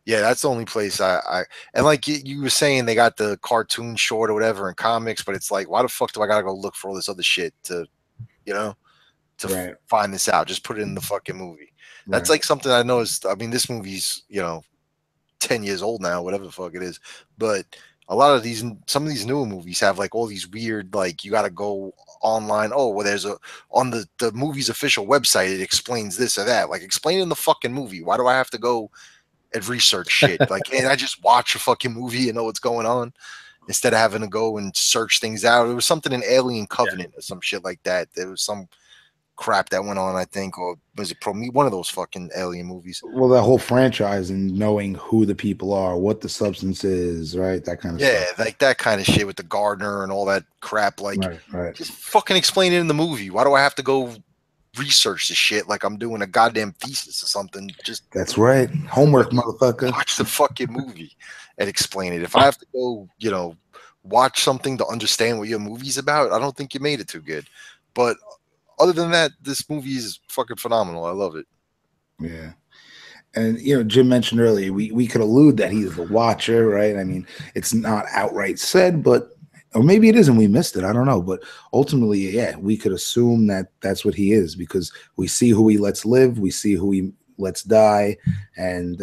yeah, that's the only place I and like you were saying, they got the cartoon short or whatever in comics, but it's like, why the fuck do I gotta go look for all this other shit to find this out? Just put it in the fucking movie. That's like something I noticed. I mean, this movie's 10 years old now, whatever the fuck it is, but a lot of some of these newer movies have like all these weird, like you gotta go online. Oh, well, there's on the movie's official website, it explains this or that. Like, explain it in the fucking movie. Why do I have to go and research shit? Like, can't I just watch a fucking movie and know what's going on instead of having to go and search things out? It was something in Alien Covenant or some shit like that. There was some crap that went on, I think, or was it one of those fucking Alien movies? Well, that whole franchise and knowing who the people are, what the substance is, right? That kind of stuff. Yeah, like that kind of shit with the gardener and all that crap. Like, right. Just fucking explain it in the movie. Why do I have to go research the shit like I'm doing a goddamn thesis or something? Just that's right. Homework, motherfucker. Watch the fucking movie and explain it. If I have to go, watch something to understand what your movie's about, I don't think you made it too good. But other than that, this movie is fucking phenomenal. I love it. Yeah. And, Jim mentioned earlier, we could allude that he's the watcher, right? I mean, it's not outright said, but, or maybe it is and we missed it. I don't know. But ultimately, yeah, we could assume that that's what he is because we see who he lets live. We see who he lets die and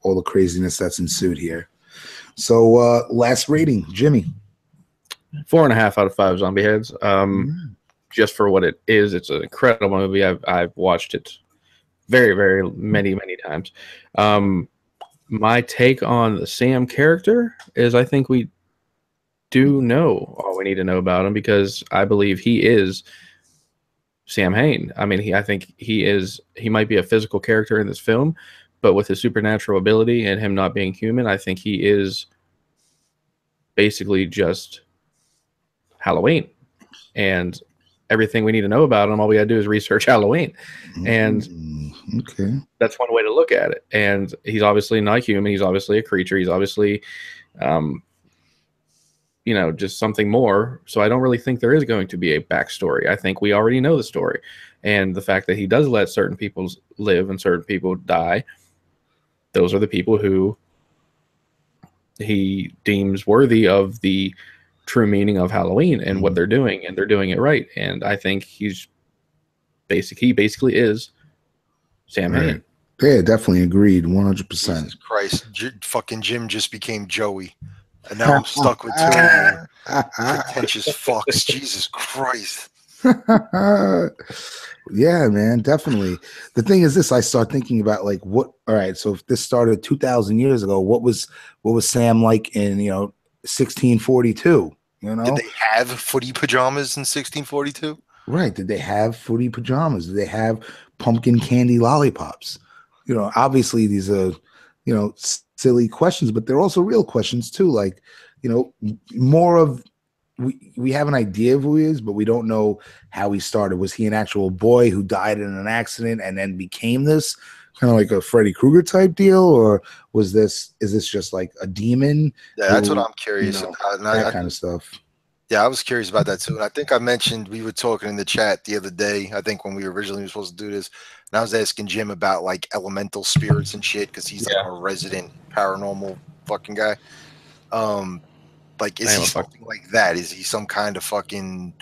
all the craziness that's ensued here. So last rating, Jimmy. 4.5 out of 5 zombie heads. Just for what it is, it's an incredible movie. I've watched it very, very many times. My take on the Sam character is I think we do know all we need to know about him because I believe he is Sam Hain. I mean, I think he might be a physical character in this film, but with his supernatural ability and him not being human, I think he is basically just Halloween. And everything we need to know about him, all we got to do is research Halloween. And okay, that's one way to look at it. And he's obviously not human. He's obviously a creature. He's obviously, just something more. So I don't really think there is going to be a backstory. I think we already know the story. And the fact that he does let certain people live and certain people die, those are the people who he deems worthy of the true meaning of Halloween and what they're doing, and they're doing it right. And I think he basically is Sam Hain. Yeah, definitely agreed, 100%. Jesus Christ, fucking Jim just became Joey, and now I'm stuck with two pretentious fucks. Jesus Christ. Yeah, man, definitely. The thing is this, I start thinking about like all right, so if this started 2,000 years ago, what was Sam like in 1642? Did they have footy pajamas in 1642? Right. Did they have footy pajamas? Did they have pumpkin candy lollipops? Obviously these are silly questions, but they're also real questions too. Like, more of we have an idea of who he is, but we don't know how he started. Was he an actual boy who died in an accident and then became this? Kind of like a Freddy Krueger type deal, or is this just like a demon? Yeah, that's what I'm curious about. That kind of stuff. Yeah, I was curious about that too. And I think I mentioned we were talking in the chat the other day. I think when we originally were supposed to do this, and I was asking Jim about like elemental spirits and shit because he's like Yeah. a resident paranormal fucking guy. Like, I is am he a fuck. something like that? Is he some kind of fucking,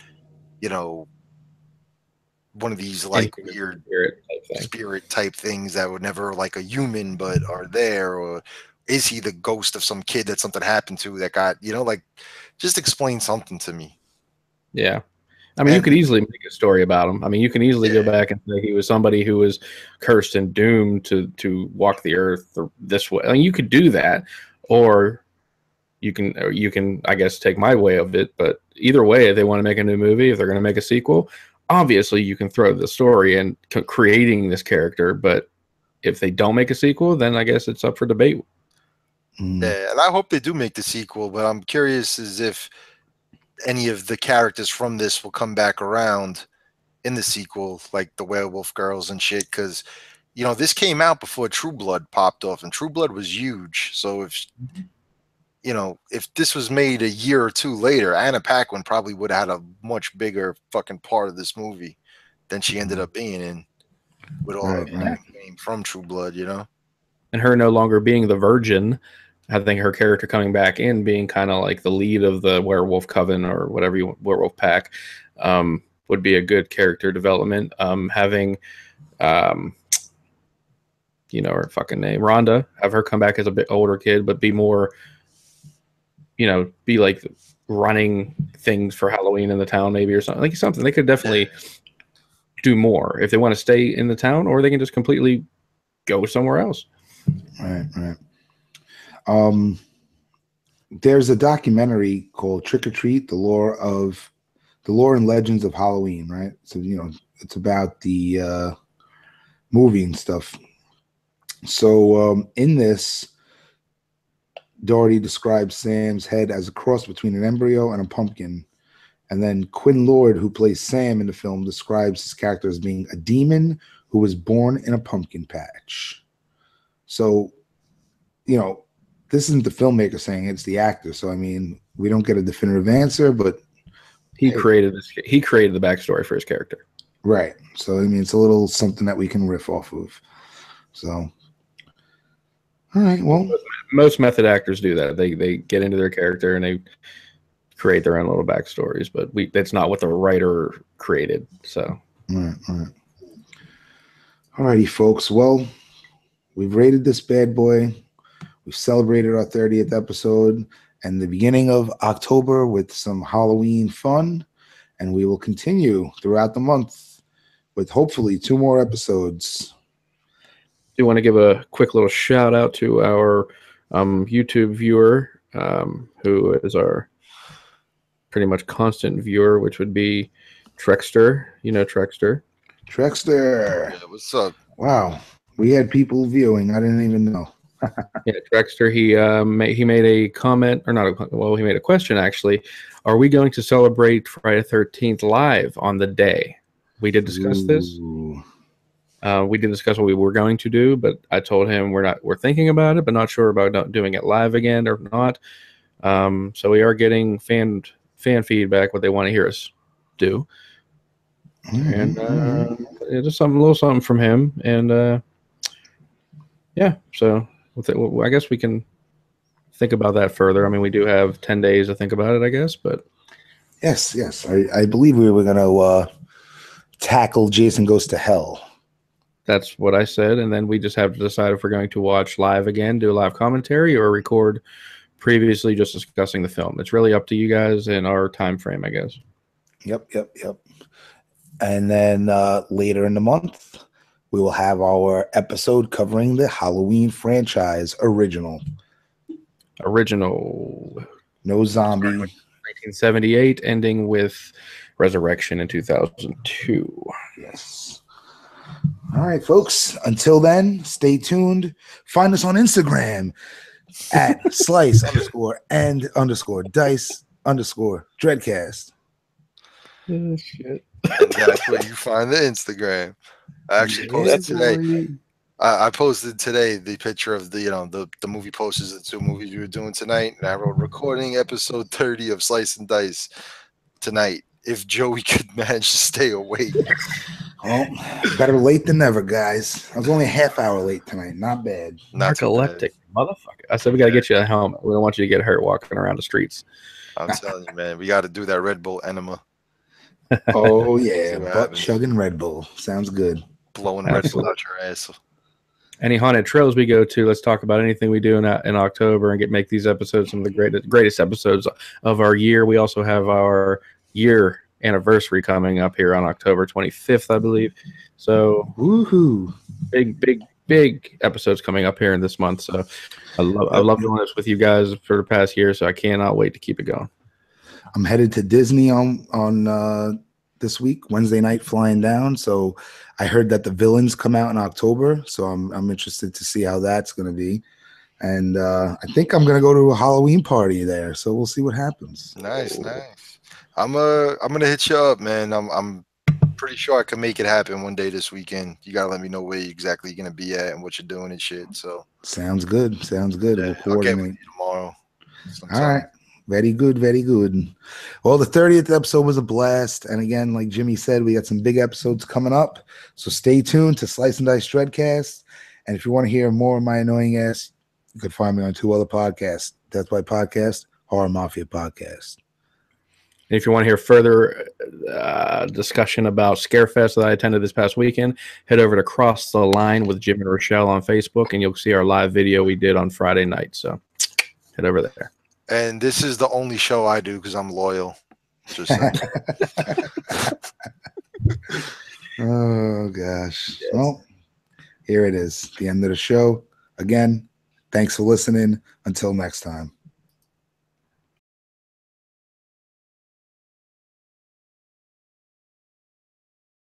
you know, one of these like Inhuman weird spirit type thing. spirit type things that were never like a human but are there, or is he the ghost of some kid that something happened to that got, like, just explain something to me. Yeah. I mean, you could And easily make a story about him. I mean, you can easily go yeah, back and say he was somebody who was cursed and doomed to walk the earth this way. I mean, you could do that, or you can, I guess, take my way of it. But either way, if they want to make a new movie, if they're going to make a sequel, obviously you can throw the story and creating this character. But if they don't make a sequel, then I guess it's up for debate. yeah, and I hope they do make the sequel, but I'm curious as if any of the characters from this will come back around in the sequel, like the werewolf girls and shit, because this came out before True Blood popped off, and True Blood was huge. So if this was made a year or two later, Anna Paquin probably would have had a much bigger fucking part of this movie than she ended up being in, with all Right, of right. that came from True Blood, And her no longer being the virgin, I think her character coming back in being kind of like the lead of the werewolf coven or whatever werewolf pack would be a good character development. Having her fucking name, Rhonda, have her come back as a bit older kid, but be more, be like running things for Halloween in the town, maybe, or something. Like something they could definitely do more if they want to stay in the town, or they can just completely go somewhere else. Right, right. There's a documentary called Trick or Treat: The Lore and Legends of Halloween, right? So it's about the movie and stuff. So in this, Doherty describes Sam's head as a cross between an embryo and a pumpkin. And then Quinn Lord, who plays Sam in the film, describes his character as being a demon who was born in a pumpkin patch. So, this isn't the filmmaker saying it, it's the actor. So, I mean, we don't get a definitive answer, but he created this. He created the backstory for his character. Right. So, I mean, it's a little something that we can riff off of. So, all right. Well, most method actors do that. They get into their character and they create their own little backstories, but that's not what the writer created. So, all righty, folks. Well, we've rated this bad boy. We've celebrated our 30th episode and the beginning of October with some Halloween fun, and we will continue throughout the month with hopefully 2 more episodes. Do you want to give a quick little shout out to our YouTube viewer, who is our pretty much constant viewer, which would be Trexter. Trexter. Trexter. Yeah, what's up? Wow. We had people viewing. I didn't even know. Yeah, Trexter. He made a comment, or not? He made a question actually. Are we going to celebrate Friday 13th live on the day? We did discuss this. We did discuss what we were going to do, but I told him we're thinking about it, but not sure about not doing it live again or not. So we are getting fan feedback, what they want to hear us do, and just a little something from him, and yeah. So I guess we can think about that further. I mean, we do have 10 days to think about it, I guess, but yes. I believe we were going to tackle Jason Goes to Hell. That's what I said, and then we just have to decide if we're going to watch live again, do a live commentary, or record previously just discussing the film. It's really up to you guys and our time frame, I guess. Yep. And then later in the month, we will have our episode covering the Halloween franchise original. No zombie. 1978, ending with Resurrection in 2002. Yes. All right, folks. Until then, stay tuned. Find us on Instagram at slice_and_dice_dreadcast. Oh, shit. And that's where you find the Instagram. I actually posted today. I posted today the picture of the movie posters of the 2 movies we were doing tonight, and I wrote recording episode 30 of Slice and Dice tonight. If Joey could manage to stay awake. Well, better late than never, guys. I was only a half hour late tonight. Not bad. Not too bad. Narcoleptic motherfucker. I said we gotta get you a helmet. We don't want you to get hurt walking around the streets. I'm telling you, man, we got to do that Red Bull enema. Oh yeah, See what butt happens. chugging Red Bull sounds good. Blowing Red Bull out your ass. Any haunted trails we go to, let's talk about anything we do in October and make these episodes some of the greatest episodes of our year. We also have our year anniversary coming up here on October 25th, I believe. So woohoo! Big episodes coming up here in this month. So I love doing this with you guys for the past year. So I cannot wait to keep it going. I'm headed to Disney on this week, Wednesday night, flying down. So I heard that the Villains come out in October. So I'm interested to see how that's going to be. And I think I'm going to go to a Halloween party there. So we'll see what happens. Nice. I'm gonna hit you up, man. I'm pretty sure I can make it happen one day this weekend. You gotta let me know where exactly you're gonna be at and what you're doing and shit. So sounds good. Yeah, We'll I'll coordinate. get with you tomorrow. All right. Very good. Well, the 30th episode was a blast. And again, like Jimmy said, we got some big episodes coming up. So stay tuned to Slice and Dice Dreadcast. And if you want to hear more of my annoying ass, you could find me on 2 other podcasts. Death by Podcast, Horror Mafia Podcast. And if you want to hear further discussion about Scarefest that I attended this past weekend, head over to Cross the Line with Jim and Rochelle on Facebook, and you'll see our live video we did on Friday night. So head over there. And this is the only show I do because I'm loyal. Just saying. Oh, gosh. Yes. Well, here it is. The end of the show. Again, thanks for listening. Until next time.